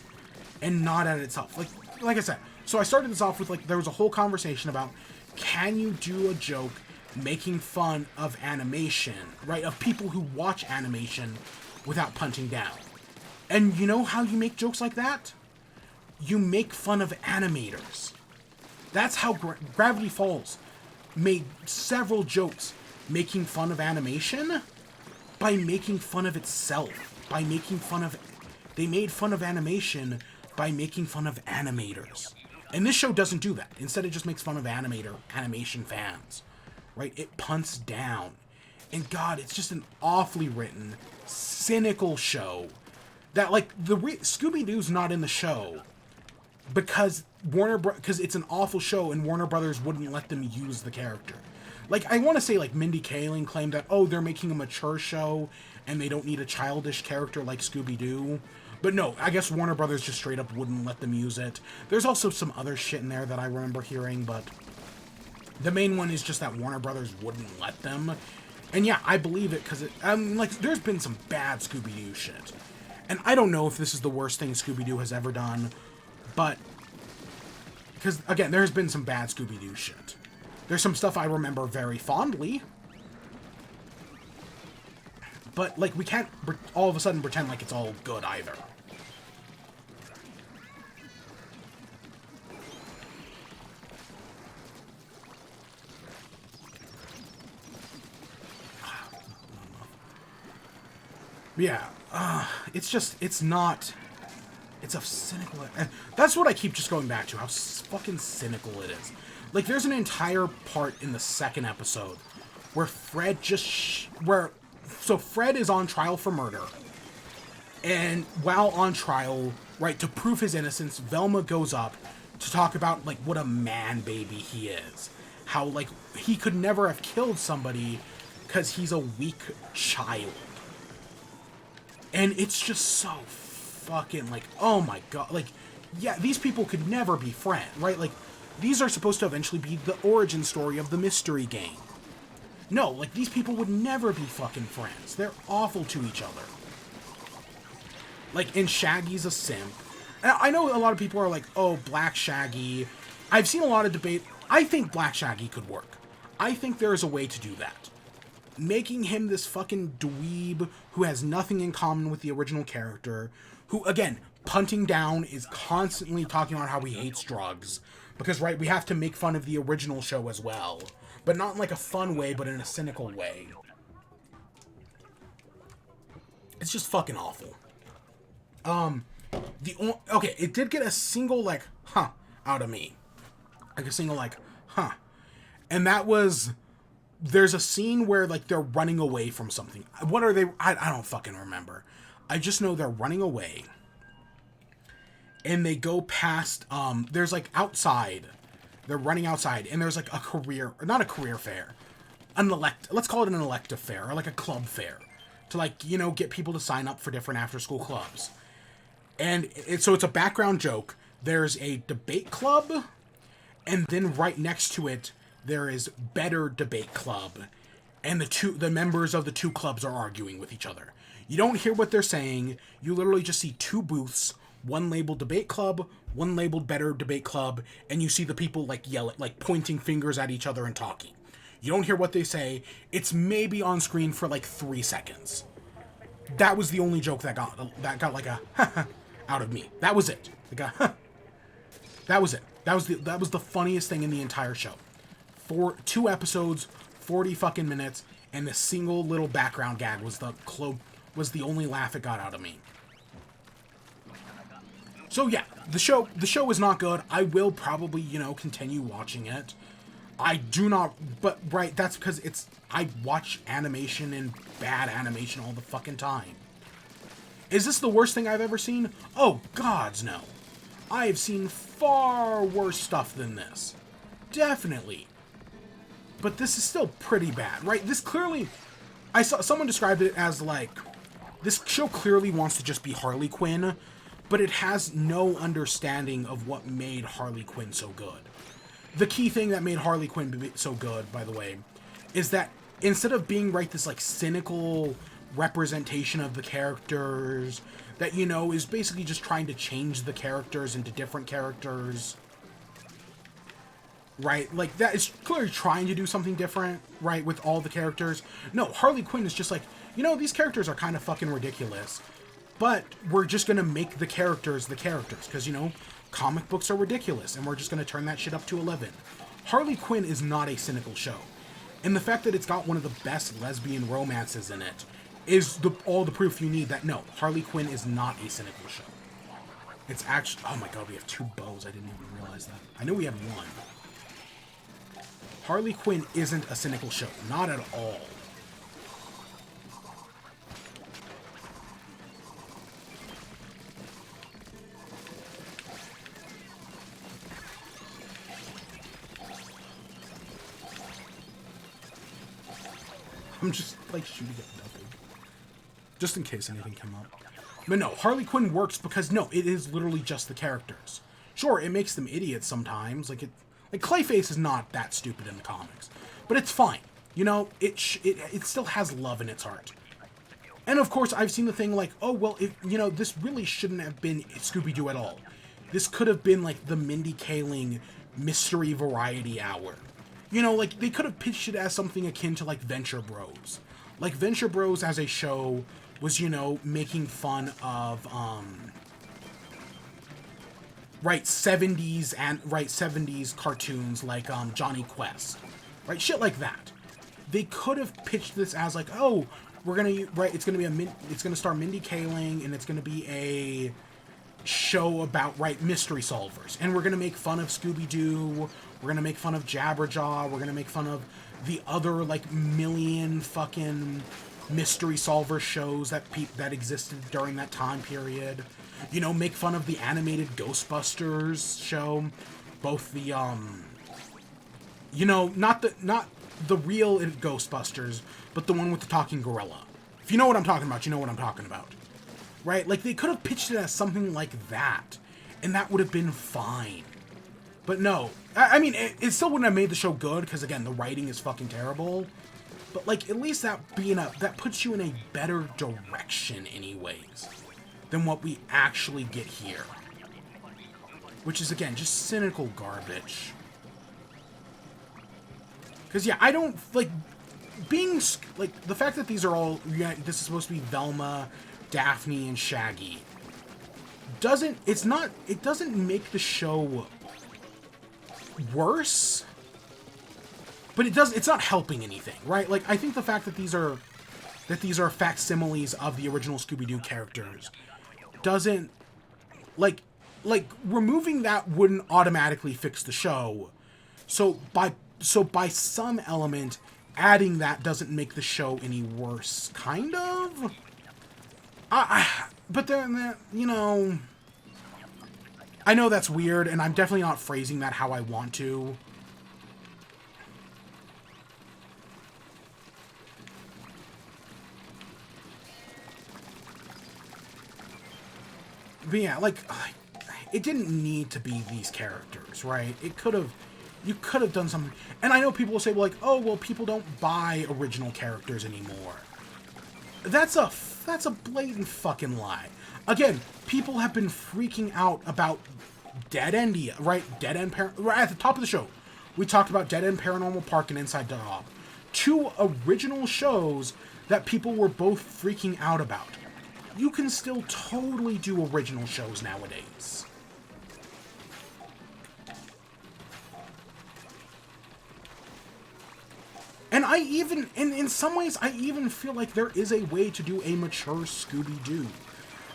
and not at itself. Like I said, so I started this off with, like, there was a whole conversation about, can you do a joke making fun of animation, right? Of people who watch animation without punching down. And you know how you make jokes like that? You make fun of animators. That's how Gravity Falls made several jokes making fun of animation by making fun of itself. By making fun of... They made fun of animation by making fun of animators. And this show doesn't do that. Instead, it just makes fun of animation fans. Right? It punts down. And God, it's just an awfully written, cynical show. That, like, Scooby-Doo's not in the show because because it's an awful show and Warner Brothers wouldn't let them use the character. Like, I want to say, like, Mindy Kaling claimed that, oh, they're making a mature show and they don't need a childish character like Scooby-Doo. But no, I guess Warner Brothers just straight up wouldn't let them use it. There's also some other shit in there that I remember hearing, but the main one is just that Warner Brothers wouldn't let them. And yeah, I believe it because like, there's been some bad Scooby-Doo shit. And I don't know if this is the worst thing Scooby-Doo has ever done, but because, again, there's been some bad Scooby-Doo shit. There's some stuff I remember very fondly, but, like, we can't all of a sudden pretend like it's all good either. Yeah, it's just, it's not, it's a cynical, that's what I keep just going back to, how fucking cynical it is. Like, there's an entire part in the second episode where Fred so Fred is on trial for murder, and while on trial, right, to prove his innocence, Velma goes up to talk about, like, what a man baby he is. How, like, he could never have killed somebody because he's a weak child. And it's just so fucking, like, oh my god, like, yeah, these people could never be friends, right? Like, these are supposed to eventually be the origin story of the mystery game. No, like, these people would never be fucking friends. They're awful to each other. Like, and Shaggy's a simp. And I know a lot of people are like, oh, Black Shaggy. I've seen a lot of debate. I think Black Shaggy could work. I think there is a way to do that. Making him this fucking dweeb who has nothing in common with the original character, who, again, punting down, is constantly talking about how he hates drugs. Because, right, we have to make fun of the original show as well. But not in, like, a fun way, but in a cynical way. It's just fucking awful. Okay, it did get a single, like, huh, out of me. Like, a single, like, huh. And that was... There's a scene where, like, they're running away from something. What are they? I don't fucking remember. I just know they're running away. And they go past, there's, like, outside. They're running outside. And there's, like, a career, or not a career fair. Let's call it an elective fair, or, like, a club fair. To, like, you know, get people to sign up for different after-school clubs. And so it's a background joke. There's a debate club. And then right next to it, there is Better Debate Club, and the members of the two clubs are arguing with each other. You don't hear what they're saying. You literally just see two booths, one labeled Debate Club, one labeled Better Debate Club, and you see the people, like, yell at, like, pointing fingers at each other and talking. You don't hear what they say. It's maybe on screen for, like, 3 seconds. That was the only joke that got like a out of me. That was it. That was it. That was the funniest thing in the entire show. 2 episodes, 40 fucking minutes, and the single little background gag was the only laugh it got out of me. So yeah, the show is not good. I will probably, you know, continue watching it. I do not, but right, that's because I watch animation and bad animation all the fucking time. Is this the worst thing I've ever seen? Oh, gods, no. I have seen far worse stuff than this. Definitely. But this is still pretty bad, right? This clearly... I saw someone described it as, like... This show clearly wants to just be Harley Quinn, but it has no understanding of what made Harley Quinn so good. The key thing that made Harley Quinn so good, by the way, is that instead of being, right, this, like, cynical representation of the characters that, you know, is basically just trying to change the characters into different characters... right? Like, that is clearly trying to do something different, right, with all the characters. No, Harley Quinn is just like, you know, these characters are kind of fucking ridiculous, but we're just gonna make the characters, because, you know, comic books are ridiculous, and we're just gonna turn that shit up to 11. Harley Quinn is not a cynical show. And the fact that it's got one of the best lesbian romances in it is all the proof you need that, no, Harley Quinn is not a cynical show. It's actually... Oh my god, we have 2 bows. I didn't even realize that. I know we have 1. Harley Quinn isn't a cynical show. Not at all. I'm just, like, shooting at nothing. Just in case anything came up. But no, Harley Quinn works because, no, it is literally just the characters. Sure, it makes them idiots sometimes. Like, Clayface is not that stupid in the comics. But it's fine. You know, it still has love in its heart. And, of course, I've seen the thing like, oh, well, you know, this really shouldn't have been Scooby-Doo at all. This could have been, like, the Mindy Kaling Mystery Variety Hour. You know, like, they could have pitched it as something akin to, like, Venture Bros. Like, Venture Bros as a show was, you know, making fun of, right, 70s cartoons like, Johnny Quest. Right, shit like that. They could have pitched this as, like, oh, we're gonna, right, it's gonna star Mindy Kaling, and it's gonna be a show about, right, mystery solvers. And we're gonna make fun of Scooby-Doo. We're gonna make fun of Jabberjaw. We're gonna make fun of the other, like, million fucking mystery solver shows that existed during that time period. You know, make fun of the animated Ghostbusters show. Both the, you know, not the real Ghostbusters, but the one with the talking gorilla. If you know what I'm talking about, you know what I'm talking about. Right? Like, they could have pitched it as something like that, and that would have been fine. But no. I mean, it still wouldn't have made the show good, because, again, the writing is fucking terrible. But, like, at least that puts you in a better direction, anyways, than what we actually get here. Which is, again, just cynical garbage. Because, yeah, I don't, like, being, like, the fact that these are all, this is supposed to be Velma, Daphne, and Shaggy, it doesn't make the show worse, but it's not helping anything, right? Like, I think the fact that these are facsimiles of the original Scooby-Doo characters doesn't, like, removing that wouldn't automatically fix the show. So by some element, adding that doesn't make the show any worse, kind of. But then, you know, I know that's weird, and I'm definitely not phrasing that how I want to. But yeah, like, it didn't need to be these characters, right? You could have done something. And I know people will say, well, like, oh, well, people don't buy original characters anymore. That's a blatant fucking lie. Again, people have been freaking out about Dead End, right? Dead End right at the top of the show. We talked about Dead End Paranormal Park and Inside Job. 2 original shows that people were both freaking out about. You can still totally do original shows nowadays. And in some ways, I even feel like there is a way to do a mature Scooby-Doo.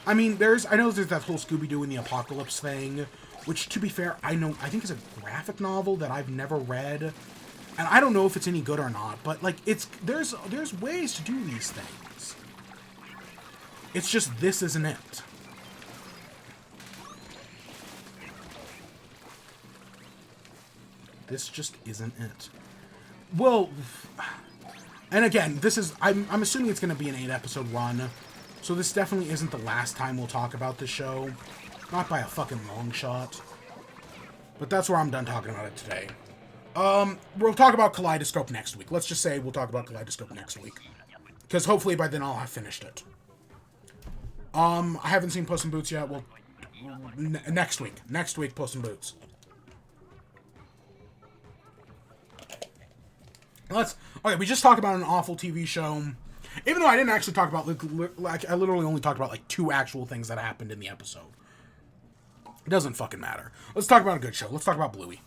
I mean, I know there's that whole Scooby-Doo in the Apocalypse thing, which, to be fair, I think is a graphic novel that I've never read. And I don't know if it's any good or not, but, like, there's ways to do these things. It's just, this isn't it. This just isn't it. Well, and again, I'm assuming it's going to be an 8-episode run, so this definitely isn't the last time we'll talk about this show. Not by a fucking long shot. But that's where I'm done talking about it today. We'll talk about Kaleidoscope next week. Let's just say we'll talk about Kaleidoscope next week. Because hopefully by then I'll have finished it. I haven't seen Puss in Boots yet. Well, next week. Next week, Puss in Boots. Okay, we just talked about an awful TV show. Even though I didn't actually talk about, like, I literally only talked about, like, 2 actual things that happened in the episode. It doesn't fucking matter. Let's talk about a good show. Let's talk about Bluey.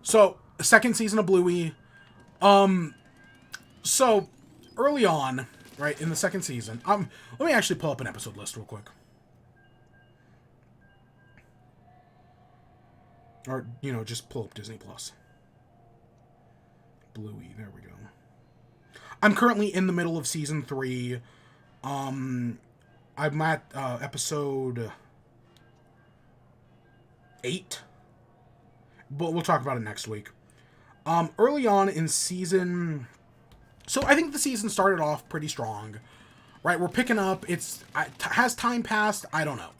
So, the second season of Bluey. So, early on, right, in the second season, let me actually pull up an episode list real quick. Or, you know, just pull up Disney Plus. Bluey, there we go. I'm currently in the middle of season 3. I'm at episode 8. But we'll talk about it next week. Early on in season... So I think the season started off pretty strong. Right, we're picking up. Has time passed? I don't know.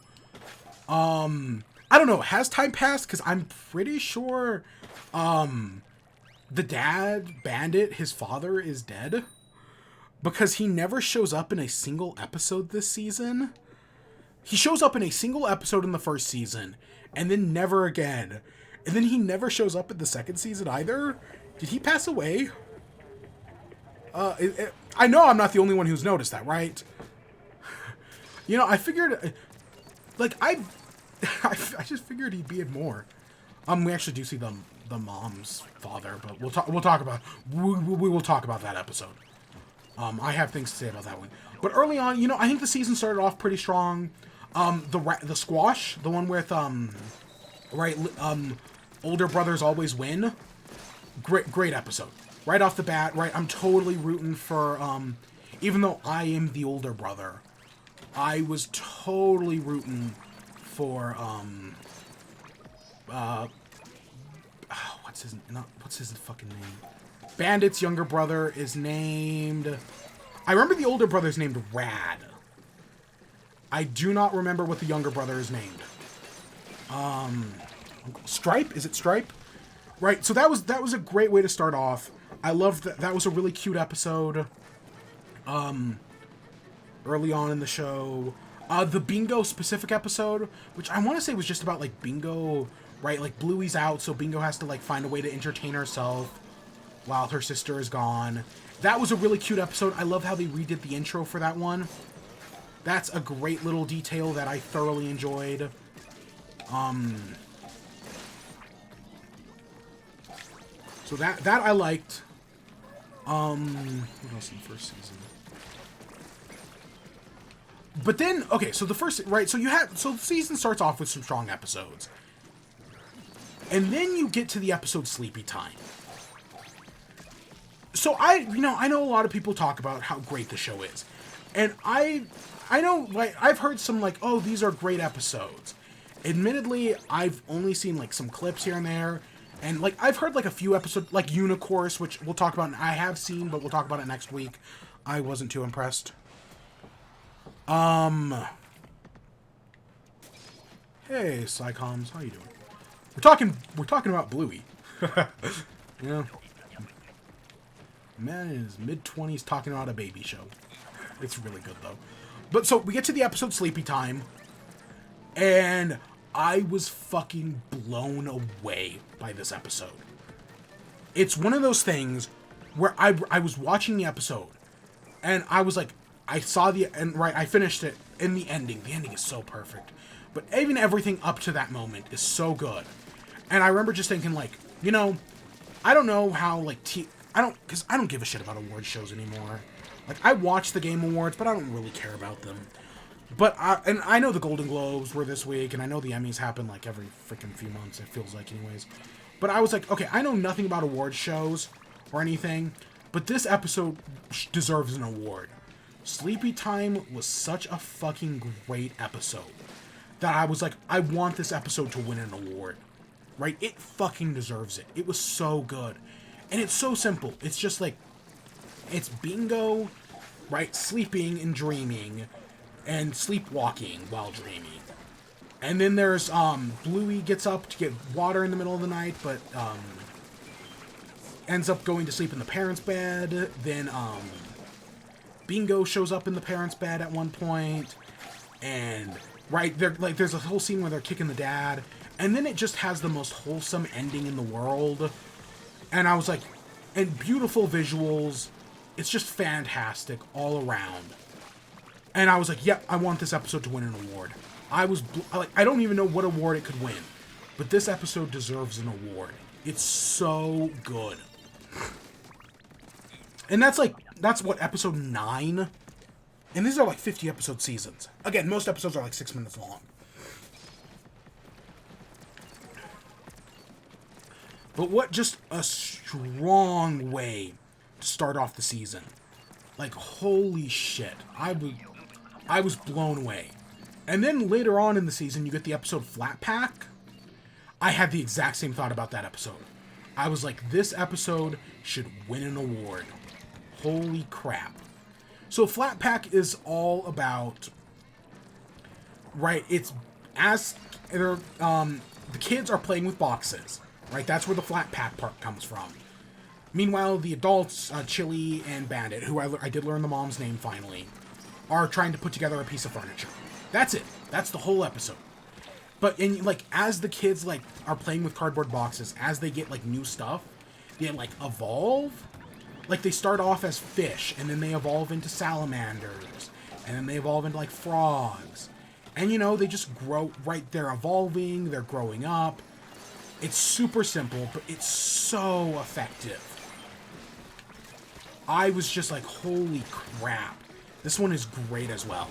I don't know. Has time passed? Because I'm pretty sure the dad, Bandit, his father, is dead. Because he never shows up in a single episode this season. He shows up in a single episode in the first season, and then never again. And then he never shows up in the second season either. Did he pass away? I know I'm not the only one who's noticed that, right? You know, I figured... Like, I just figured he'd be in more. We actually do see the mom's father, but we'll talk about... We will talk about that episode. I have things to say about that one. But early on, you know, I think the season started off pretty strong. The squash, the one with, older brothers always win. Great episode. Right off the bat, right, I'm totally rooting for, even though I am the older brother, I was totally rooting for, what's his fucking name? Bandit's younger brother is named... I remember the older brother's named Rad. I do not remember what the younger brother is named. Stripe? Is it Stripe? Right, so that was a great way to start off. I loved that. That was a really cute episode. Early on in the show. The Bingo specific episode, which I want to say was just about, like, Bingo, right? Like, Bluey's out, so Bingo has to, like, find a way to entertain herself while her sister is gone. That was a really cute episode. I love how they redid the intro for that one. That's a great little detail that I thoroughly enjoyed. So that I liked. What else in the first season? But then, okay, so the first, right, so the season starts off with some strong episodes. And then you get to the episode Sleepy Time. So I know a lot of people talk about how great the show is. And I know, like, I've heard some, like, oh, these are great episodes. Admittedly, I've only seen, like, some clips here and there. And, like, I've heard, like, a few episodes, like Unicourse, which we'll talk about, and I have seen, but we'll talk about it next week. I wasn't too impressed. Hey, Psychoms, how you doing? We're talking about Bluey. Yeah. Man in his mid-20s talking about a baby show. It's really good, though. But, so, we get to the episode Sleepy Time, and I was fucking blown away by this episode. It's one of those things where I was watching the episode, and I was like, I finished it in the ending. The ending is so perfect. But even everything up to that moment is so good. And I remember just thinking, like, you know, I don't know how, like, because I don't give a shit about award shows anymore. Like, I watch the Game Awards, but I don't really care about them. But, I know the Golden Globes were this week, and I know the Emmys happen, like, every freaking few months, it feels like anyways. But I was like, okay, I know nothing about award shows or anything, but this episode deserves an award. Sleepy Time was such a fucking great episode that I was like, I want this episode to win an award. Right? It fucking deserves it. It was so good. And it's so simple. It's just like, it's Bingo, right, sleeping and dreaming, and sleepwalking while dreaming. And then there's, Bluey gets up to get water in the middle of the night, but, ends up going to sleep in the parents' bed. Then, Bingo shows up in the parents' bed at one point, and, right, there's a whole scene where they're kicking the dad, and then it just has the most wholesome ending in the world. And I was like, and beautiful visuals. It's just fantastic all around. And I was like, yep, I want this episode to win an award. I don't even know what award it could win, but this episode deserves an award. It's so good. And that's what, episode 9? And these are like 50 episode seasons. Again, most episodes are like 6 minutes long. But what just a strong way to start off the season. Like, holy shit. I was blown away. And then later on in the season, you get the episode Flat Pack. I had the exact same thought about that episode. I was like, this episode should win an award. Holy crap. So Flat Pack is all about, right, it's as the kids are playing with boxes, right? That's where the Flat Pack part comes from. Meanwhile, the adults, Chili and Bandit, who I did learn the mom's name finally, are trying to put together a piece of furniture. That's it. That's the whole episode. But as the kids are playing with cardboard boxes, as they get new stuff, they evolve. They start off as fish, and then they evolve into salamanders, and then they evolve into frogs. And they just grow, right? They're evolving, they're growing up. It's super simple, but it's so effective. I was just like, holy crap. This one is great as well.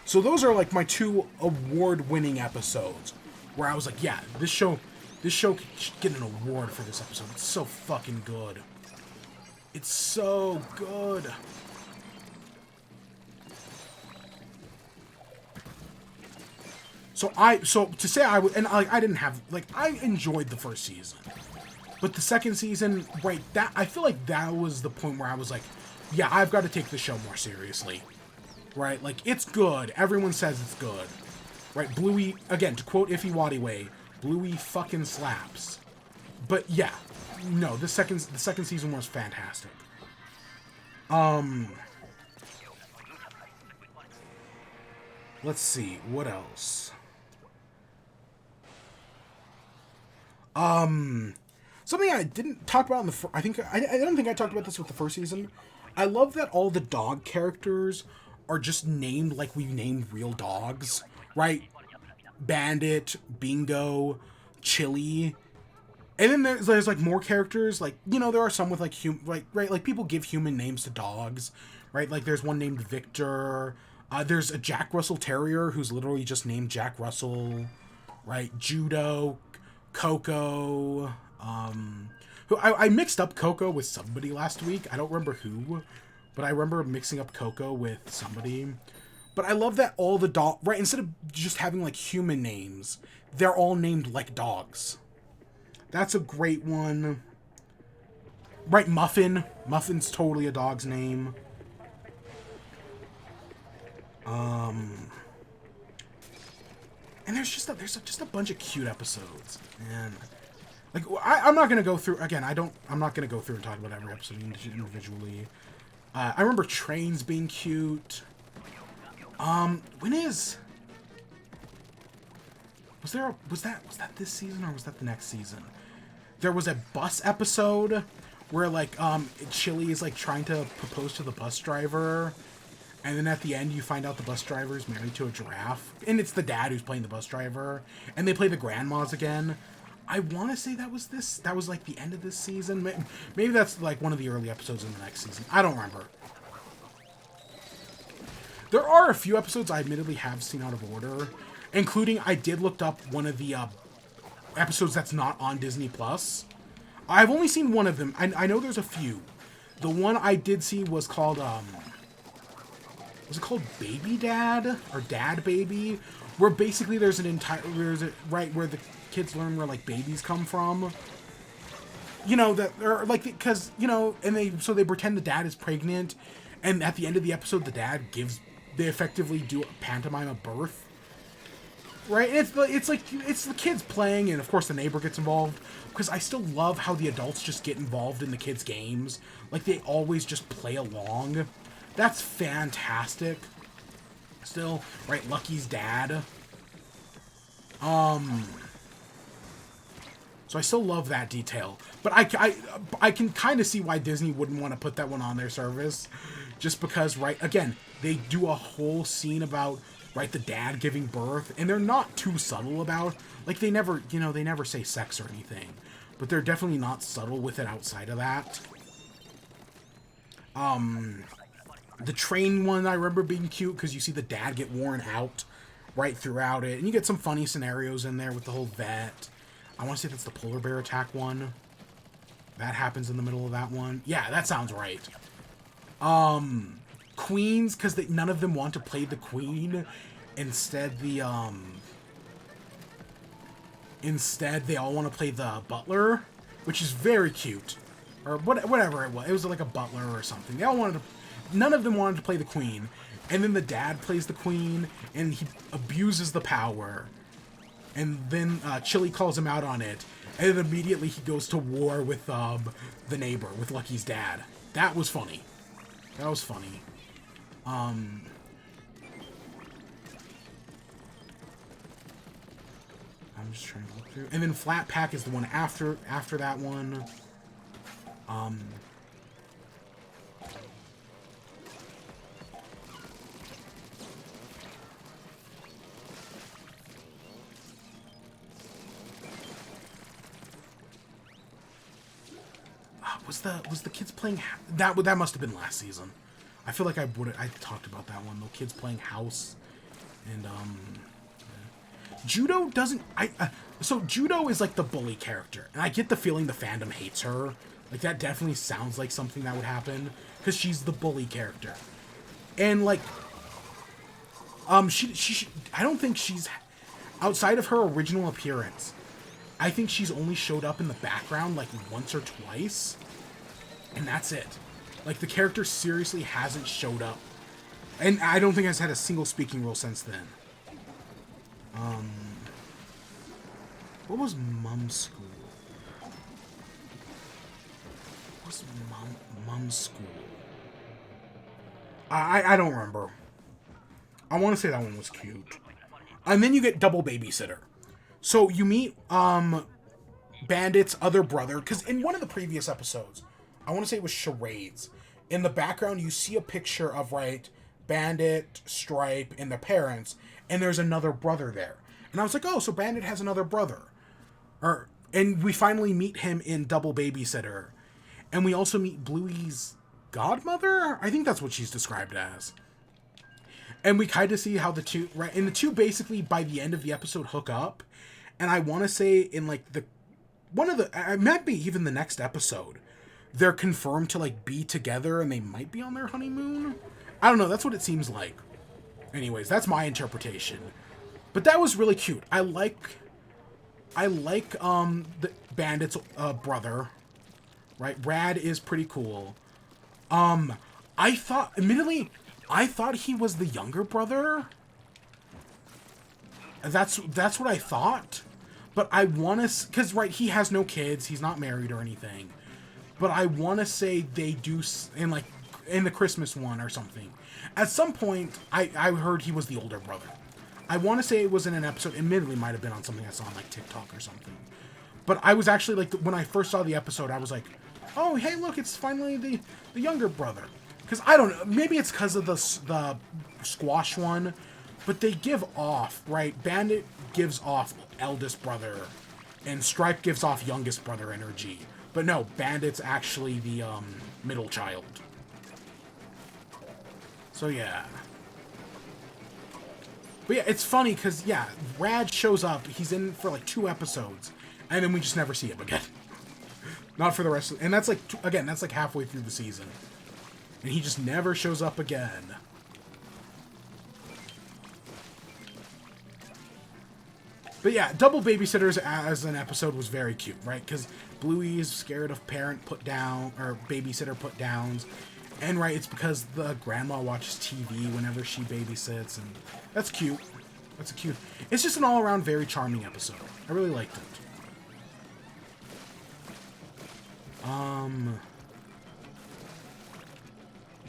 So those are my 2 award-winning episodes where I was like, yeah, this show should get an award for this episode. It's so fucking good. It's so good. So to say I would, and I didn't have, I enjoyed the first season. But the second season, right, I feel like that was the point where I was like, yeah, I've got to take the show more seriously. Right? It's good. Everyone says it's good. Right? Bluey, again, to quote Iffy Wadiway, Bluey fucking slaps. But yeah, no, the second season was fantastic. Let's see, what else? Something I didn't talk about in the I don't think I talked about this with the first season. I love that all the dog characters are just named like we named real dogs, right? Bandit, Bingo, Chili. And then there's more characters, there are some with people give human names to dogs, right? There's one named Victor. There's a Jack Russell Terrier who's literally just named Jack Russell, right? Judo, Coco, who I mixed up Coco with somebody last week. I don't remember who, but I remember mixing up Coco with somebody. But I love that all the right, instead of just having human names, they're all named like dogs. That's a great one. Right, Muffin. Muffin's totally a dog's name. And there's just a bunch of cute episodes. And I'm not gonna go through again. I'm not gonna go through and talk about every episode individually. I remember Trains being cute. Was that this season or was that the next season? There was a bus episode where Chili is trying to propose to the bus driver, and then at the end you find out the bus driver is married to a giraffe, and it's the dad who's playing the bus driver, and they play the grandmas again. I want to say that was the end of this season. Maybe that's one of the early episodes in the next season. I don't remember. There are a few episodes I admittedly have seen out of order, including I did look up one of the episodes that's not on Disney Plus. I've only seen one of them. I know there's a few. The one I did see was called was it called Baby Dad or Dad Baby, where basically where the kids learn where babies come from. Because they pretend the dad is pregnant, and at the end of the episode they effectively do a pantomime of birth. Right? And it's the kids playing, and of course the neighbor gets involved, because I still love how the adults just get involved in the kids' games. They always just play along. That's fantastic. Still, right, Lucky's dad. So I still love that detail. But I can kind of see why Disney wouldn't want to put that one on their service. Just because, right, again, they do a whole scene about, right, the dad giving birth. And they're not too subtle about, like, they never, you know, they never say sex or anything. But they're definitely not subtle with it outside of that. The train one I remember being cute because you see the dad get worn out right throughout it. And you get some funny scenarios in there with the whole vet. I want to say that's the polar bear attack one. That happens in the middle of that one. Yeah, that sounds right. Queens, because none of them want to play the queen. Instead, they all want to play the butler, which is very cute. Or whatever it was. It was like a butler or something. They all wanted to... None of them wanted to play the queen. And then the dad plays the queen, and he abuses the power. And then Chili calls him out on it. And then immediately he goes to war with the neighbor, with Lucky's dad. That was funny. That was funny. I'm just trying to look through. And then Flat Pack is the one after that one. Was the kids playing that must have been last season. I feel like I talked about that one. The kids playing house, and Judo doesn't. So Judo is like the bully character, and I get the feeling the fandom hates her. Like that definitely sounds like something that would happen because she's the bully character, and like she I don't think she's outside of her original appearance. I think she's only showed up in the background like once or twice. And that's it. Like, the character seriously hasn't showed up. And I don't think has had a single speaking role since then. What was Mum's School? What was Mum's School? I don't remember. I want to say that one was cute. And then you get Double Babysitter. So you meet Bandit's other brother. Because in one of the previous episodes... I want to say it was Charades. In the background, you see a picture of, right, Bandit, Stripe, and their parents, and there's another brother there. And I was like, oh, so Bandit has another brother. And we finally meet him in Double Babysitter. And we also meet Bluey's godmother? I think that's what she's described as. And we kind of see how the two, right, and the two basically, by the end of the episode, hook up. And I want to say in, like, it might be even the next episode, they're confirmed to, like, be together and they might be on their honeymoon. I don't know. That's what it seems like. Anyways, that's my interpretation. But that was really cute. I like the Bandit's brother. Right? Brad is pretty cool. Admittedly, I thought he was the younger brother. That's what I thought. But I want to... Because, right, he has no kids. He's not married or anything. But I want to say they do, in the Christmas one or something. At some point, I heard he was the older brother. I want to say it was in an episode. Admittedly, might have been on something I saw on, like, TikTok or something. But I was actually, like, when I first saw the episode, I was like, oh, hey, look, it's finally the younger brother. Because, I don't know, maybe it's because of the squash one. But they give off, right? Bandit gives off eldest brother. And Stripe gives off youngest brother energy. But no, Bandit's actually the middle child. So yeah. But yeah, it's funny because, yeah, Rad shows up. He's in for like 2 episodes. And then we just never see him again. Not for the rest of... And that's like, again, that's like halfway through the season. And he just never shows up again. But yeah, Double Babysitters as an episode was very cute, right? Because Bluey is scared of parent put down, or babysitter put downs. And right, it's because the grandma watches TV whenever she babysits, and that's cute. That's cute. It's just an all-around very charming episode. I really liked it.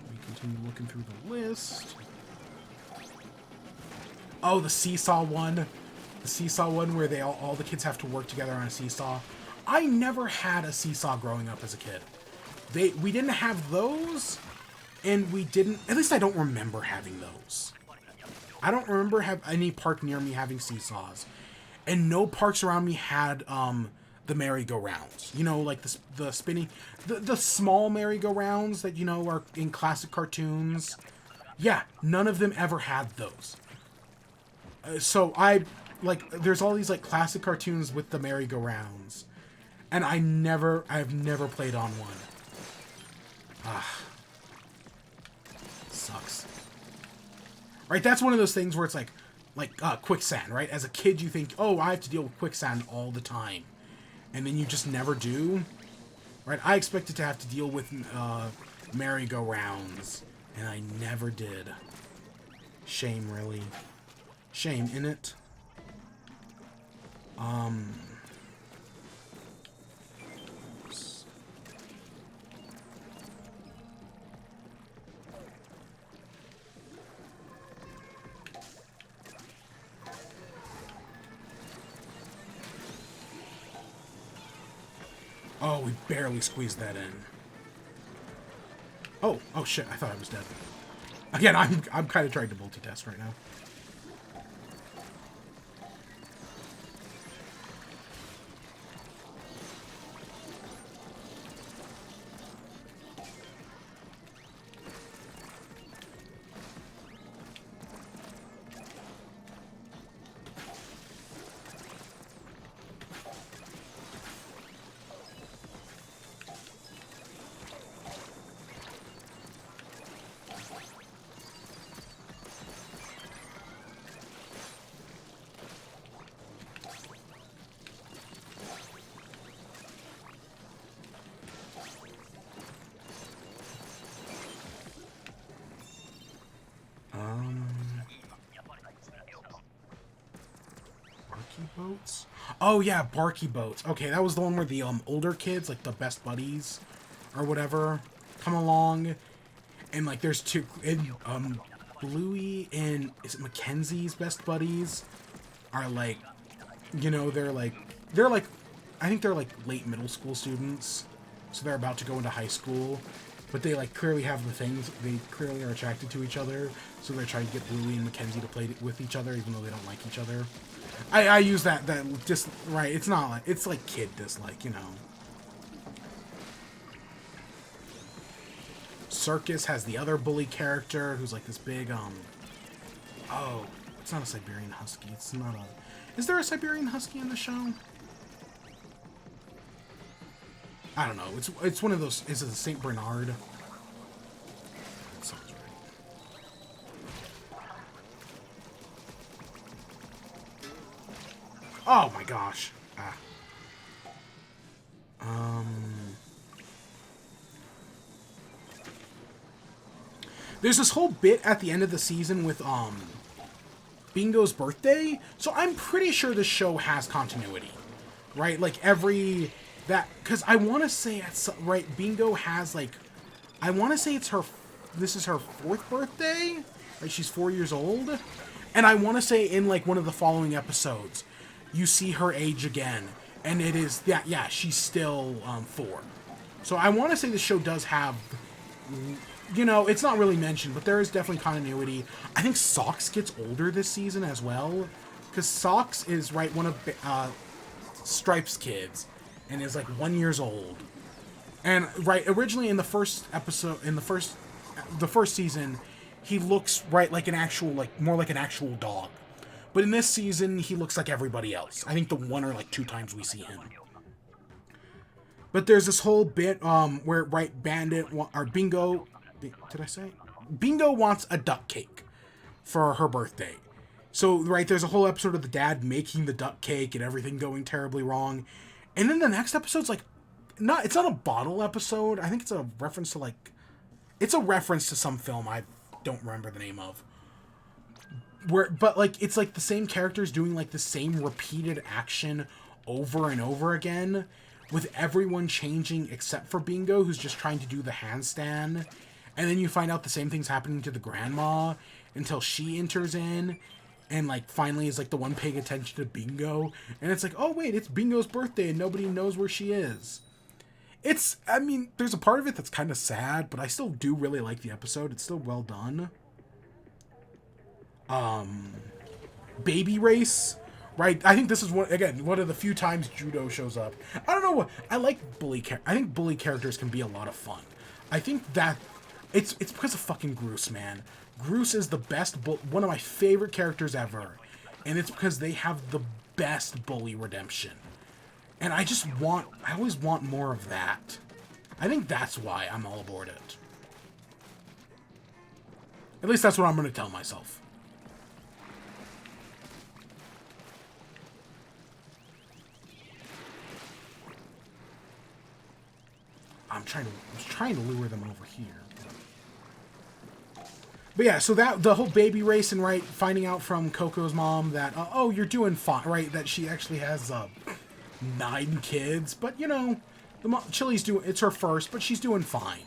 We continue looking through the list. Oh, the seesaw one. The seesaw one where all the kids have to work together on a seesaw. I never had a seesaw growing up as a kid. We didn't have those, and we didn't... At least I don't remember having those. I don't remember have any park near me having seesaws. And no parks around me had the merry-go-rounds. You know, like the spinning... The small merry-go-rounds that, you know, are in classic cartoons. Yeah, none of them ever had those. So there's all these, like, classic cartoons with the merry-go-rounds. And I've never played on one. Ah. Sucks. Right, that's one of those things where it's like quicksand, right? As a kid, you think, oh, I have to deal with quicksand all the time. And then you just never do. Right, I expected to have to deal with merry-go-rounds. And I never did. Shame, really. Shame, innit? Oh, we barely squeezed that in. Oh shit, I thought I was dead. Again, I'm kind of trying to multitask right now. Boats? Oh yeah, Barky Boats. Okay, that was the one where the older kids, like the best buddies or whatever, come along, and like there's two, and Bluey and is it Mackenzie's best buddies are like, you know, they're like I think they're like late middle school students, so they're about to go into high school, but they like clearly have the things, they clearly are attracted to each other, so they're trying to get Bluey and Mackenzie to play with each other even though they don't like each other. I use that just right. It's not like, it's like kid dislike, you know. Circus has the other bully character who's like this big oh, it's not a Siberian Husky. It's not a... Is there a Siberian Husky in the show? I don't know. It's one of those... Is it a Saint Bernard? That sounds right. Oh my gosh. Ah. There's this whole bit at the end of the season with Bingo's birthday, so I'm pretty sure the show has continuity, right? Like because I want to say right, Bingo has like, I want to say this is her 4th birthday, right? She's 4 years old, and I want to say in like one of the following episodes, you see her age again, and it is that, yeah, she's still 4. So I want to say the show does have, you know, it's not really mentioned, but there is definitely continuity. I think Socks gets older this season as well, because Socks is, right, one of Stripe's kids, and is like 1 year old. And, right, originally in the first episode, in the first season, he looks, right, like an actual, like, more like an actual dog. But in this season, he looks like everybody else. I think the 1 or like 2 times we see him. But there's this whole bit where, right, Bingo... Did I say? Bingo wants a duck cake for her birthday. So, right, there's a whole episode of the dad making the duck cake and everything going terribly wrong. And then the next episode's like... It's not a bottle episode. I think it's a reference to, like... It's a reference to some film I don't remember the name of. But, like, it's like the same characters doing, like, the same repeated action over and over again, with everyone changing except for Bingo, who's just trying to do the handstand. And then you find out the same thing's happening to the grandma until she enters in. and like finally is like the one paying attention to Bingo, and it's like, oh wait, it's Bingo's birthday and nobody knows where she is. It's, I mean, there's a part of it that's kind of sad, but I still do really like the episode. It's still well done. Baby Race, right? I think this is one of the few times judo shows up. I don't know what I like bully. I think bully characters can be a lot of fun. I think that it's because of fucking Groose, man. Groose is the best, one of my favorite characters ever, and it's because they have the best bully redemption. And I always want more of that. I think that's why I'm all aboard it. At least that's what I'm going to tell myself. I was trying to lure them over here. But yeah, so that the whole baby race and right, finding out from Coco's mom that oh, you're doing fine, right? That she actually has 9 kids, but you know, Chili's it's her first, but she's doing fine.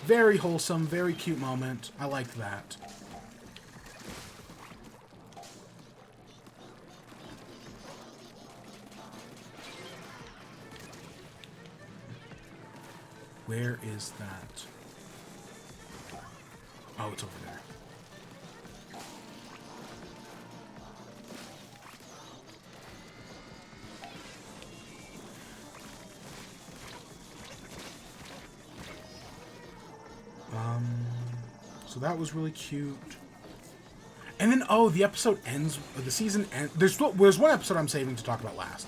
Very wholesome, very cute moment. I liked that. Where is that? Oh, it's over there. So that was really cute. And then, oh, the episode ends, the season ends, there's one episode I'm saving to talk about last.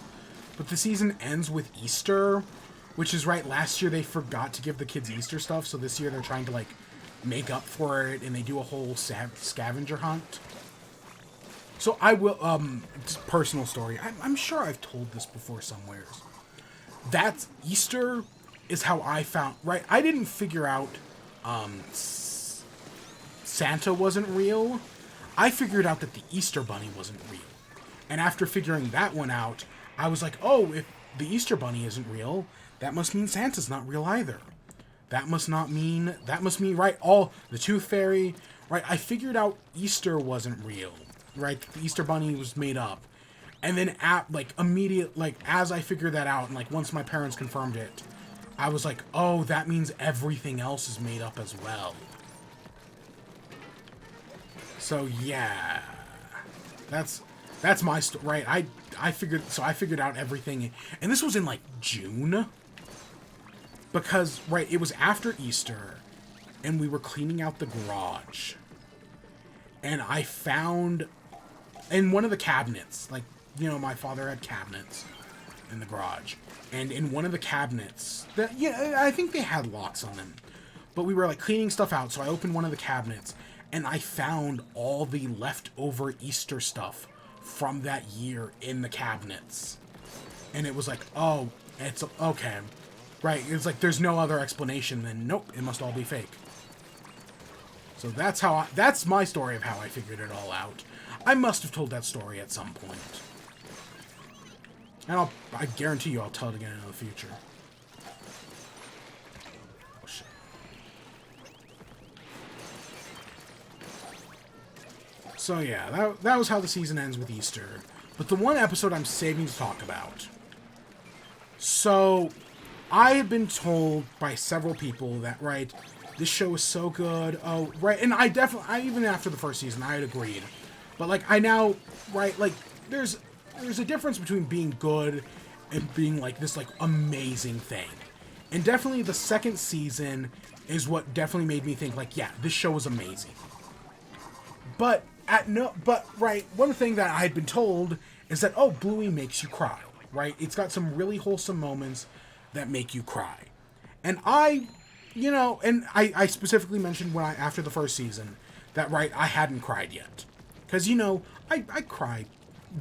But the season ends with Easter, which is right, last year they forgot to give the kids Easter stuff, so this year they're trying to, like, make up for it, and they do a whole scavenger hunt. So I will, just personal story, I'm sure I've told this before somewheres. That's, Easter is how I found, right, I didn't figure out, Santa wasn't real. I figured out that the Easter Bunny wasn't real. And after figuring that one out, I was like, oh, if the Easter Bunny isn't real, that must mean Santa's not real either. That must mean, right, all, the Tooth Fairy, right, I figured out Easter wasn't real, right, the Easter Bunny was made up. And then, as I figured that out, and, like, once my parents confirmed it, I was like, oh, that means everything else is made up as well. So, yeah. That's my story, right? I figured out everything, and this was in, like, June? Because, right, it was after Easter, and we were cleaning out the garage. And I found, in one of the cabinets, like, you know, my father had cabinets in the garage. And in one of the cabinets, I think they had locks on them. But we were, like, cleaning stuff out, so I opened one of the cabinets, and I found all the leftover Easter stuff from that year in the cabinets. And it was like, oh, it's, okay. Right, it's like, there's no other explanation than, nope, it must all be fake. So that's my story of how I figured it all out. I must have told that story at some point. And I guarantee you I'll tell it again in the future. Oh, shit. So yeah, that was how the season ends with Easter. But the one episode I'm saving to talk about. So, I had been told by several people that, right, this show is so good. Oh, right, and I even after the first season, I had agreed. But, like, I now, right, like, there's a difference between being good and being, like, this, like, amazing thing. And definitely the second season is what definitely made me think, like, yeah, this show is amazing. But, right, one thing that I had been told is that, oh, Bluey makes you cry, right? It's got some really wholesome moments that make you cry. And I specifically mentioned after the first season that, right, I hadn't cried yet. Because, you know, I cry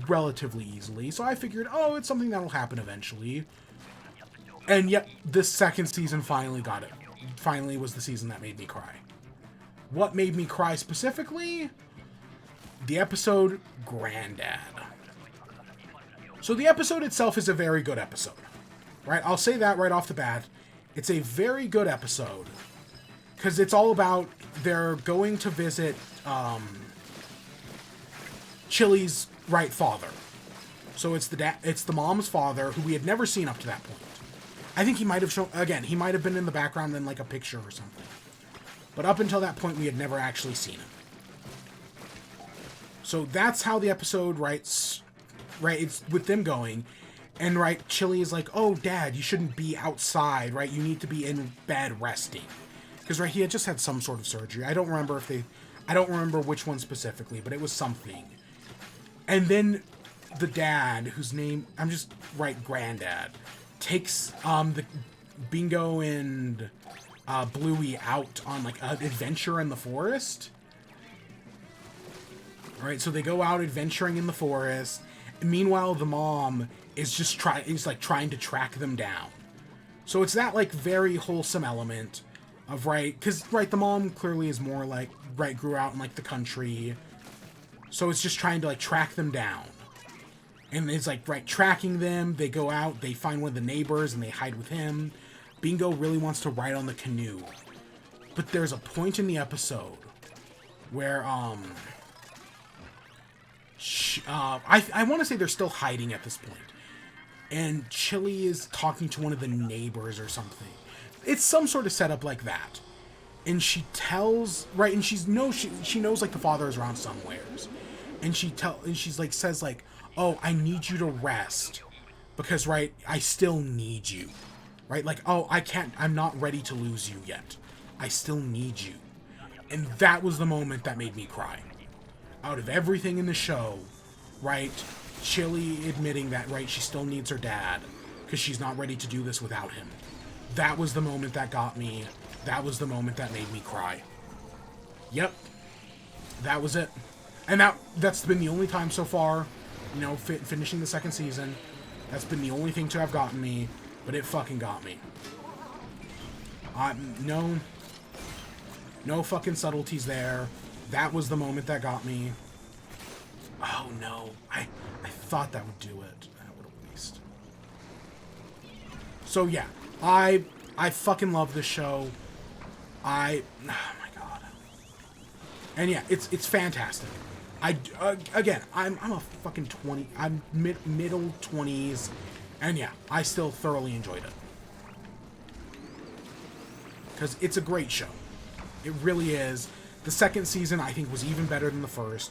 relatively easily, so I figured, oh, it's something that'll happen eventually. And yet, this second season finally got it. Finally was the season that made me cry. What made me cry specifically? The episode Granddad. So the episode itself is a very good episode. Right? I'll say that right off the bat. It's a very good episode. Because it's all about they're going to visit Chili's right father. So it's the mom's father, who we had never seen up to that point. I think he might have shown, again, he might have been in the background in like a picture or something. But up until that point, we had never actually seen him. So that's how the episode, right, it's with them going. And, right, Chili is like, oh, Dad, you shouldn't be outside, right? You need to be in bed resting. Because, right, he had just had some sort of surgery. I don't remember which one specifically, but it was something. And then the dad, whose name, Granddad, takes the Bingo and Bluey out on, like, an adventure in the forest. Alright, so they go out adventuring in the forest. And meanwhile, the mom is just trying to track them down. So it's that, like, very wholesome element of, right, because, right, the mom clearly is more, like, right, grew out in, like, the country. So it's just trying to, like, track them down. And it's, like, right, tracking them. They go out, they find one of the neighbors, and they hide with him. Bingo really wants to ride on the canoe. But there's a point in the episode where, I want to say they're still hiding at this point. And Chili is talking to one of the neighbors or something. It's some sort of setup like that. And she tells, right, and she knows like the father is around somewheres. And she's like, says like, oh, I need you to rest. Because, right, I still need you. Right, like, oh, I'm not ready to lose you yet. I still need you. And that was the moment that made me cry. Out of everything in the show, right, Chili admitting that, right, she still needs her dad because she's not ready to do this without him. That was the moment that got me. That was the moment that made me cry. Yep. That was it. And that's been the only time so far, you know, finishing the second season. That's been the only thing to have gotten me, but it fucking got me. No fucking subtleties there. That was the moment that got me. Oh no, I thought that would do it. That would have waste. So yeah, I fucking love this show. Oh my god. And yeah, it's fantastic. Again, I'm a fucking 20. I'm middle 20s, and yeah, I still thoroughly enjoyed it because it's a great show. It really is. The second season, I think, was even better than the first.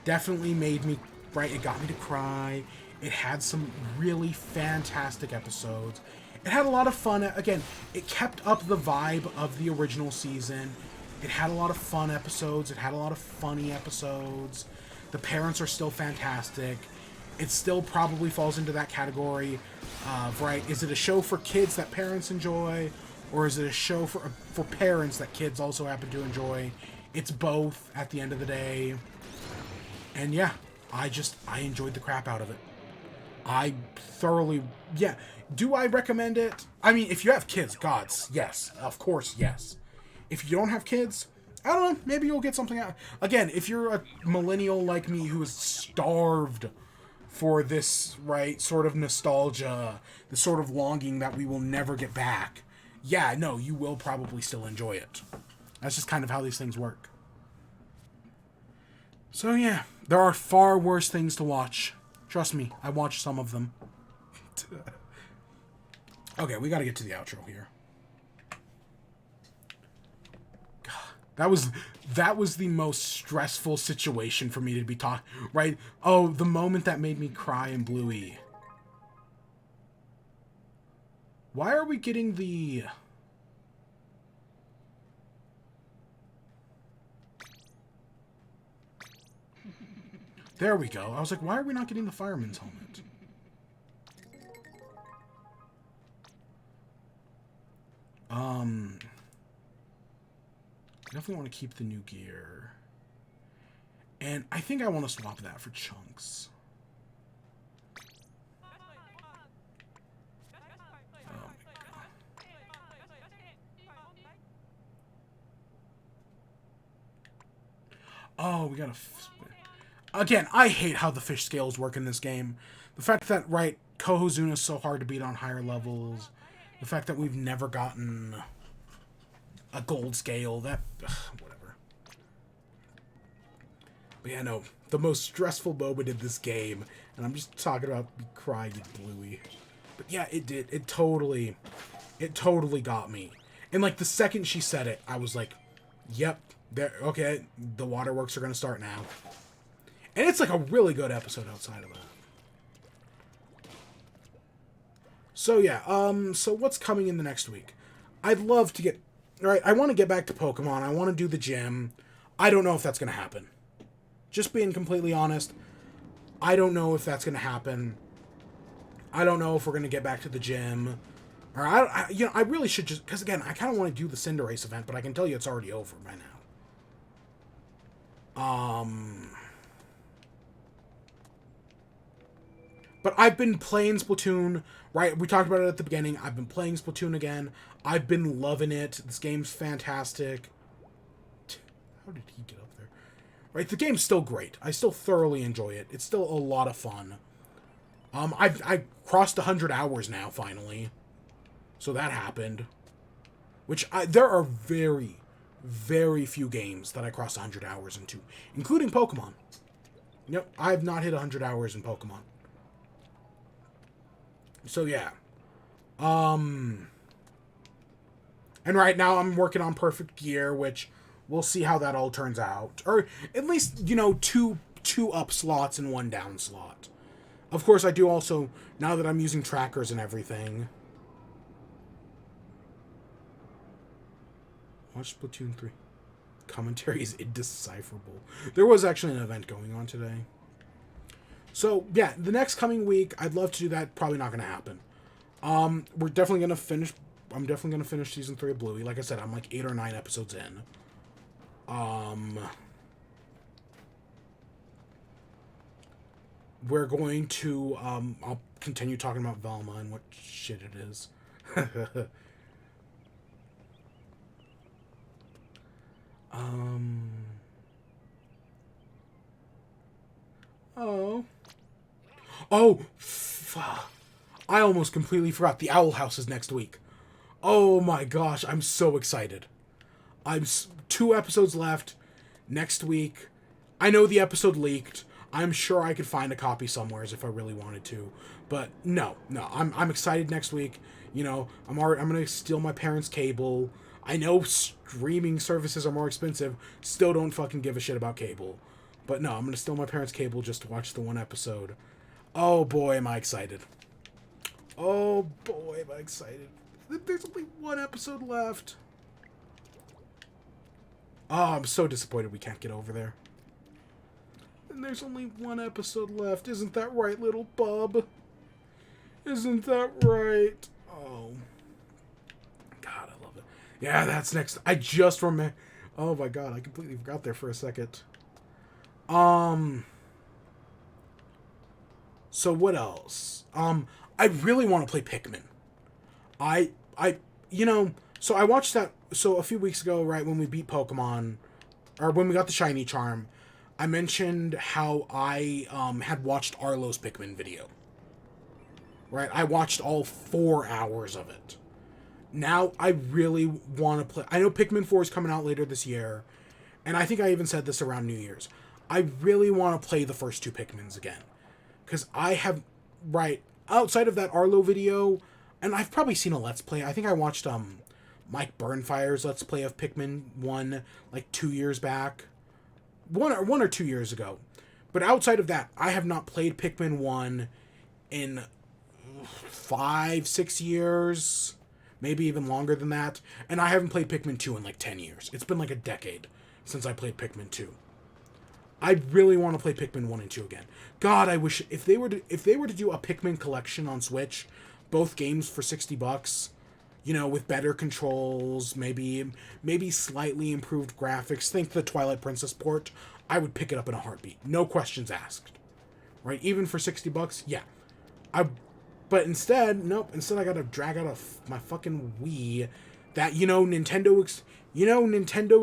Definitely made me, right, it got me to cry. It had some really fantastic episodes. It had a lot of fun. Again, it kept up the vibe of the original season. It had a lot of fun episodes. It had a lot of funny episodes. The parents are still fantastic. It still probably falls into that category of, right, is it a show for kids that parents enjoy? Or is it a show for parents that kids also happen to enjoy? It's both at the end of the day. And yeah, I enjoyed the crap out of it. I thoroughly, yeah. Do I recommend it? I mean, if you have kids, gods, yes. Of course, yes. If you don't have kids, I don't know, maybe you'll get something out. Again, if you're a millennial like me who is starved for this, right, sort of nostalgia, the sort of longing that we will never get back, yeah, no, you will probably still enjoy it. That's just kind of how these things work. So yeah, there are far worse things to watch. Trust me, I watched some of them. Okay, we gotta get to the outro here. God, that was the most stressful situation for me to be talking, right? Oh, the moment that made me cry in Bluey. Why are we getting the... There we go. I was like, why are we not getting the fireman's helmet? Definitely want to keep the new gear. And I think I want to swap that for chunks. Oh my god. Oh, we gotta... Again, I hate how the fish scales work in this game. The fact that, right, Kohozuna's so hard to beat on higher levels. The fact that we've never gotten a gold scale. That... whatever. But yeah, no, the most stressful moment in this game, and I'm just talking about me crying at Bluey. But yeah, it did. It totally got me. And like the second she said it, I was like, yep, there. Okay, the waterworks are gonna start now. And it's like a really good episode outside of that. So yeah, so what's coming in the next week? I'd love to get, right, I want to get back to Pokemon. I want to do the gym. I don't know if that's going to happen. Just being completely honest, I don't know if that's going to happen. I don't know if we're going to get back to the gym. Or I really should just, because again, I kind of want to do the Cinderace event, but I can tell you it's already over by now. But I've been playing Splatoon, right? We talked about it at the beginning. I've been playing Splatoon again. I've been loving it. This game's fantastic. How did he get up there? Right, the game's still great. I still thoroughly enjoy it. It's still a lot of fun. I crossed 100 hours now, finally. So that happened. There are very, very few games that I crossed 100 hours into, including Pokemon. Yep, I have not hit 100 hours in Pokemon. So yeah. And right now I'm working on Perfect Gear, which we'll see how that all turns out. Or at least, two up slots and one down slot. Of course, I do also, now that I'm using trackers and everything. Watch Splatoon 3. Commentary is indecipherable. There was actually an event going on today. So, yeah, the next coming week, I'd love to do that. Probably not going to happen. We're definitely going to finish... I'm definitely going to finish Season 3 of Bluey. Like I said, I'm like 8 or 9 episodes in. We're going to... I'll continue talking about Velma and what shit it is. Oh... Oh, I almost completely forgot. The Owl House is next week. Oh my gosh, I'm so excited. 2 episodes left next week. I know the episode leaked. I'm sure I could find a copy somewhere if I really wanted to. But no, I'm excited next week. I'm gonna steal my parents' cable. I know streaming services are more expensive. Still don't fucking give a shit about cable. But no, I'm gonna steal my parents' cable just to watch the 1 episode. Oh boy, am I excited. Oh boy, am I excited. There's only 1 episode left. Oh, I'm so disappointed we can't get over there. And there's only 1 episode left. Isn't that right, little bub? Isn't that right? Oh. God, I love it. Yeah, that's next. I just remember. Oh my god, I completely forgot there for a second. So what else? I really want to play Pikmin. So I watched that, so a few weeks ago, right, when we beat Pokemon, or when we got the Shiny Charm, I mentioned how I, had watched Arlo's Pikmin video. Right, I watched all 4 hours of it. Now, I really want to play, I know Pikmin 4 is coming out later this year, and I think I even said this around New Year's. I really want to play the first 2 Pikmins again. Because I have, right, outside of that Arlo video, and I've probably seen a Let's Play. I think I watched Mike Burnfire's Let's Play of Pikmin 1 like 2 years back. One or 2 years ago. But outside of that, I have not played Pikmin 1 in 5-6 years. Maybe even longer than that. And I haven't played Pikmin 2 in like 10 years. It's been like a decade since I played Pikmin 2. I really want to play Pikmin 1 and 2 again. God, I wish if they were to do a Pikmin collection on Switch, both games for $60, with better controls, maybe slightly improved graphics. Think the Twilight Princess port. I would pick it up in a heartbeat. No questions asked. Right? Even for $60, yeah. But instead, nope. Instead, I gotta drag out my fucking Wii. That Nintendo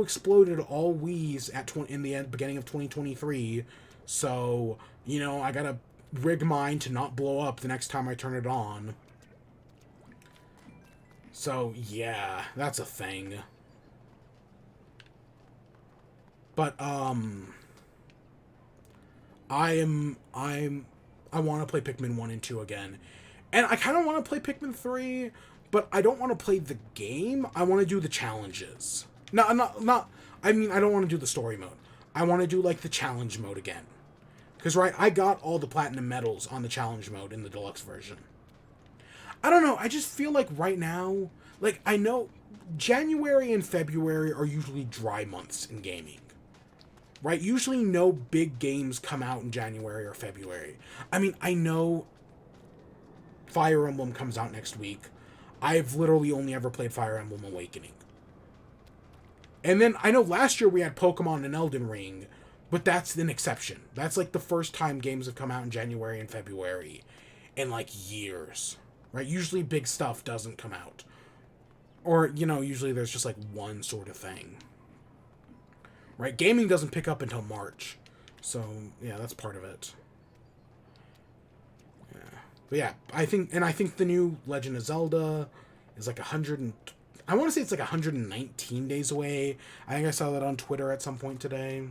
exploded all Wii's in the beginning of 2023. So I gotta rig mine to not blow up the next time I turn it on. So yeah, that's a thing. But I want to play Pikmin 1 and 2 again. And I kind of want to play Pikmin 3, but I don't want to play the game. I want to do the challenges. No, not I mean, I don't want to do the story mode. I want to do like the challenge mode again. Cuz right, I got all the platinum medals on the challenge mode in the deluxe version. I don't know, I just feel like right now, like I know January and February are usually dry months in gaming. Right? Usually no big games come out in January or February. I mean, I know Fire Emblem comes out next week. I've literally only ever played Fire Emblem Awakening. And then I know last year we had Pokemon and Elden Ring, but that's an exception. That's like the first time games have come out in January and February in like years. Right? Usually big stuff doesn't come out. Or, you know, usually there's just like one sort of thing. Right? Gaming doesn't pick up until March. So, yeah, that's part of it. Yeah. But yeah, I think the new Legend of Zelda is like I want to say it's like 119 days away. I think I saw that on Twitter at some point today.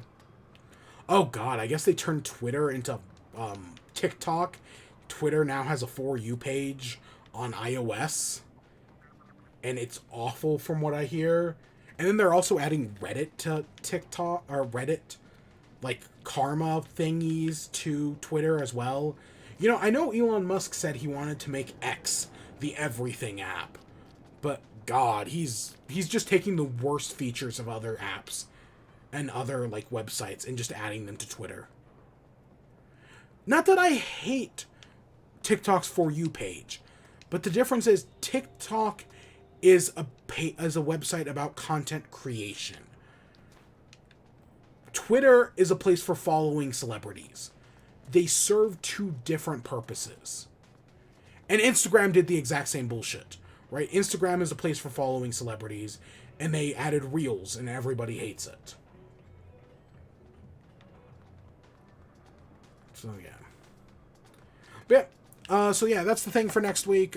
Oh god, I guess they turned Twitter into TikTok. Twitter now has a For You page on iOS. And it's awful from what I hear. And then they're also adding Reddit to TikTok, or Reddit, like karma thingies to Twitter as well. You know, I know Elon Musk said he wanted to make X the everything app. But god, he's just taking the worst features of other apps and other like websites and just adding them to Twitter. Not that I hate TikTok's For You page, but the difference is TikTok is a website about content creation. Twitter is a place for following celebrities. They serve two different purposes. And Instagram did the exact same bullshit, right? Instagram is a place for following celebrities, and they added Reels, and everybody hates it. So, yeah. But, yeah, that's the thing for next week.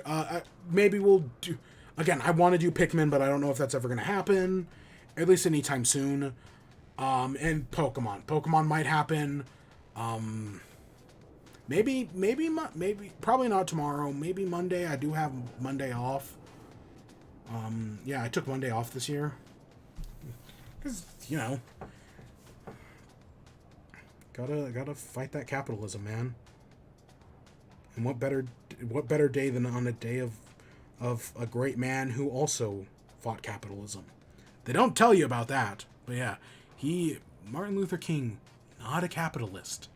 Maybe we'll do... Again, I want to do Pikmin, but I don't know if that's ever going to happen. At least anytime soon. And Pokemon. Pokemon might happen. Maybe, probably not tomorrow. Maybe Monday. I do have Monday off. Yeah, I took Monday off this year. Because, you know, gotta fight that capitalism, man. And what better day than on a day of a great man who also fought capitalism. They don't tell you about that, but yeah, Martin Luther King, not a capitalist.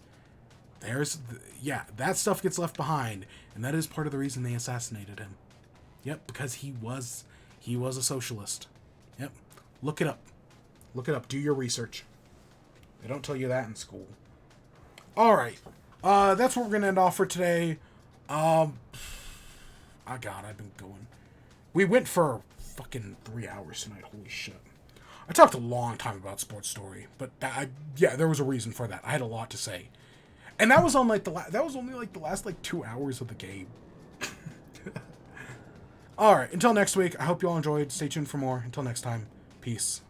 That stuff gets left behind, and that is part of the reason they assassinated him. Yep, because he was a socialist. Yep, look it up. Do your research. They don't tell you that in school. All right, that's what we're gonna end off for today. God, I've been going. We went for fucking 3 hours tonight. Holy shit. I talked a long time about Sports Story, but there was a reason for that. I had a lot to say. And that was on like that was only like the last like 2 hours of the game. All right, until next week. I hope you all enjoyed. Stay tuned for more. Until next time. Peace.